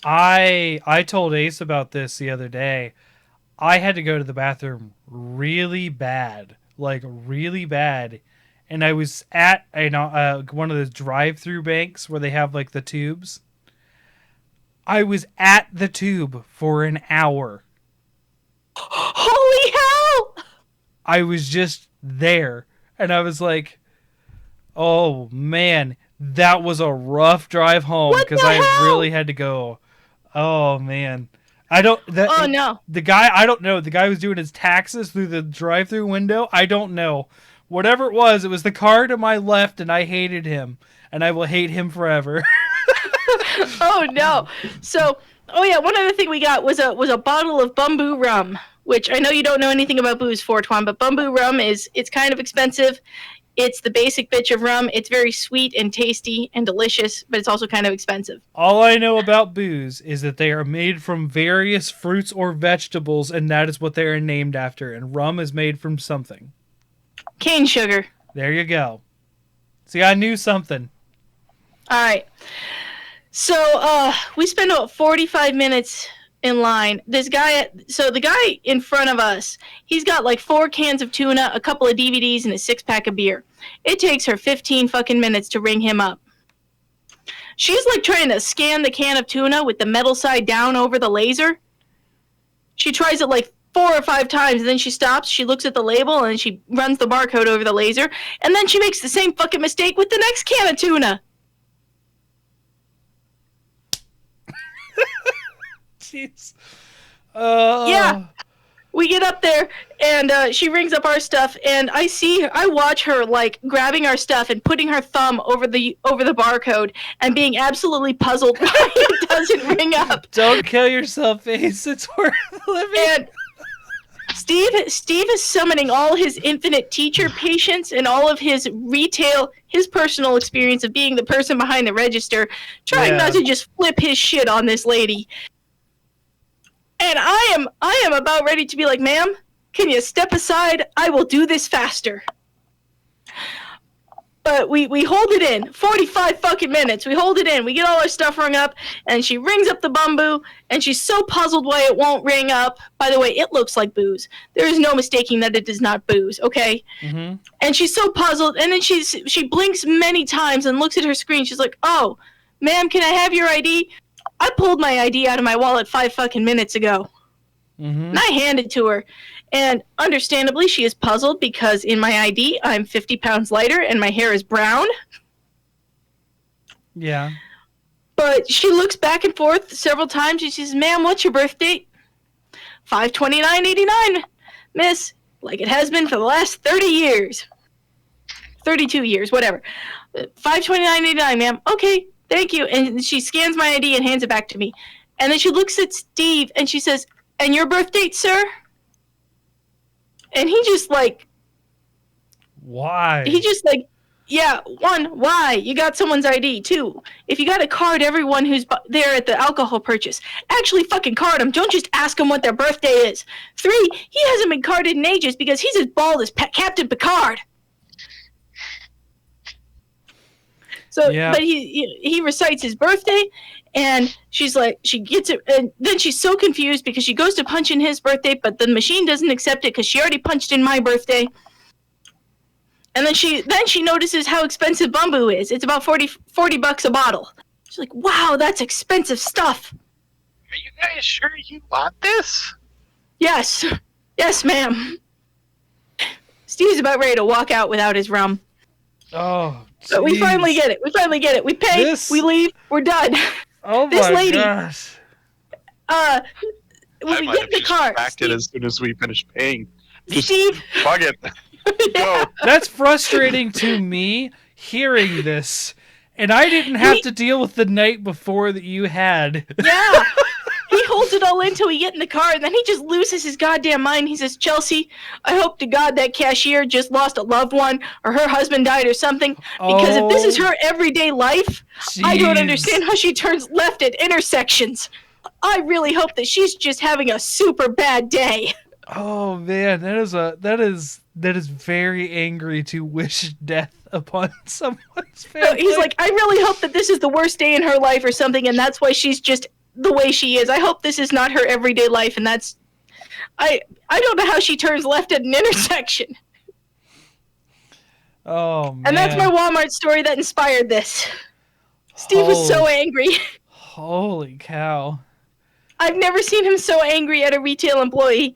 I told Ace about this the other day. I had to go to the bathroom really bad. Like, really bad. And I was at one of those drive-through banks where they have like the tubes. I was at the tube for an hour. Holy hell! I was just there, and I was like, "Oh man, that was a rough drive home because I really had to go." Oh man, no. The guy, I don't know. The guy was doing his taxes through the drive-through window. I don't know. Whatever it was the car to my left, and I hated him, and I will hate him forever. Oh no! So, one other thing we got was a bottle of Bumbu rum, which I know you don't know anything about booze, Fortuan, but Bumbu rum it's kind of expensive. It's the basic bitch of rum. It's very sweet and tasty and delicious, but it's also kind of expensive. All I know about booze is that they are made from various fruits or vegetables, and that is what they are named after. And rum is made from something. Cane sugar. There you go. See, I knew something. All right. So we spend about 45 minutes in line. This guy, so the guy in front of us, he's got like 4 cans of tuna, a couple of DVDs, and a 6-pack of beer. It takes her 15 fucking minutes to ring him up. She's like trying to scan the can of tuna with the metal side down over the laser. She tries it like 4 or 5 times, and then she stops, she looks at the label, and she runs the barcode over the laser, and then she makes the same fucking mistake with the next can of tuna. Jeez. Yeah. We get up there, and she rings up our stuff, and I watch her like grabbing our stuff and putting her thumb over the barcode and being absolutely puzzled why it doesn't ring up. Don't kill yourself, Ace. It's worth living. And Steve is summoning all his infinite teacher patience and all of his personal experience of being the person behind the register, trying not to just flip his shit on this lady. And I am about ready to be like, ma'am, can you step aside? I will do this faster. But we hold it in. 45 fucking minutes. We hold it in. We get all our stuff rung up, and she rings up the bamboo, and she's so puzzled why it won't ring up. By the way, it looks like booze. There is no mistaking that it is not booze, okay? Mm-hmm. And she's so puzzled, and then she blinks many times and looks at her screen. She's like, oh, ma'am, can I have your ID? I pulled my ID out of my wallet 5 fucking minutes ago. Mm-hmm. And I handed it to her. And understandably, she is puzzled because in my ID, I'm 50 pounds lighter and my hair is brown. Yeah. But she looks back and forth several times. And she says, ma'am, what's your birth date? 5/29/89, miss, like it has been for the last 30 years. 32 years, whatever. 5/29/89, ma'am. Okay, thank you. And she scans my ID and hands it back to me. And then she looks at Steve and she says, and your birth date, sir? And he just like... Why? He just like, yeah, 1, why? You got someone's ID. 2, if you got to card everyone who's there at the alcohol purchase, actually fucking card them. Don't just ask them what their birthday is. 3, he hasn't been carded in ages because he's as bald as Captain Picard. So, yeah. But he recites his birthday, and she's like, she gets it, and then she's so confused because she goes to punch in his birthday, but the machine doesn't accept it because she already punched in my birthday. And then she notices how expensive bamboo is. It's about 40 bucks a bottle. She's like, wow, that's expensive stuff. Are you guys sure you want this? Yes, ma'am. Steve's about ready to walk out without his rum. Oh, but we finally get it. We pay. We leave. We're done. Oh this my lady, gosh. When we get in the car, Steve, as soon as we finish paying. Just Steve, fuck it. Go. That's frustrating to me hearing this, and I didn't have to deal with the night before that you had. Yeah. He holds it all in till we get in the car, and then he just loses his goddamn mind. He says, Chelsea, I hope to God that cashier just lost a loved one, or her husband died or something, because if this is her everyday life, Jeez. I don't understand how she turns left at intersections. I really hope that she's just having a super bad day. Oh man, that is very angry to wish death upon someone's family. So he's like, I really hope that this is the worst day in her life or something, and that's why she's just the way she is. I hope this is not her everyday life, and that's... I don't know how she turns left at an intersection. Oh, man. And that's my Walmart story that inspired this. Steve was so angry. Holy cow. I've never seen him so angry at a retail employee.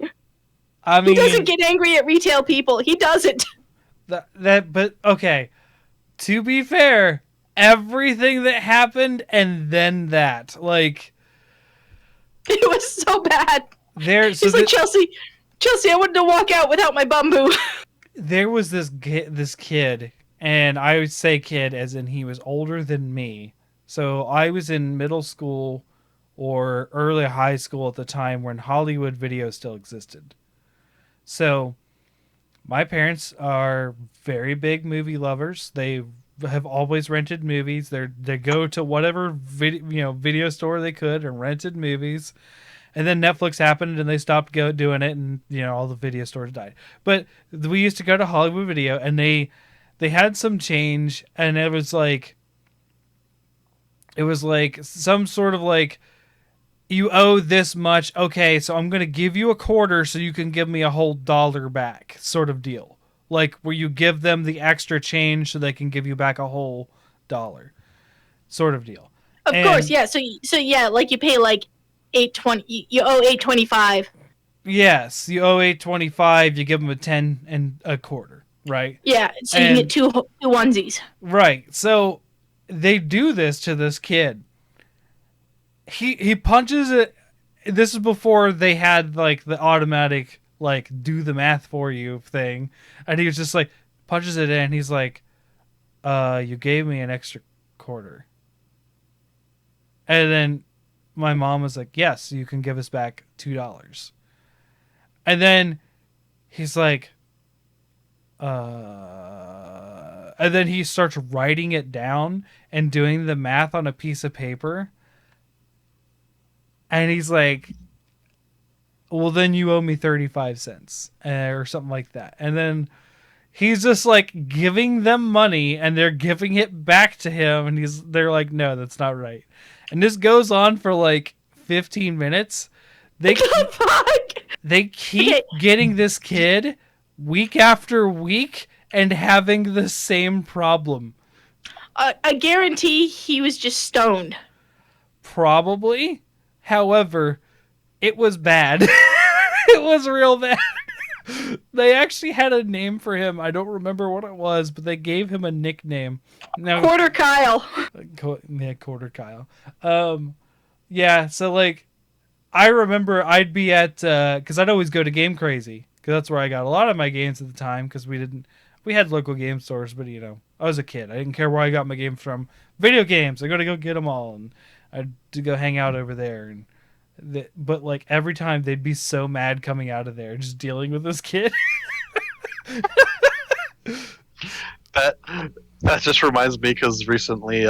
I mean, he doesn't get angry at retail people. He doesn't. But okay. To be fair, everything that happened and then that, like, it was so bad. He's like, Chelsea, I wanted to walk out without my bamboo. There was this kid, and I would say kid as in he was older than me. So I was in middle school or early high school at the time when Hollywood Video still existed. So my parents are very big movie lovers. They have always rented movies. They go to whatever video store they could and rented movies. And then Netflix happened and they stopped doing it, and all the video stores died. But we used to go to Hollywood Video, and they had some change, and it was like some sort of like you owe this much. Okay, so I'm going to give you a quarter so you can give me a whole dollar back, sort of deal. Like where you give them the extra change so they can give you back a whole dollar, sort of deal. Of course, yeah. So yeah, like you pay like $8.20. You owe $8.25. Yes, you owe $8.25. You give them a 10 and a quarter, right? Yeah, so you can get two onesies. Right. So they do this to this kid. He punches it. This is before they had like the automatic like do the math for you thing, and he was just like punches it in. He's like, you gave me an extra quarter." And then my mom was like, "Yes, you can give us back $2." And then he's like, and then he starts writing it down and doing the math on a piece of paper. And he's like, "Well, then you owe me 35 cents or something like that." And then he's just like giving them money and they're giving it back to him. And they're like, "No, that's not right." And this goes on for like 15 minutes. They keep getting this kid week after week and having the same problem. I guarantee he was just stoned. Probably. However, it was bad. It was real bad. They actually had a name for him. I don't remember what it was, but they gave him a nickname. Now, Quarter Kyle. Yeah, Quarter Kyle. Yeah, so like, I remember I'd be at, because I'd always go to Game Crazy, because that's where I got a lot of my games at the time, because we had local game stores, but you know, I was a kid. I didn't care where I got my games from. Video games, I got to go get them all, and I'd to go hang out over there. And but like every time they'd be so mad coming out of there, just dealing with this kid. That just reminds me because recently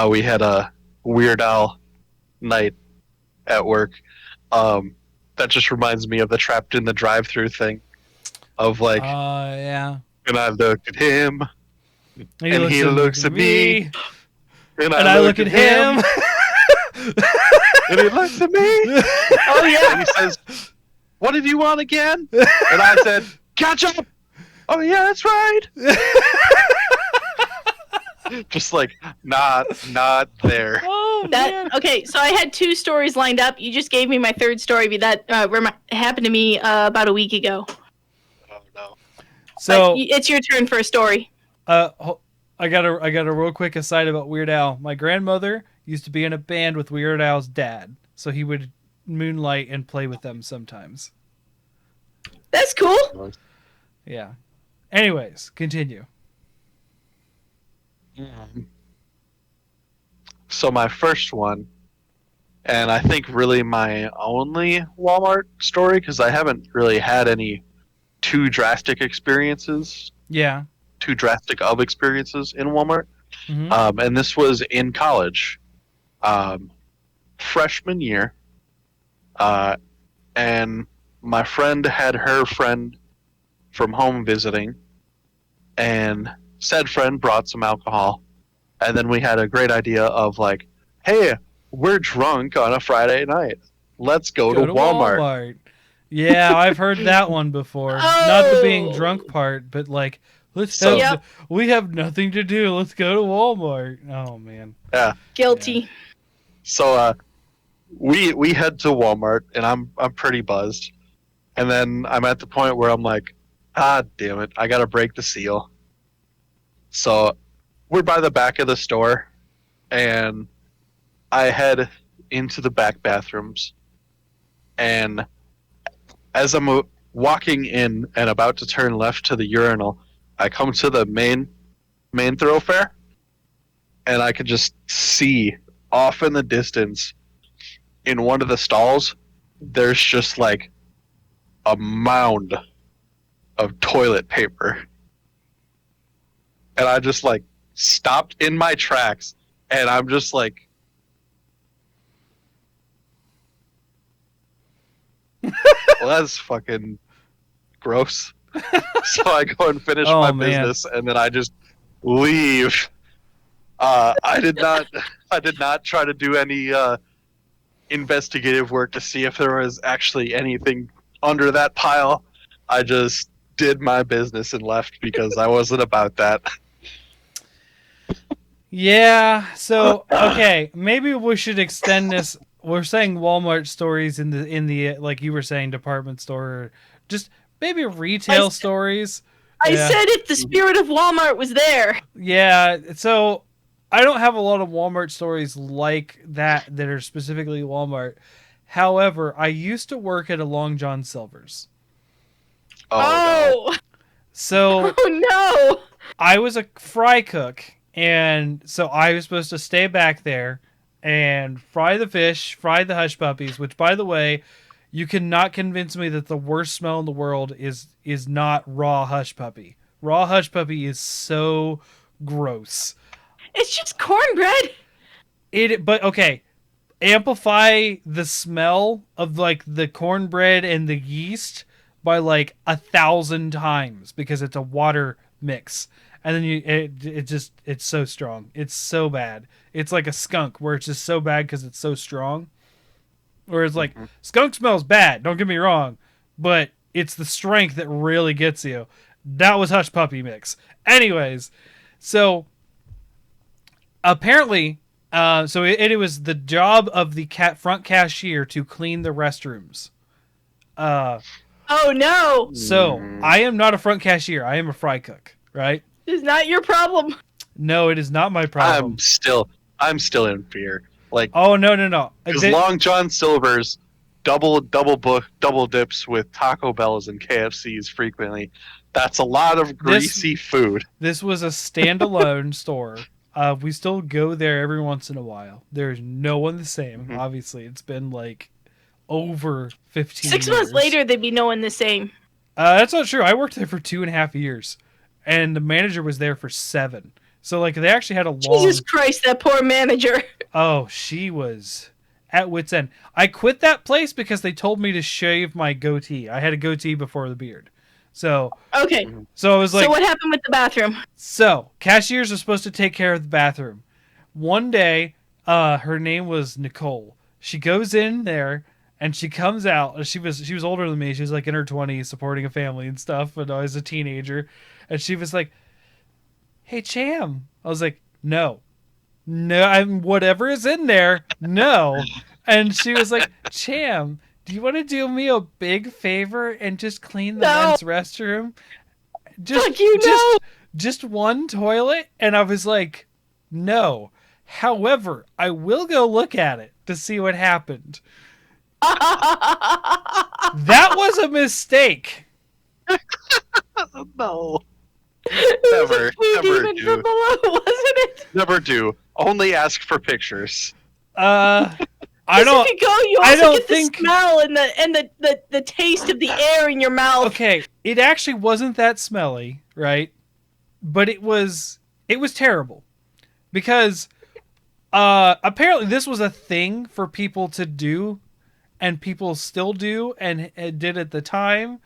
we had a Weird Al night at work. That just reminds me of the trapped in the drive-through thing of like, yeah. And I look at him, and he looks at me, and I look at him, and he looks at me. Oh yeah, and he says, "What did you want again?" And I said, "Ketchup." Oh yeah, that's right. Just like not there. Oh, man. Okay, so I had two stories lined up. You just gave me my third story. That happened to me about a week ago. Oh no. So but it's your turn for a story. I got a real quick aside about Weird Al. My grandmother used to be in a band with Weird Al's dad, so he would moonlight and play with them sometimes. That's cool. Yeah. Anyways, continue. So my first one, and I think really my only Walmart story, because I haven't really had any too drastic experiences. Yeah. Too drastic of experiences in Walmart. Mm-hmm. And this was in college, freshman year. And my friend had her friend from home visiting, and said friend brought some alcohol. And then we had a great idea of like, hey, we're drunk on a Friday night. Let's go to Walmart. Yeah, I've heard that one before. Not the being drunk part, but like, we have nothing to do. Let's go to Walmart. Oh man. Yeah. Guilty. Yeah. So we head to Walmart, and I'm pretty buzzed. And then I'm at the point where I'm like, damn it, I gotta break the seal. So we're by the back of the store, and I head into the back bathrooms. And as I'm walking in and about to turn left to the urinal, I come to the main thoroughfare, and I could just see off in the distance in one of the stalls, there's just like a mound of toilet paper. And I just like stopped in my tracks, and I'm just like, well, that's fucking gross. So I go and finish my business, and then I just leave. I did not try to do any investigative work to see if there was actually anything under that pile. I just did my business and left because I wasn't about that. Yeah. So okay, maybe we should extend this. We're saying Walmart stories in the like you were saying department store, just maybe retail stories. I Yeah. said it. The spirit of Walmart was there. Yeah. So I don't have a lot of Walmart stories like that are specifically Walmart. However, I used to work at a Long John Silver's. Oh, So oh no! I was a fry cook, and so I was supposed to stay back there and fry the fish, fry the hush puppies. Which, by the way, you cannot convince me that the worst smell in the world is not raw hush puppy. Raw hush puppy is so gross. It's just cornbread. But okay, amplify the smell of like the cornbread and the yeast by like 1,000 times because it's a water mix, and then it's so strong, it's so bad, it's like a skunk where it's just so bad because it's so strong. Whereas like skunk smells bad, don't get me wrong, but it's the strength that really gets you. That was hush puppy mix. Anyways, so apparently it was the job of the front cashier to clean the restrooms. Oh no! So I am not a front cashier. I am a fry cook, right? It's not your problem. No, it is not my problem. I'm still in fear. Like, Oh no. because Long John Silver's double dips with Taco Bells and KFCs frequently. That's a lot of greasy food. This was a standalone store. We still go there every once in a while. There's no one the same. Mhm. Obviously, it's been like over 15 6 years. months later, they'd be knowing the same. That's not true. I worked there for 2.5 years, and the manager was there for 7. So like they actually had a long. Jesus Christ, that poor manager. Oh, she was at wit's end. I quit that place because they told me to shave my goatee. I had a goatee before the beard. So Okay, I was like, so what happened with the bathroom? so cashiers are supposed to take care of the bathroom. One day, her name was Nicole. She goes in there and she comes out. She was older than me. She was like in her 20s, supporting a family and stuff. And I was a teenager, and she was like, "Hey, Cham." I was like, "No, I'm whatever is in there. No." And she was like, "Cham, do you want to do me a big favor and just clean the No. men's restroom? Fuck you, no. Just one toilet?" And I was like, "No. However, I will go look at it to see what happened." That was a mistake. No. It was a Never food demon do. from below, wasn't it? Never do. Only ask for pictures. I 'Cause don't. if you go, you I also don't get the think- smell and the taste of the air in your mouth. Okay, it actually wasn't that smelly, right? But it was terrible because apparently this was a thing for people to do, and people still do and did at the time,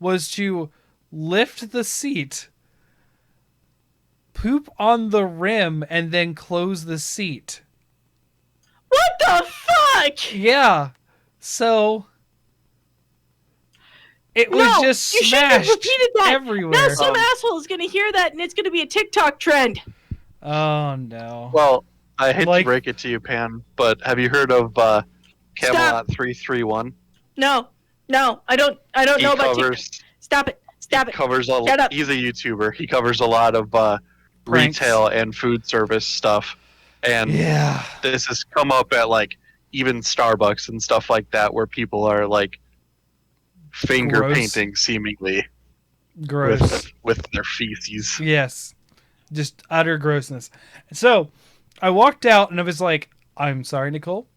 was to lift the seat, poop on the rim, and then close the seat. What the fuck? Yeah. So it was No, just you shouldn't have smashed repeated that. everywhere. Now some asshole is gonna hear that and it's gonna be a TikTok trend. Oh no. Well, I hate Like- to break it to you, Pan, but have you heard of Camelot 331? No, I don't He know about TikTok. covers Stop it. covers a, Shut up. he's a YouTuber. He covers a lot of Pranks. retail and food service stuff. And Yeah. this has come up at like even Starbucks and stuff like that, where people are like finger Gross. painting seemingly Gross. with their feces. Yes. Just utter grossness. So I walked out and I was like, "I'm sorry, Nicole,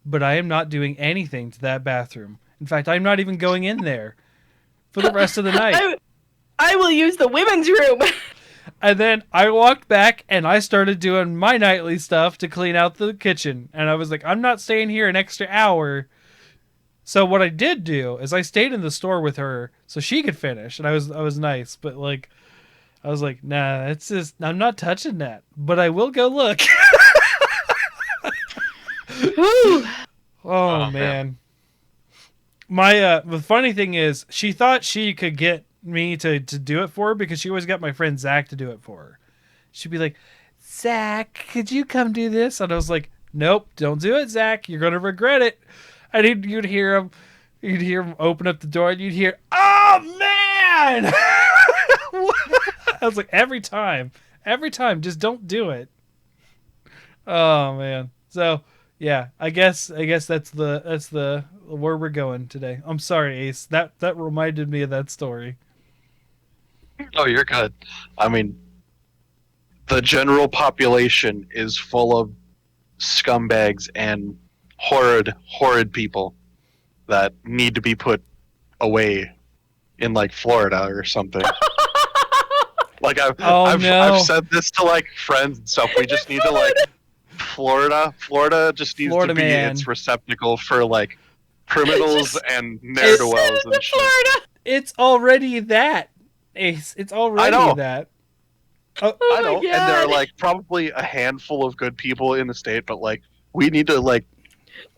but I am not doing anything to that bathroom. In fact, I'm not even going in there for the rest of the night." I will use the women's room. And then I walked back and I started doing my nightly stuff to clean out the kitchen. And I was like, "I'm not staying here an extra hour." So what I did do is I stayed in the store with her so she could finish. And I was nice, but like, I was like, "Nah, it's just, I'm not touching that, but I will go look." Whew. Oh, man. My the funny thing is, she thought she could get me to do it for her because she always got my friend Zach to do it for her. She'd be like, Zach, could you come do this? And I was like, nope, don't do it, Zach. You're gonna regret it. And you'd hear him open up the door, and you'd hear, oh man. I was like, every time, just don't do it. Oh man. So yeah, I guess that's the where we're going today. I'm sorry, Ace. That reminded me of that story. Oh, you're good. I mean, the general population is full of scumbags and horrid people that need to be put away in like Florida or something. Like I've said this to like friends and stuff. We just need to like Florida just needs to be its receptacle for like criminals and ne'er-do-wells and shit. Florida. It's already that, Ace. It's already that. Oh, I know, and there are like probably a handful of good people in the state, but like we need to like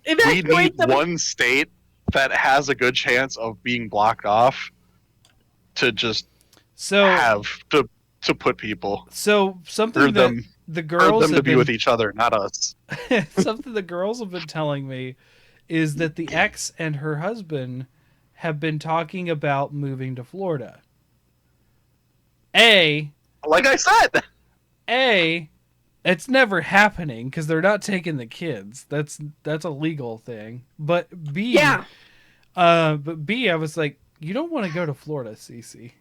we need one state that has a good chance of being blocked off to just have to put people. So something that the girls them to be with each other, not us. Something the girls have been telling me is that the ex and her husband have been talking about moving to Florida. Like I said, it's never happening because they're not taking the kids. That's a legal thing. But B, I was like, you don't want to go to Florida, Cece.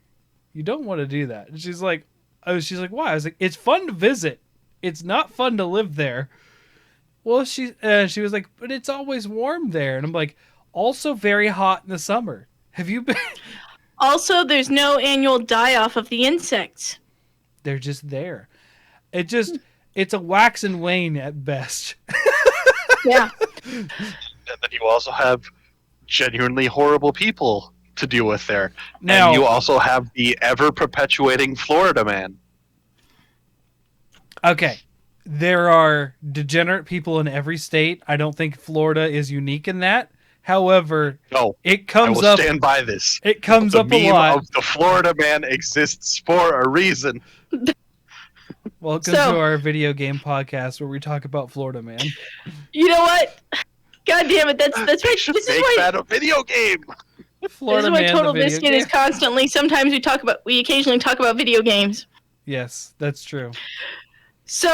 You don't want to do that. And she's like, why? I was like, it's fun to visit. It's not fun to live there. Well, she was like, but it's always warm there. And I'm like, also very hot in the summer. Have you been? Also, there's no annual die-off of the insects. They're just there. It's a wax and wane at best. Yeah. And then you also have genuinely horrible people to deal with there. Now, and you also have the ever-perpetuating Florida man. Okay. There are degenerate people in every state. I don't think Florida is unique in that. However, it comes up. Stand by this. It comes up a lot. Of the Florida man exists for a reason. Welcome to our video game podcast where we talk about Florida man. You know what? God damn it! That's right. This is that a video game. Florida this is why man, Total Biscuit is constantly. Sometimes we occasionally talk about video games. Yes, that's true. So,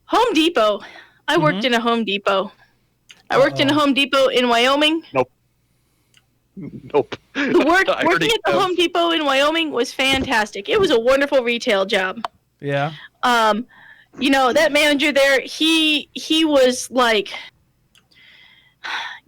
Home Depot. I worked in a Home Depot. I worked in a Home Depot in Wyoming. Nope. Working at the Home Depot in Wyoming was fantastic. It was a wonderful retail job. Yeah. You know, that manager there, he was like,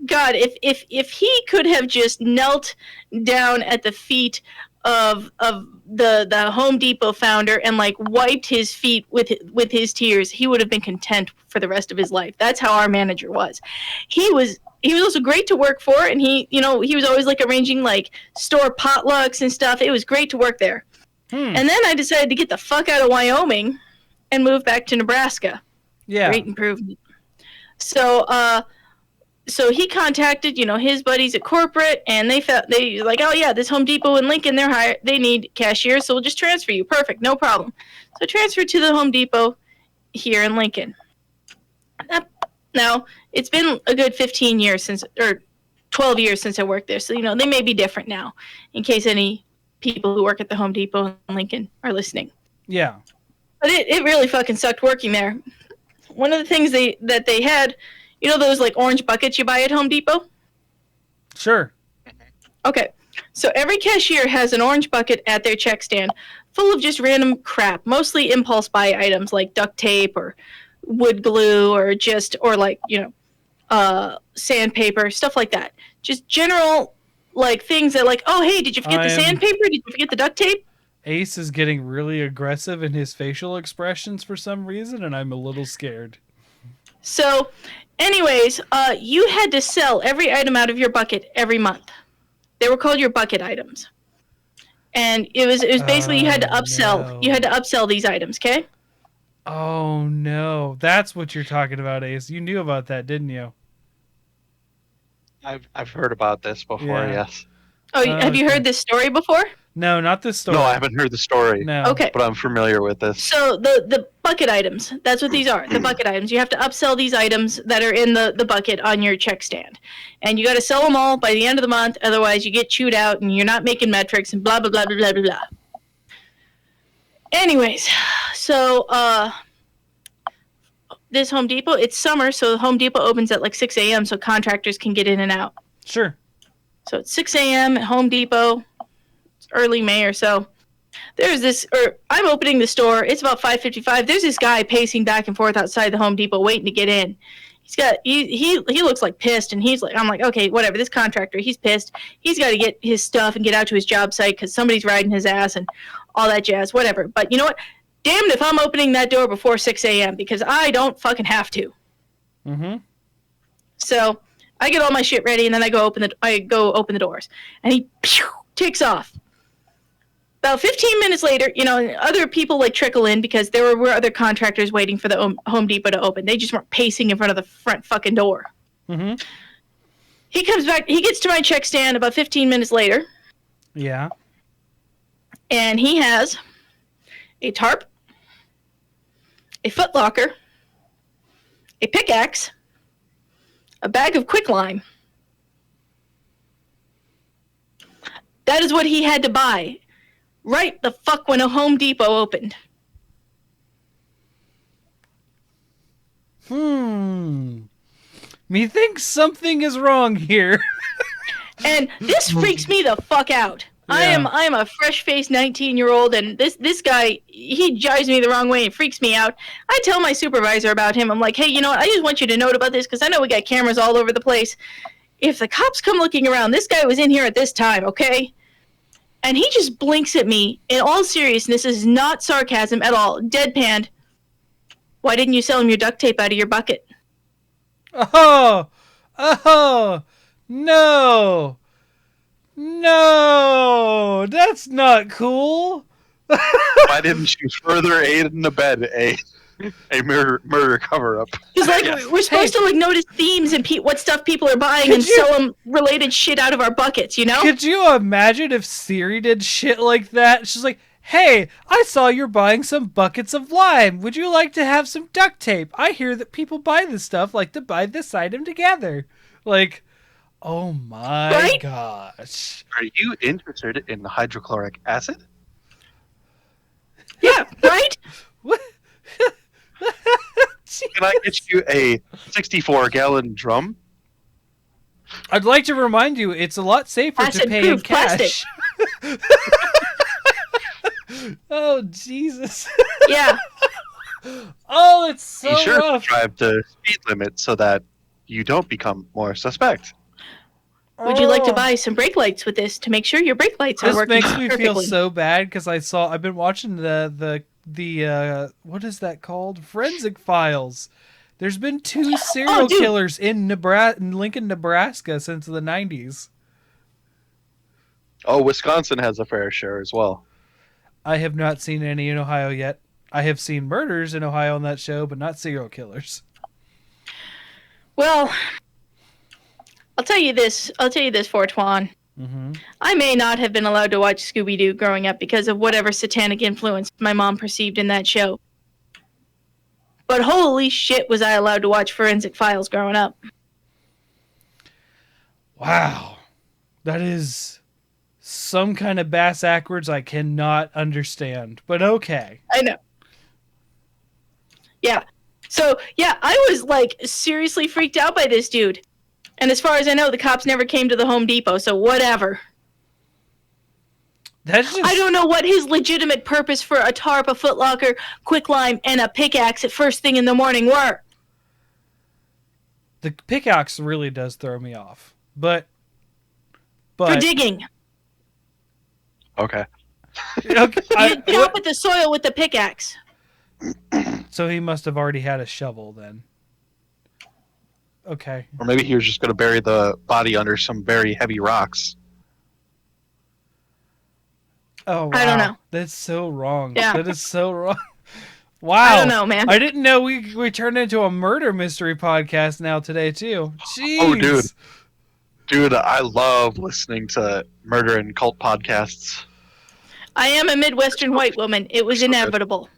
God, if he could have just knelt down at the feet of the Home Depot founder and like wiped his feet with his tears, he would have been content for the rest of his life. That's how our manager was. He was also great to work for, and he was always like arranging like store potlucks and stuff. It was great to work there. And then I decided to get the fuck out of Wyoming and move back to Nebraska. Yeah. Great improvement. So he contacted, his buddies at corporate, and they like, oh yeah, this Home Depot in Lincoln, they need cashiers, so we'll just transfer you. Perfect, no problem. So transferred to the Home Depot here in Lincoln. Now, it's been a good 15 years or 12 years since I worked there, so they may be different now, in case any people who work at the Home Depot in Lincoln are listening. Yeah. But it really fucking sucked working there. One of the things that they had, those like orange buckets you buy at Home Depot? Sure. Okay. So every cashier has an orange bucket at their check stand full of just random crap, mostly impulse buy items like duct tape or wood glue or sandpaper, stuff like that. Just general like things that like, oh, hey, did you forget the sandpaper? Did you forget the duct tape? Ace is getting really aggressive in his facial expressions for some reason, and I'm a little scared. So, anyways, you had to sell every item out of your bucket every month. They were called your bucket items. And it was basically you had to upsell. No. You had to upsell these items, okay? Oh no, that's what you're talking about, Ace. You knew about that, didn't you? I've heard about this before. Yeah. Yes. Oh, have you Okay. heard this story before? No, not this story. No, I haven't heard the story, No. Okay. but I'm familiar with this. So the bucket items, that's what these are. The bucket items. You have to upsell these items that are in the bucket on your check stand. And you got to sell them all by the end of the month. Otherwise, you get chewed out and you're not making metrics and blah, blah, blah, blah, blah, blah, blah. Anyways, so this Home Depot, it's summer, so Home Depot opens at like 6 a.m. so contractors can get in and out. Sure. So it's 6 a.m. at Home Depot. It's early May or so. There's this, or I'm opening the store. It's about 5:55. There's this guy pacing back and forth outside the Home Depot waiting to get in. He looks like pissed, and I'm like, okay, whatever. This contractor, he's pissed. He's got to get his stuff and get out to his job site because somebody's riding his ass and all that jazz, whatever. But you know what? Damned if I'm opening that door before 6 a.m. because I don't fucking have to. Mm-hmm. So I get all my shit ready, and then I go open the doors, and he takes off. About 15 minutes later, other people like trickle in because there were other contractors waiting for the Home Depot to open. They just weren't pacing in front of the front fucking door. Mm-hmm. He comes back. He gets to my check stand about 15 minutes later, Yeah. and he has a tarp, a footlocker, a pickaxe, a bag of quicklime. That is what he had to buy right the fuck when a Home Depot opened. Methinks something is wrong here. And this freaks me the fuck out. Yeah. I am a fresh-faced 19-year-old, and this guy, he jives me the wrong way and freaks me out. I tell my supervisor about him. I'm like, hey, you know what? I just want you to note about this because I know we got cameras all over the place. If the cops come looking around, this guy was in here at this time, okay? And he just blinks at me in all seriousness. This is not sarcasm at all. Deadpanned. Why didn't you sell him your duct tape out of your bucket? Oh, no, that's not cool. Why didn't you further aid in the bed a murder cover up? Because we're supposed to notice themes and what stuff people are buying and sell them related shit out of our buckets, you know? Could you imagine if Siri did shit like that? She's like, hey, I saw you're buying some buckets of lime. Would you like to have some duct tape? I hear that people buy this stuff like to buy this item together. Like, oh my gosh. Are you interested in hydrochloric acid? Yeah, right? What? Can I get you a 64-gallon drum? I'd like to remind you, it's a lot safer to pay in Acid-proof plastic. cash. Oh, Jesus. Yeah. Oh, it's so Be sure rough. to drive the speed limit so that you don't become more suspect. Would you like to buy some brake lights with this to make sure your brake lights are This working makes me feel perfectly? so bad because I've been watching the what is that called? Forensic Files. There's been 2 serial dude. killers in Lincoln, Nebraska since the 90s. Oh, Wisconsin has a fair share as well. I have not seen any in Ohio yet. I have seen murders in Ohio on that show, but not serial killers. Well, I'll tell you this, Fortuan. Mm-hmm. I may not have been allowed to watch Scooby-Doo growing up because of whatever satanic influence my mom perceived in that show. But holy shit was I allowed to watch Forensic Files growing up. Wow. That is some kind of bass backwards I cannot understand, but okay. I know. Yeah. So, yeah, I was, seriously freaked out by this dude. And as far as I know, the cops never came to the Home Depot, so whatever. That's just... I don't know what his legitimate purpose for a tarp, a footlocker, quicklime, and a pickaxe at first thing in the morning were. The pickaxe really does throw me off. But For digging. Okay. Okay, You help with the soil with the pickaxe. so he must have already had a shovel then. Okay. Or maybe he was just going to bury the body under some very heavy rocks. Oh, wow. I don't know. That's so wrong. Yeah. That is so wrong. Wow. I don't know, man. I didn't know we turned into a murder mystery podcast now today too. Jeez. Oh, dude, I love listening to murder and cult podcasts. I am a Midwestern white woman. It was So good. inevitable.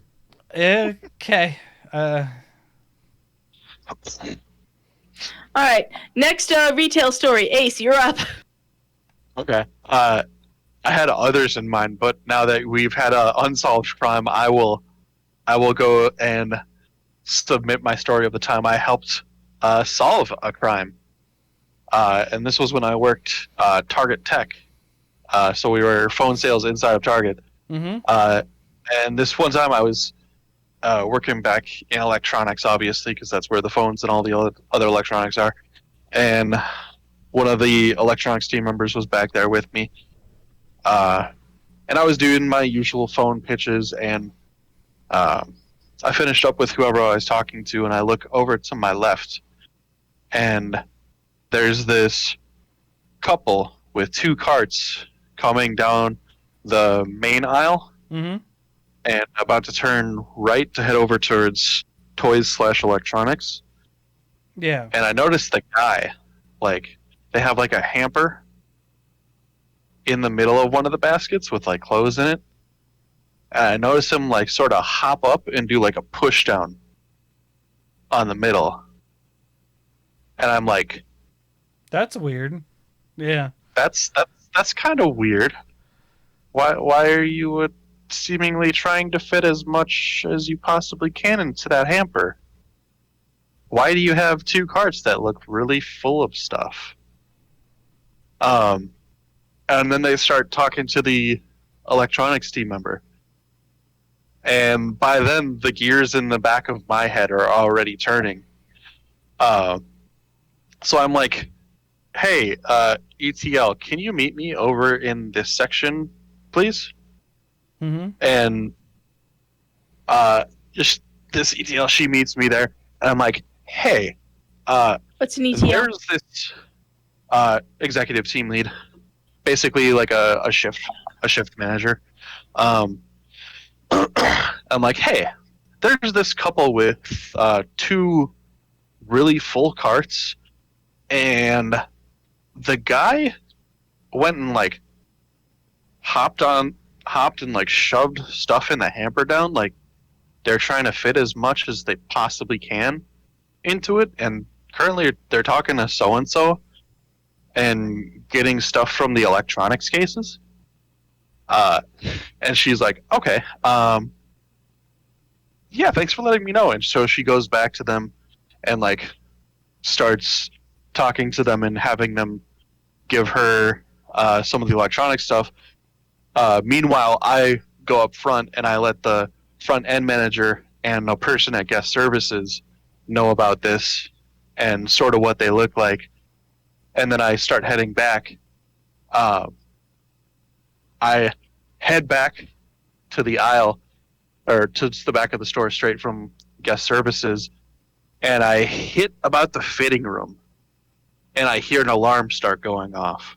Okay. All right. Next retail story. Ace, you're up. Okay. I had others in mind, but now that we've had an unsolved crime, I will go and submit my story of the time I helped solve a crime. And this was when I worked Target Tech. So we were phone sales inside of Target. Mm-hmm. And this one time I was working back in electronics, obviously, because that's where the phones and all the other electronics are. And one of the electronics team members was back there with me. And I was doing my usual phone pitches, and I finished up with whoever I was talking to, and I look over to my left, and there's this couple with two carts coming down the main aisle Mm-hmm. and about to turn right to head over towards toys/electronics. Yeah. And I noticed the guy, like, they have like a hamper in the middle of one of the baskets with like clothes in it. And I noticed him like sort of hop up and do like a push down on the middle. And I'm like, That's weird. Yeah. that's kind of weird. Why are you seemingly trying to fit as much as you possibly can into that hamper? Why do you have two carts that look really full of stuff? And then they start talking to the electronics team member. And by then, the gears in the back of my head are already turning. So I'm like, hey, ETL, can you meet me over in this section, please? Mm-hmm. And just this ETL, she meets me there. And I'm like, hey, What's an ETL? there's this executive team lead, basically like a shift manager. I'm like, hey, there's this couple with two really full carts, and the guy went and like hopped and like shoved stuff in the hamper down, like they're trying to fit as much as they possibly can into it, and currently they're talking to so and so and getting stuff from the electronics cases. And she's like, okay, yeah, thanks for letting me know. And so she goes back to them and like starts talking to them and having them give her some of the electronic stuff. Meanwhile, I go up front and I let the front end manager and a person at guest services know about this and sort of what they look like. And then I start heading back. I head back to the aisle, or to the back of the store straight from guest services, and I hit about the fitting room, and I hear an alarm start going off.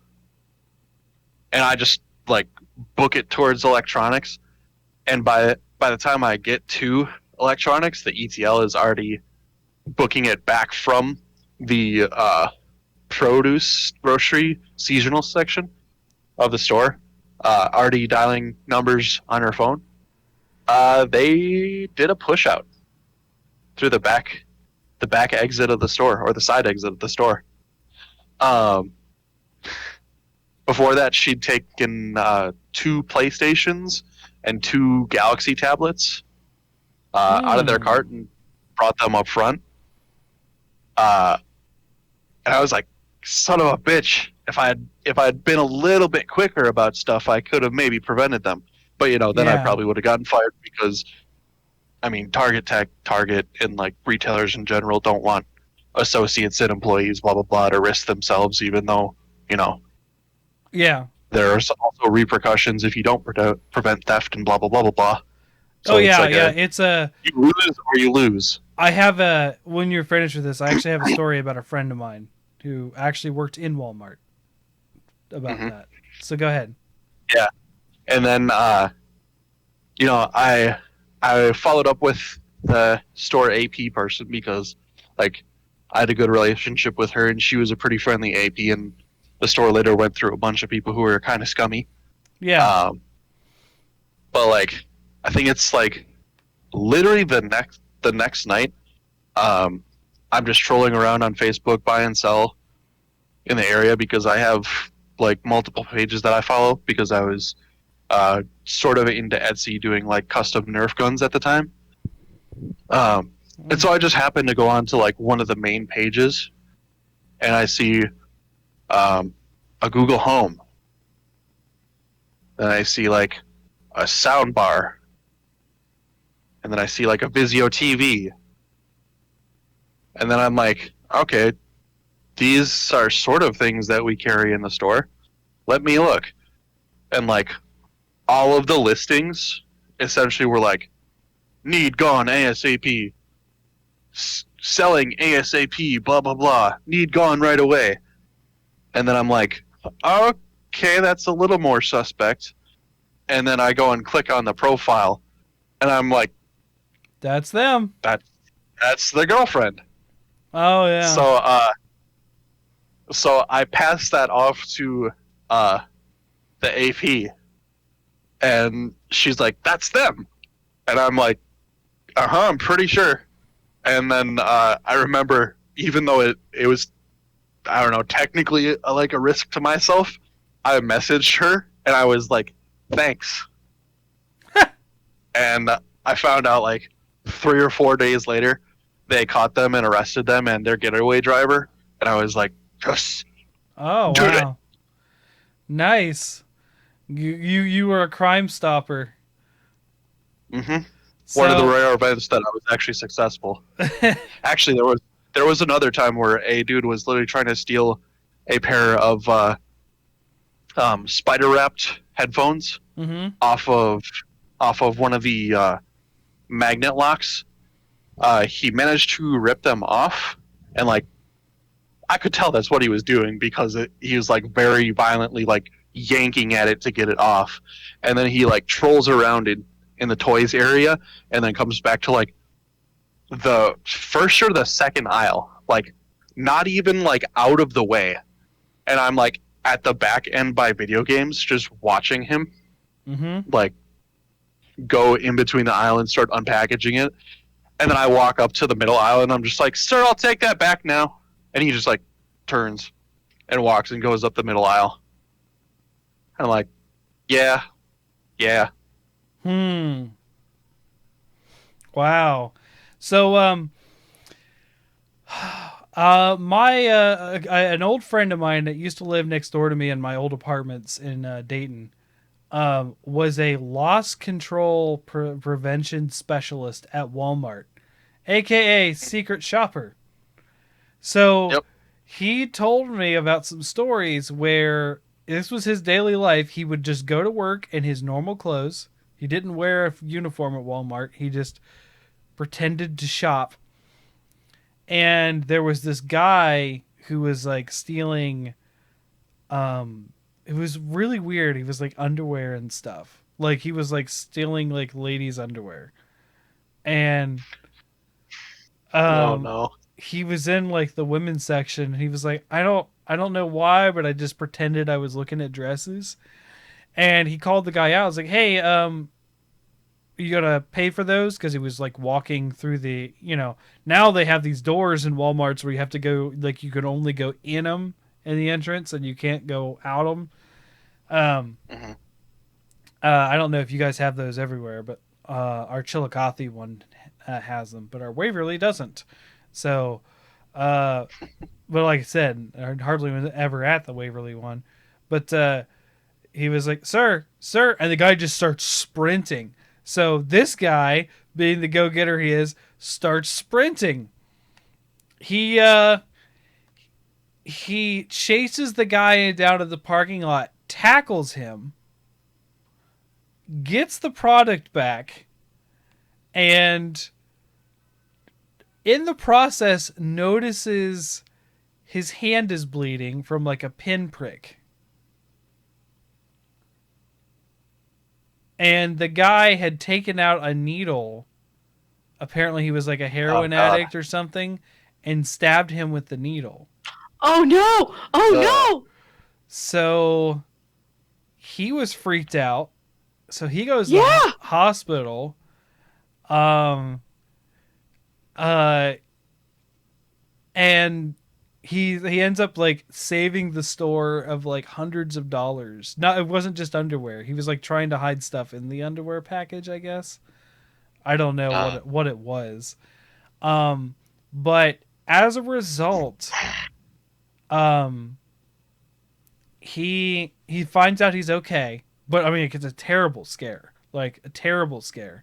And I just like book it towards electronics, and by the time I get to electronics, the ETL is already booking it back from the produce grocery seasonal section of the store, already dialing numbers on her phone. They did a push out through the back exit of the store, or the side exit of the store. Before that, she'd taken 2 PlayStations and 2 Galaxy tablets out of their cart and brought them up front. And I was like, son of a bitch, if I'd been a little bit quicker about stuff, I could have maybe prevented them. But then I probably would have gotten fired, because I mean, Target, and like retailers in general don't want associates and employees blah blah blah to risk themselves, even though Yeah. there's also repercussions if you don't prevent theft and blah blah blah blah blah. So It's you lose or you lose. I have when you're finished with this, I actually have a story about a friend of mine who actually worked in Walmart about that. So go ahead. Yeah. And then I I followed up with the store AP person because, like, I had a good relationship with her, and she was a pretty friendly AP. And the store later went through a bunch of people who were kind of scummy. Yeah. Um, but like, I think it's like literally the next night. Um, I'm just trolling around on Facebook, buy and sell in the area because I have like multiple pages that I follow because I was sort of into Etsy doing like custom Nerf guns at the time. And so I just happened to go on to like one of the main pages, and I see um, a Google Home, and I see like a sound bar, and then I see like a Vizio TV, and then I'm like, okay, these are sort of things that we carry in the store. Let me look, and like all of the listings essentially were like need gone ASAP, selling ASAP, blah blah blah, need gone right away. And then I'm like, okay, that's a little more suspect. And then I go and click on the profile, and I'm like, That's them. that's the girlfriend. Oh yeah. So I passed that off to the AP, and she's like, that's them. And I'm like, I'm pretty sure. And then I remember, even though it was, I don't know, technically like a risk to myself, I messaged her and I was like, thanks. And I found out like 3 or 4 days later, they caught them and arrested them and their getaway driver. And I was like, yes, Oh do it. wow. Nice. You were a crime stopper. Mm-hmm. So, One of the rare events that I was actually successful. Actually, there was another time where a dude was literally trying to steal a pair of spider wrapped headphones mm-hmm. off of one of the magnet locks. He managed to rip them off, and like I could tell that's what he was doing because he was like very violently like yanking at it to get it off, and then he like trolls around in the toys area, and then comes back to like the first or the second aisle, like not even like out of the way, and I'm like at the back end by video games, just watching him Mm-hmm. like go in between the aisle and start unpackaging it. And then I walk up to the middle aisle and I'm just like, sir, I'll take that back now. And he just like turns and walks and goes up the middle aisle. And I'm like, yeah, yeah. Wow. So an old friend of mine that used to live next door to me in my old apartments in Dayton was a loss control prevention specialist at Walmart, aka secret shopper. So Yep. he told me about some stories where this was his daily life. He would just go to work in his normal clothes. He didn't wear a uniform at Walmart. He just pretended to shop. And there was this guy who was like stealing it was really weird. He was like underwear and stuff. Like he was like stealing like ladies' underwear. And Oh um no. he was in like the women's section. He was like, I don't know why, but I just pretended I was looking at dresses. And he called the guy out. I was like, hey, you gotta pay for those? Because he was like walking through the, now they have these doors in Walmarts where you have to go, like you can only go in them in the entrance and you can't go out them. Mhm. I don't know if you guys have those everywhere, but our Chillicothe one has them, but our Waverly doesn't. So, but like I said, I hardly was ever at the Waverly one. But he was like, sir, and the guy just starts sprinting. So this guy, being the go-getter he is, starts sprinting. He chases the guy down to the parking lot, tackles him, gets the product back, and in the process notices his hand is bleeding from like a pinprick. and the guy had taken out a needle. Apparently, he was like a heroin God. addict or something, and stabbed him with the needle. Oh no! Oh no! So he was freaked out. So he goes to Yeah. the hospital. Um. And he ends up like saving the store of like hundreds of dollars. No, it wasn't just underwear. He was like trying to hide stuff in the underwear package, I guess. I don't know what it was. But as a result, he finds out he's okay. But I mean, it's a terrible scare, like a terrible scare.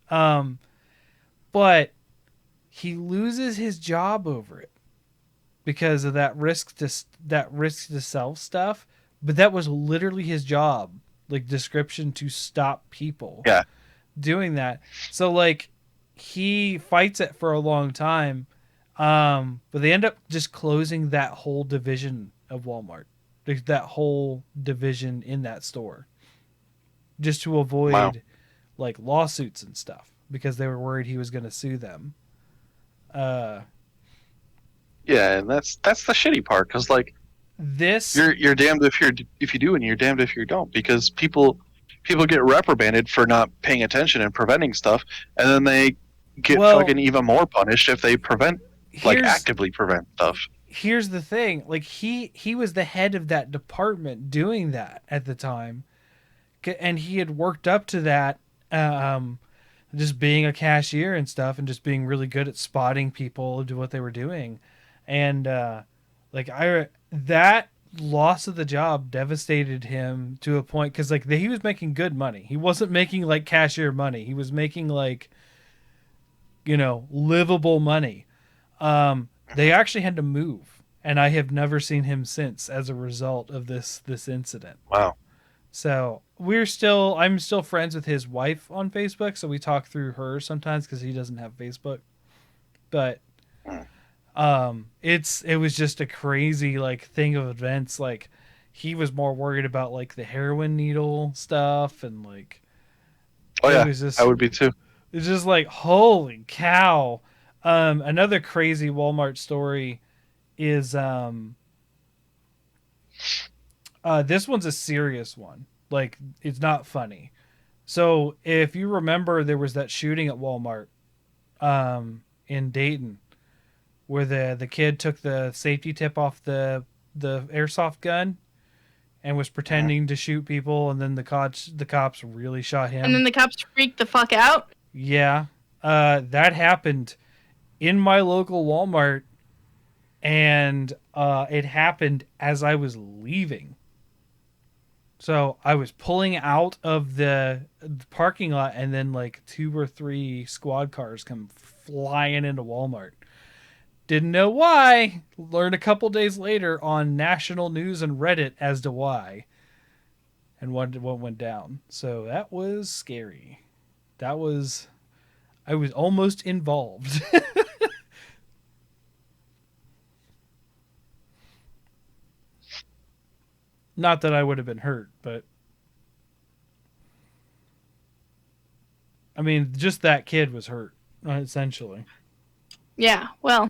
But he loses his job over it because of that risk to self stuff. But that was literally his job, like description, to stop people doing that. So like he fights it for a long time, but they end up just closing that whole division of Walmart, like that whole division in that store, just to avoid like lawsuits and stuff because they were worried he was going to sue them. Yeah, and that's the shitty part, because like This you're damned if you do, and you're damned if you don't, because people get reprimanded for not paying attention and preventing stuff, and then they get fucking even more punished if they actively prevent stuff. Here's the thing, like he was the head of that department doing that at the time, and he had worked up to that, just being a cashier and stuff, and just being really good at spotting people do what they were doing, and that loss of the job devastated him to a point, because like he was making good money. He wasn't making like cashier money. He was making like, livable money. They actually had to move, and I have never seen him since as a result of this incident. Wow. So I'm still friends with his wife on Facebook, so we talk through her sometimes because he doesn't have Facebook. But it was just a crazy like thing of events. Like he was more worried about like the heroin needle stuff, and like I would be too. It's just like, holy cow. Another crazy Walmart story is this one's a serious one. Like, it's not funny. So if you remember, there was that shooting at Walmart in Dayton, where the kid took the safety tip off the airsoft gun and was pretending to shoot people, and then the cops really shot him. And then the cops freaked the fuck out? Yeah. That happened in my local Walmart, and it happened as I was leaving. So I was pulling out of the parking lot, and then like 2 or 3 squad cars come flying into Walmart. Didn't know why. Learned a couple days later on national news and Reddit as to why and what went down. So that was scary. I was almost involved. Not that I would have been hurt, but I mean, just that kid was hurt, essentially. Yeah, well,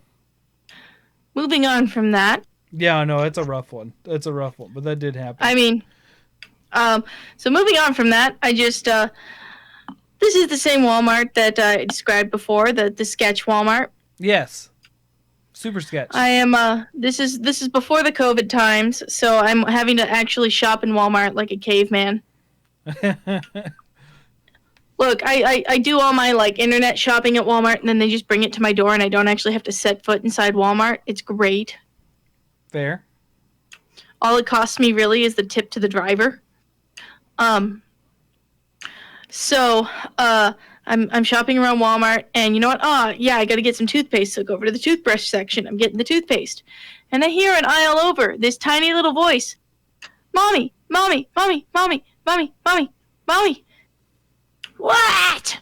moving on from that. Yeah, no, it's a rough one. It's a rough one, but that did happen. I mean, so moving on from that, I just, this is the same Walmart that I described before, the sketch Walmart. Yes. Super sketch. I am, this is before the COVID times, so I'm having to actually shop in Walmart like a caveman. Look, I do all my, like, internet shopping at Walmart, and then they just bring it to my door, and I don't actually have to set foot inside Walmart. It's great. Fair. All it costs me, really, is the tip to the driver. So, I'm shopping around Walmart, and you know what? Yeah, I gotta get some toothpaste, so go over to the toothbrush section. I'm getting the toothpaste. And I hear an aisle over this tiny little voice. Mommy, mommy, mommy, mommy, mommy, mommy, mommy. What?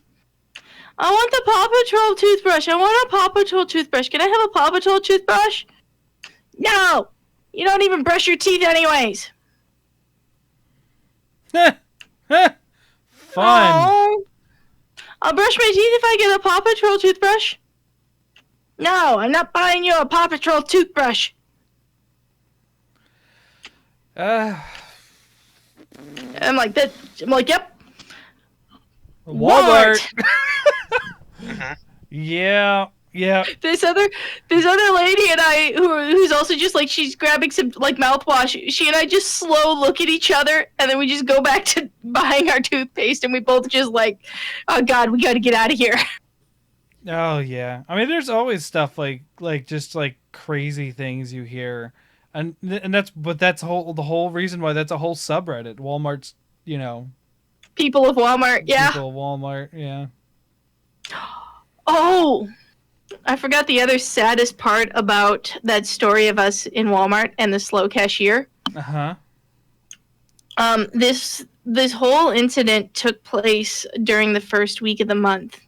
I want the Paw Patrol toothbrush. I want a Paw Patrol toothbrush. Can I have a Paw Patrol toothbrush? No! You don't even brush your teeth anyways. fun. Oh, I'll brush my teeth if I get a Paw Patrol toothbrush. No, I'm not buying you a Paw Patrol toothbrush. Uh, I'm like that. I'm like, yep. Walmart. Mhm. Yeah. This other lady and I, who's also just like, she's grabbing some like mouthwash. She and I just slow look at each other, and then we just go back to buying our toothpaste, and we both just like, oh god, we got to get out of here. Oh yeah. I mean, there's always stuff like just like crazy things you hear, and that's the whole reason why that's a whole subreddit. Walmart's, People of Walmart, yeah. people of Walmart, yeah. Oh, I forgot the other saddest part about that story of us in Walmart and the slow cashier. Uh-huh. This whole incident took place during the first week of the month.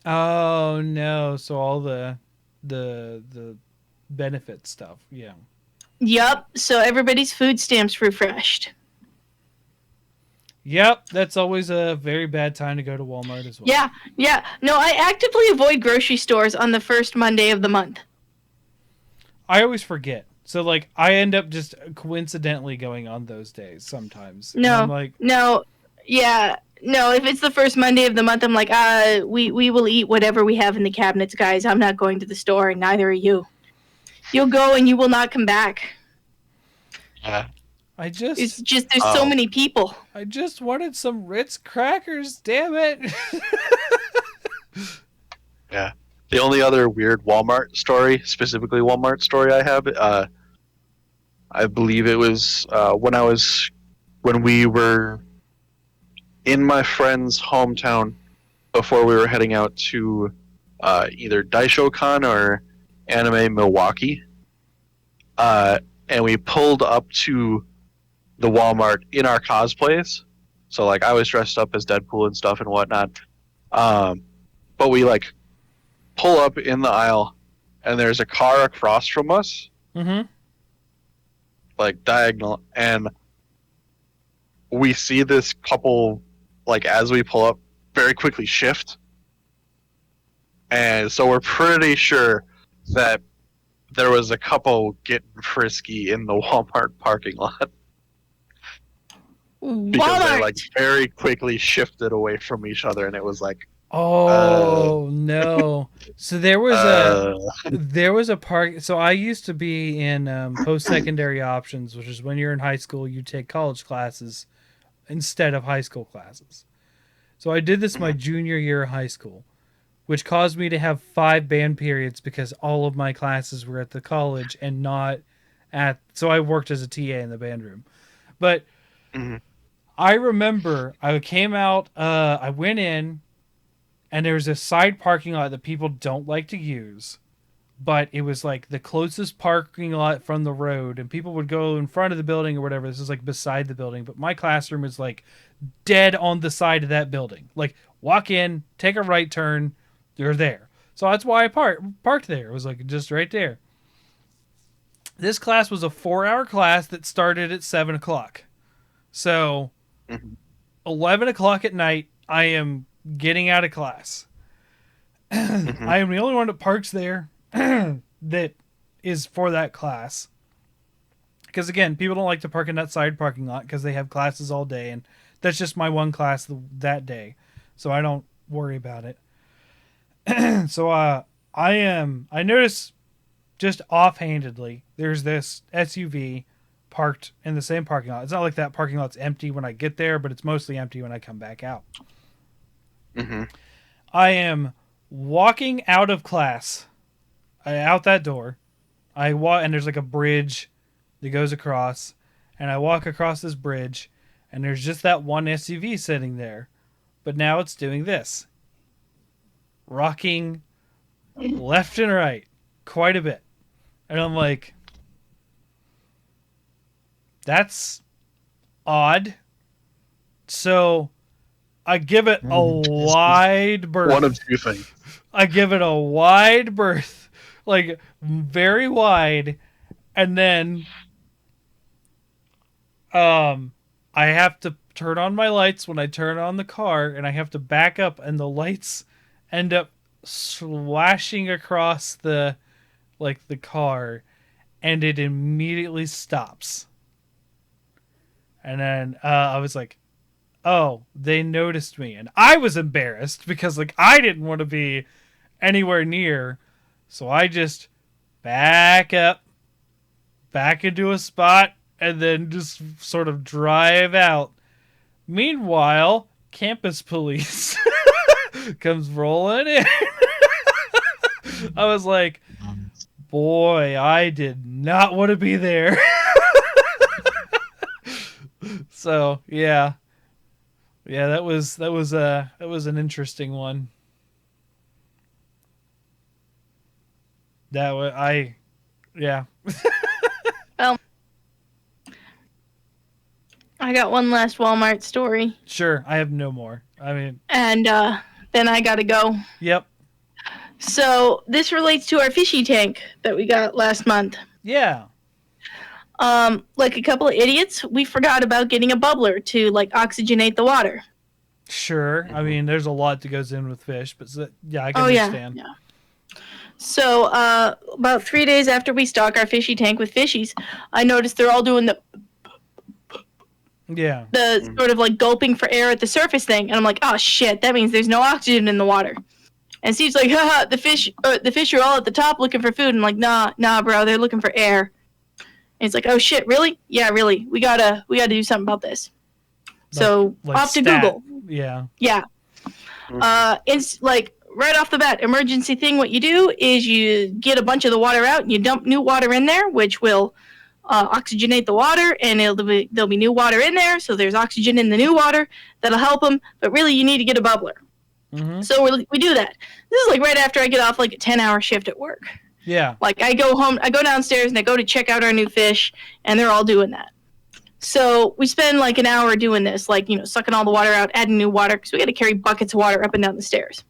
Oh no! So all the benefit stuff, yeah. Yup. So everybody's food stamps refreshed. Yep, that's always a very bad time to go to Walmart as well. Yeah. No, I actively avoid grocery stores on the first Monday of the month. I always forget. So like I end up just coincidentally going on those days sometimes. And No, I'm like, no, yeah, no. If it's the first Monday of the month, I'm like, we will eat whatever we have in the cabinets, guys. I'm not going to the store, and neither are you. You'll go, and you will not come back. Yeah. It's just there's so many people. I just wanted some Ritz crackers, damn it. Yeah. The only other weird Walmart story, specifically Walmart story I have, I believe it was when we were in my friend's hometown before we were heading out to either DaishoCon or Anime Milwaukee. And we pulled up to the Walmart in our cosplays. So like I was dressed up as Deadpool and stuff and whatnot. But we like pull up in the aisle and there's a car across from us. Mm-hmm. Like diagonal, and we see this couple, like as we pull up, very quickly shift. And so we're pretty sure that there was a couple getting frisky in the Walmart parking lot. Because they like very quickly shifted away from each other, and it was like, oh no! So there was a park. So I used to be in post-secondary options, which is when you're in high school, you take college classes instead of high school classes. So I did this my junior year of high school, which caused me to have 5 band periods because all of my classes were at the college and not at. So I worked as a TA in the band room, but. Mm-hmm. I remember I came out, I went in, and there was a side parking lot that people don't like to use, but it was like the closest parking lot from the road, and people would go in front of the building or whatever. This is like beside the building, but my classroom is like dead on the side of that building. Like walk in, take a right turn, you're there. So that's why I parked there. It was like just right there. This class was a 4-hour class that started at 7 o'clock. So 11 o'clock at night, I am getting out of class. I am the only one that parks there that is for that class. Because again, people don't like to park in that side parking lot because they have classes all day, and that's just my one class that day. So I don't worry about it. So I notice just offhandedly, there's this SUV parked in the same parking lot. It's not like that parking lot's empty when I get there, but it's mostly empty when I come back out. Mm-hmm. I am walking out of class, out that door. I walk, and there's like a bridge that goes across, and I walk across this bridge, and there's just that one SUV sitting there. But now it's doing this, rocking left and right quite a bit. And I'm like, that's odd. So I give it a wide berth. One of two things. I give it a wide berth, like very wide, and then I have to turn on my lights when I turn on the car, and I have to back up, and the lights end up slashing across the car, and it immediately stops. And then I was like, oh, they noticed me. And I was embarrassed because I didn't want to be anywhere near. So I just back up, back into a spot, and then just sort of drive out. Meanwhile, campus police comes rolling in. I was like, boy, I did not want to be there. So, yeah. Yeah, that was an interesting one. Yeah. Well, I got one last Walmart story. Sure, I have no more. I mean, and then I gotta go. Yep. So this relates to our fishy tank that we got last month. Yeah. Like a couple of idiots, we forgot about getting a bubbler to oxygenate the water. Sure. I mean, there's a lot that goes in with fish, but yeah, I can understand. Yeah. So about 3 days after we stock our fishy tank with fishies, I noticed they're all doing the sort of gulping for air at the surface thing, and I'm like, oh shit, that means there's no oxygen in the water. And Steve's like, haha, the fish are all at the top looking for food. And I'm like, nah, bro, they're looking for air. And he's like, oh shit, really? Yeah, really. We gotta do something about this. So off to Google. Yeah. Yeah. It's right off the bat, emergency thing. What you do is you get a bunch of the water out and you dump new water in there, which will oxygenate the water, and there'll be new water in there. So there's oxygen in the new water that'll help them. But really, you need to get a bubbler. Mm-hmm. So we do that. This is right after I get off a 10-hour shift at work. Yeah. I go home, I go downstairs, and I go to check out our new fish, and they're all doing that. So we spend an hour doing this, sucking all the water out, adding new water, because we got to carry buckets of water up and down the stairs.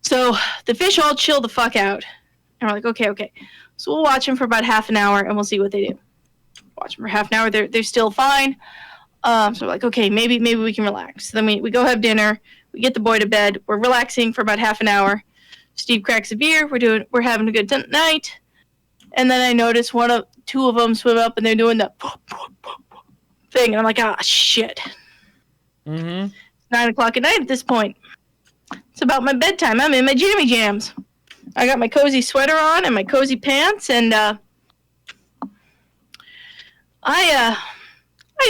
So the fish all chill the fuck out. And we're like, okay. So we'll watch them for about half an hour, and we'll see what they do. Watch them for half an hour. They're still fine. So we're like, okay, maybe we can relax. So then we go have dinner. We get the boy to bed. We're relaxing for about half an hour. Steve cracks a beer. We're having a good night. And then I notice two of them swim up, and they're doing the thing. And I'm like, shit. Mm-hmm. It's 9 o'clock at night at this point. It's about my bedtime. I'm in my jammy jams. I got my cozy sweater on and my cozy pants, and I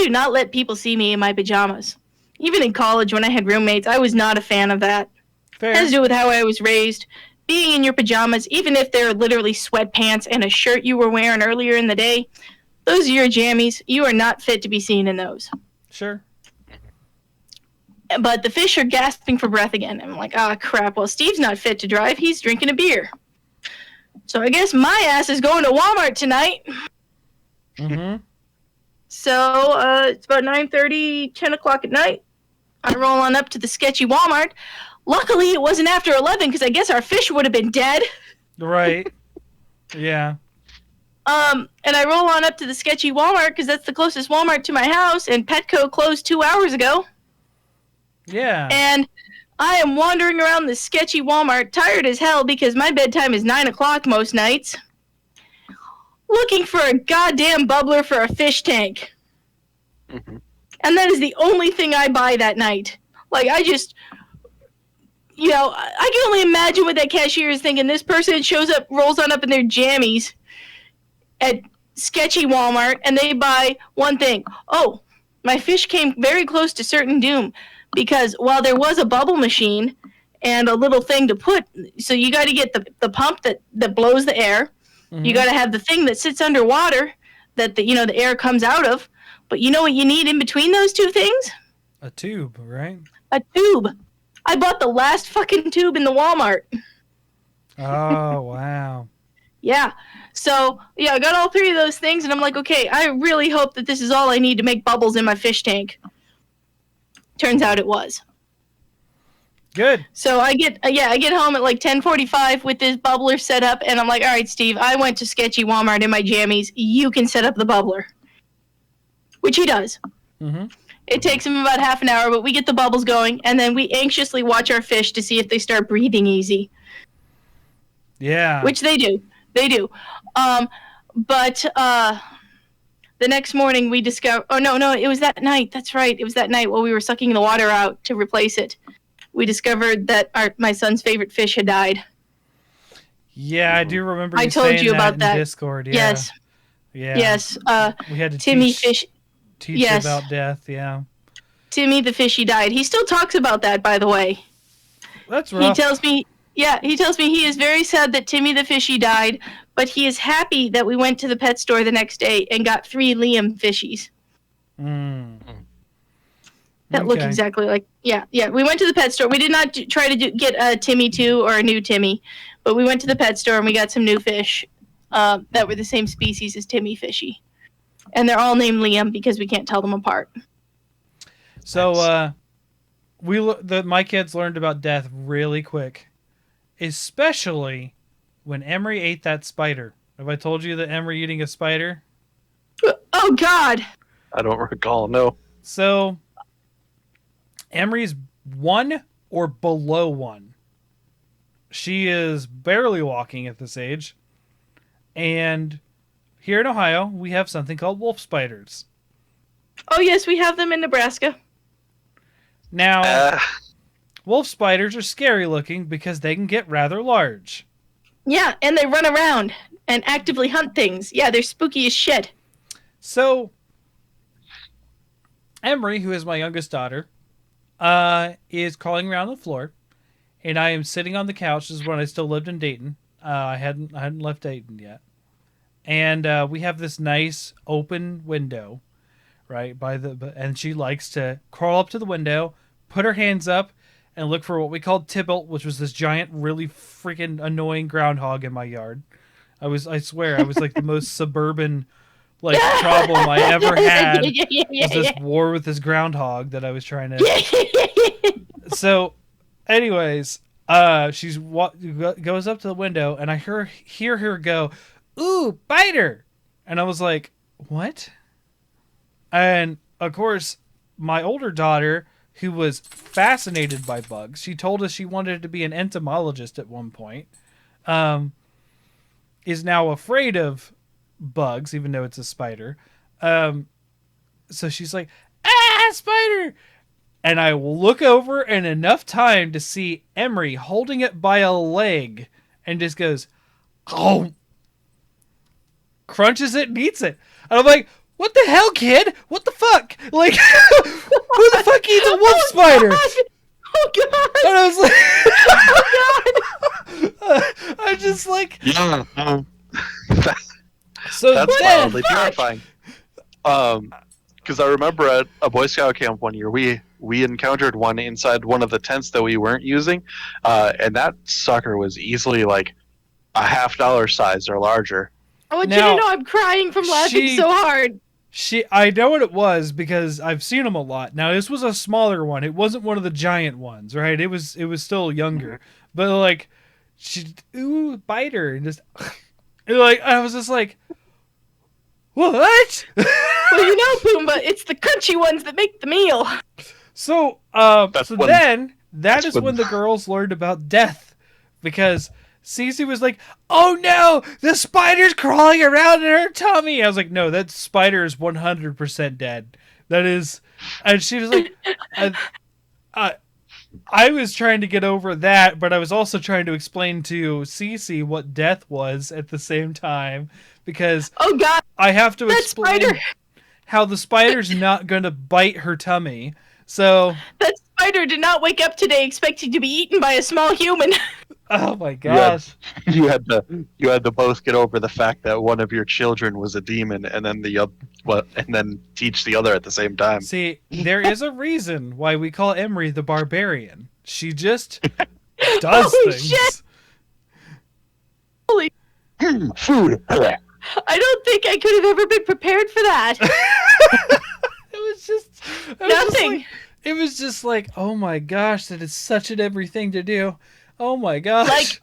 do not let people see me in my pajamas. Even in college, when I had roommates, I was not a fan of that. Fair. It has to do with how I was raised. Being in your pajamas, even if they're literally sweatpants and a shirt you were wearing earlier in the day, those are your jammies. You are not fit to be seen in those. Sure. But the fish are gasping for breath again. I'm like, crap. Well, Steve's not fit to drive. He's drinking a beer. So I guess my ass is going to Walmart tonight. Mm-hmm. So it's about 9:30, 10 o'clock at night. I roll on up to the sketchy Walmart. Luckily, it wasn't after 11 because I guess our fish would have been dead. Right. Yeah. And I roll on up to the sketchy Walmart because that's the closest Walmart to my house, and Petco closed 2 hours ago. Yeah. And I am wandering around this sketchy Walmart, tired as hell because my bedtime is 9 o'clock most nights, looking for a goddamn bubbler for a fish tank. Mm-hmm. And that is the only thing I buy that night. I just, I can only imagine what that cashier is thinking. This person rolls on up in their jammies at sketchy Walmart, and they buy one thing. Oh, my fish came very close to certain doom. Because while there was a bubble machine and a little thing to put, so you got to get the pump that blows the air. Mm-hmm. You got to have the thing that sits underwater that the air comes out of. But you know what you need in between those two things? A tube, right? A tube. I bought the last fucking tube in the Walmart. Oh, wow. Yeah. So, I got all three of those things, and I'm like, okay, I really hope that this is all I need to make bubbles in my fish tank. Turns out it was. Good. So I get home at 10:45 with this bubbler set up, and I'm like, all right, Steve, I went to sketchy Walmart in my jammies. You can set up the bubbler. Which he does. Mm-hmm. It takes them about half an hour, but we get the bubbles going, and then we anxiously watch our fish to see if they start breathing easy. Yeah. Which they do. They do. But the next morning we discover... Oh, no, it was that night. That's right. It was that night while we were sucking the water out to replace it. We discovered that my son's favorite fish had died. Yeah, I do remember you I told saying you about in that. Discord. Yeah. Yes. Yeah. Yes. We had to Timmy teach Yes. about death. Yeah. Timmy the fishy died. He still talks about that, by the way. That's rough. He tells me he is very sad that Timmy the fishy died, but he is happy that we went to the pet store the next day and got 3 Liam fishies. That look exactly like... Yeah. We went to the pet store. We did not try to get a Timmy 2 or a new Timmy, but we went to the pet store and we got some new fish that were the same species as Timmy fishy. And they're all named Liam because we can't tell them apart. So, my kids learned about death really quick, especially when Emery ate that spider. Have I told you that Emery eating a spider? Oh God! I don't recall. No. So, Emery's 1 or below 1. She is barely walking at this age, and here in Ohio we have something called wolf spiders. Oh yes, we have them in Nebraska. Now, wolf spiders are scary looking because they can get rather large. Yeah, and they run around and actively hunt things. Yeah, they're spooky as shit. So, Emery, who is my youngest daughter, is crawling around the floor, and I am sitting on the couch. This is when I still lived in Dayton. I hadn't left Dayton yet, and we have this nice open window, right and she likes to crawl up to the window, put her hands up, and look for what we called Tybalt, which was this giant, really freaking annoying groundhog in my yard. I swear, I was like the most suburban problem I ever had. Was this war with this groundhog that I was trying to. So, anyways, she goes up to the window, and I hear her go, "Ooh, biter!" And I was like, "What?" And of course, my older daughter, who was fascinated by bugs, she told us she wanted to be an entomologist at one point, is now afraid of bugs, even though it's a spider. So she's like, "Ah, spider!" And I will look over in enough time to see Emery holding it by a leg and just goes, "Oh," crunches it and eats it. And I'm like, "What the hell, kid? What the fuck? Like, who the fuck eats a wolf spider?" God. Oh God! And I was like, Oh I'm just like, Yeah. so That's then, mildly terrifying. Because I remember at a Boy Scout camp one year, we encountered one inside one of the tents that we weren't using, and that sucker was easily like a $50 size or larger. I want you Now, to know I'm crying from laughing so hard. I know what it was because I've seen them a lot. Now this was a smaller one. It wasn't one of the giant ones, right? It was still younger, but like, bite her and just like, I was just like, what? Well, you know, Pumbaa, it's the crunchy ones that make the meal. So, That's then that is when the girls learned about death, because Cece was like, "Oh no, the spider's crawling around in her tummy." I was like, "No, that spider is 100% dead. That is," and she was like, I was trying to get over that, but I was also trying to explain to Cece what death was at the same time, because Oh God, I have to that explain spider. how the spider's not going to bite her tummy. So, That spider did not wake up today expecting to be eaten by a small human. oh my gosh. You had to both get over the fact that one of your children was a demon, and then and then teach the other at the same time. See, there is a reason why we call Emery the barbarian. She just does Holy things. shit. Holy! Food. I don't think I could have ever been prepared for that. It was just Nothing. it was just like, oh my gosh, that is such an Emery thing to do. Oh my gosh.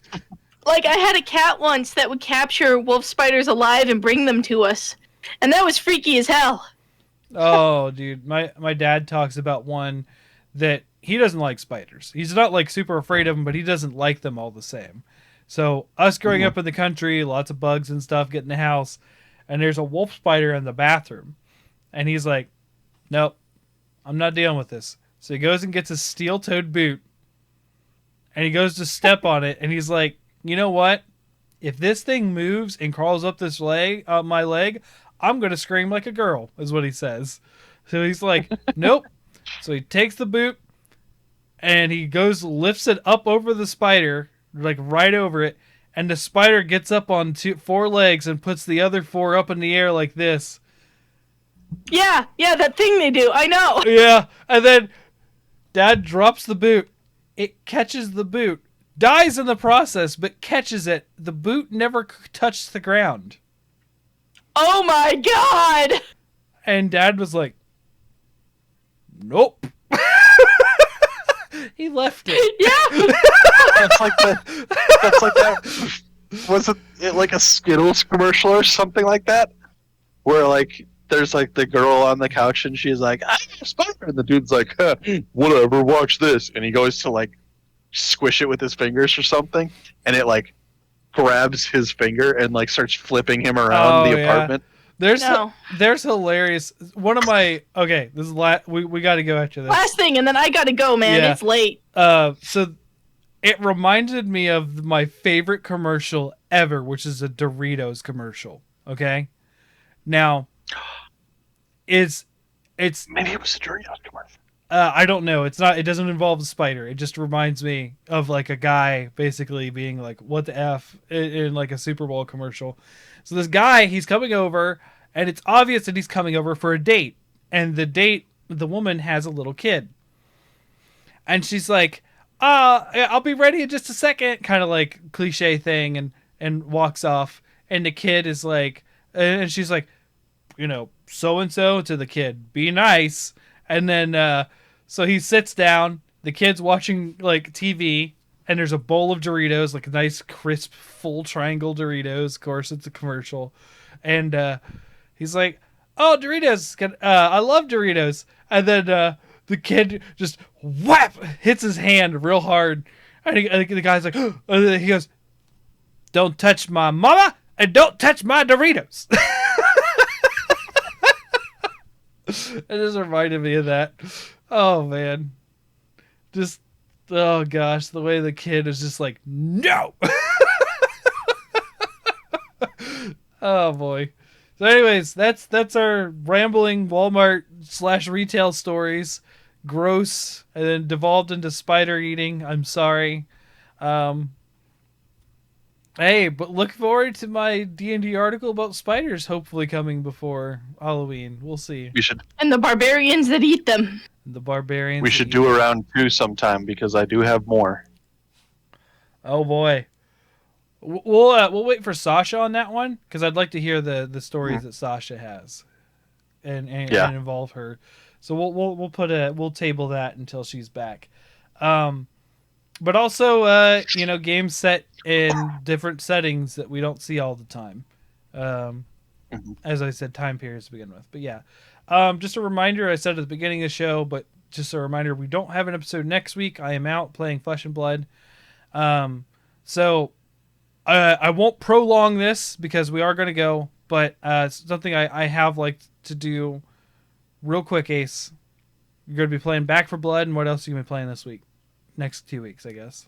Like I had a cat once that would capture wolf spiders alive and bring them to us, and that was freaky as hell. Oh, dude, my dad talks about one that he doesn't like spiders. He's not like super afraid of them, but he doesn't like them all the same. So us growing Mhm. up in the country, lots of bugs and stuff get in the house, and there's a wolf spider in the bathroom, and he's like, "Nope, I'm not dealing with this." So he goes and gets a steel-toed boot, and he goes to step on it, and he's like, "You know what? If this thing moves and crawls up this leg, my leg, I'm gonna scream like a girl," is what he says. So he's like, "Nope." So he takes the boot and he goes, lifts it up over the spider, like right over it, and the spider gets up on four legs and puts the other four up in the air like this. Yeah, that thing they do. I know. Yeah, and then Dad drops the boot. It catches the boot, dies in the process, but catches it. The boot never touched the ground. Oh my god! And Dad was like, "Nope." He left it. Yeah. That's like that's like that. Was it like a Skittles commercial or something like that? Where like there's like the girl on the couch and she's like, "I'm a spider," and the dude's like, huh, "Whatever, watch this," and he goes to like squish it with his fingers or something, and it like grabs his finger and like starts flipping him around Oh, the yeah. apartment. There's hilarious. One of my okay. This is we got to go after this. Last thing, and then I gotta go, man. Yeah. It's late. So it reminded me of my favorite commercial ever, which is a Doritos commercial. Okay, now it's Maybe it was a Doritos commercial. I don't know. It's not. It doesn't involve a spider. It just reminds me of like a guy basically being like, "What the f?" in like a Super Bowl commercial. So this guy, he's coming over, and it's obvious that he's coming over for a date. And the woman has a little kid, and she's like, I'll be ready in just a second," kind of like cliche thing, and walks off. And the kid is like, and she's like, so and so to the kid, "Be nice." And then so he sits down. The kid's watching like TV, and there's a bowl of Doritos, like a nice crisp full triangle Doritos. Of course, it's a commercial, and he's like, "Oh, Doritos! I love Doritos." And then the kid just whap hits his hand real hard, and the guy's like, and then he goes, "Don't touch my mama, and don't touch my Doritos." It just reminded me of that. Oh man, just oh gosh, the way the kid is just like, "No." Oh boy. So anyways, that's our rambling Walmart / retail stories. Gross, and then devolved into spider eating. I'm sorry. Um Hey, but look forward to my D&D article about spiders hopefully coming before Halloween. We'll see. We should And the barbarians that eat them. The barbarians. we should do a round 2 sometime because I do have more. Oh boy. We'll wait for Sasha on that one because I'd like to hear the stories that Sasha has, and involve her. So we'll table that until she's back. But also games set in different settings that we don't see all the time. As I said, time periods to begin with. But yeah, just a reminder. I said at the beginning of the show, but just a reminder: we don't have an episode next week. I am out playing Flesh and Blood. So I won't prolong this because we are going to go. But something I have like to do real quick, Ace. You're going to be playing Back for Blood, and what else are you going to be playing this week? Next 2 weeks, I guess.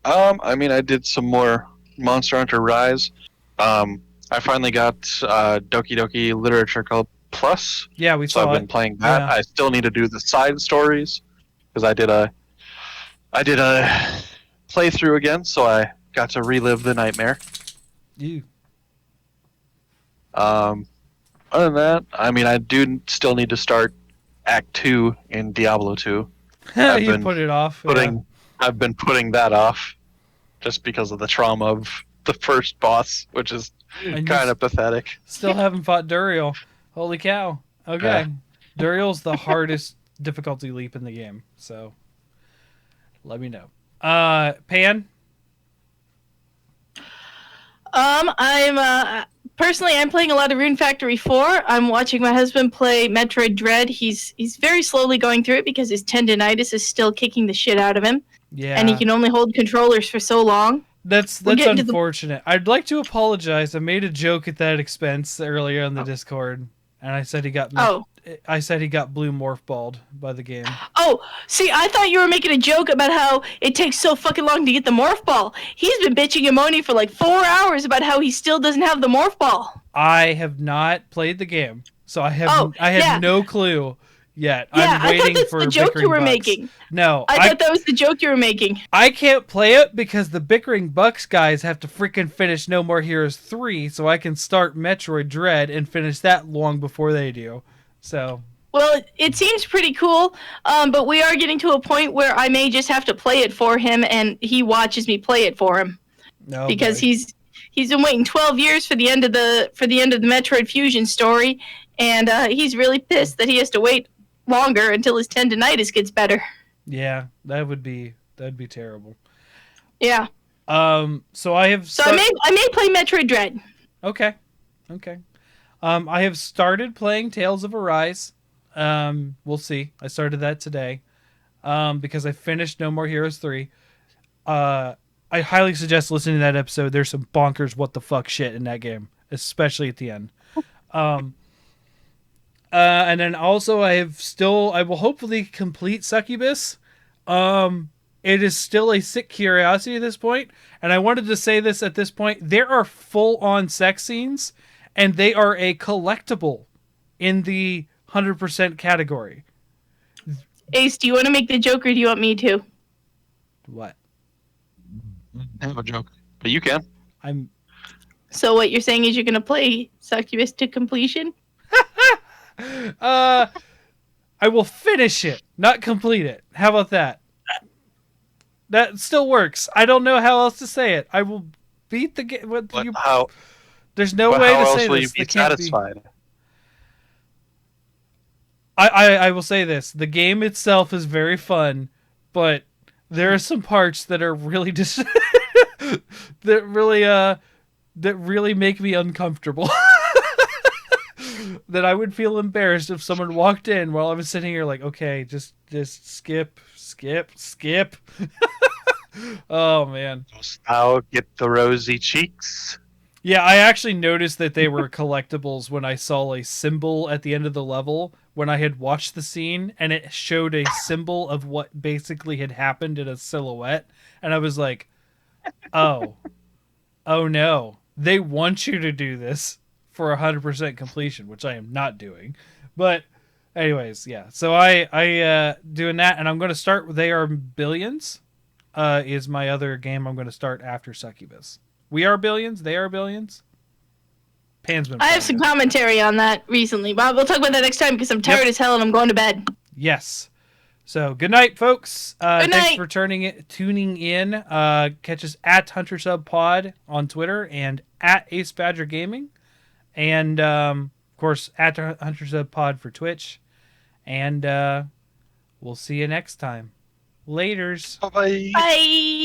I mean, I did some more Monster Hunter Rise. I finally got Doki Doki Literature Club Plus. Yeah, we saw So I've been playing that. Yeah. I still need to do the side stories because I did a playthrough again, so I got to relive the nightmare. You. Other than that, I mean, I do still need to start Act 2 in Diablo 2. You put it off. I've been putting that off just because of the trauma of the first boss, which is kind of pathetic. Still haven't fought Duriel. Holy cow. Okay. Duriel's the hardest difficulty leap in the game, so let me know. Pan? I'm Personally, I'm playing a lot of Rune Factory 4. I'm watching my husband play Metroid Dread. He's very slowly going through it because his tendinitis is still kicking the shit out of him, and he Yeah. can only hold controllers for so long. That's We're getting to the unfortunate. I'd like to apologize. I made a joke at that expense earlier on the Discord, and I said he got oh blue morph balled by the game. oh. See, I thought you were making a joke about how it takes so fucking long to get the morph ball. He's been bitching and moaning for like 4 hours about how he still doesn't have the morph ball. I have not played the game, so I have Oh, I have yeah. no clue yet. Yeah, I'm I thought waiting that's for the joke bickering you were bucks. making. No, I thought that was the joke you were making. I can't play it because the bickering bucks guys have to freaking finish No More Heroes 3, so I can start Metroid Dread and finish that long before they do. So Well, it seems pretty cool, but we are getting to a point where I may just have to play it for him, and he watches me play it for him no, because boy. he's been waiting 12 years for the end of the Metroid Fusion story, and he's really pissed that he has to wait longer until his tendinitis gets better. Yeah, that'd be terrible. Yeah. So I have. So I may play Metroid Dread. Okay. I have started playing Tales of Arise. We'll see. I started that today. Because I finished No More Heroes 3. I highly suggest listening to that episode. There's some bonkers what the fuck shit in that game, especially at the end. And then also I will hopefully complete Succubus. It is still a sick curiosity at this point, and I wanted to say this at this point. There are full-on sex scenes, and they are a collectible in the 100% category. Ace, do you want to make the joke or do you want me to? What? I have a joke, but you can. So what you're saying is you're going to play Succubus to completion? I will finish it, not complete it. How about that? That still works. I don't know how else to say it. I will beat the game. There's no way how to else say will this. you be They can't satisfied? I will say this. The game itself is very fun, but there are some parts that are really that really make me uncomfortable. That I would feel embarrassed if someone walked in while I was sitting here like, okay, just skip. Oh man. I'll get the rosy cheeks. Yeah, I actually noticed that they were collectibles when I saw a symbol at the end of the level when I had watched the scene, and it showed a symbol of what basically had happened in a silhouette, and I was like, oh no, they want you to do this for 100% completion, which I am not doing. But anyways, yeah. So I doing that, and I'm going to start with They Are Billions. Is my other game I'm going to start after Succubus. We Are Billions. They Are Billions. Pan's been. I have some commentary on that recently, but we'll talk about that next time because I'm tired as hell and I'm going to bed. Yes. So good night, folks. Good Thanks night. for tuning in. Catch us at HunterSubPod on Twitter and at Ace Badger Gaming. And, of course, at HunterSubPod for Twitch. And we'll see you next time. Laters. Bye-bye. Bye.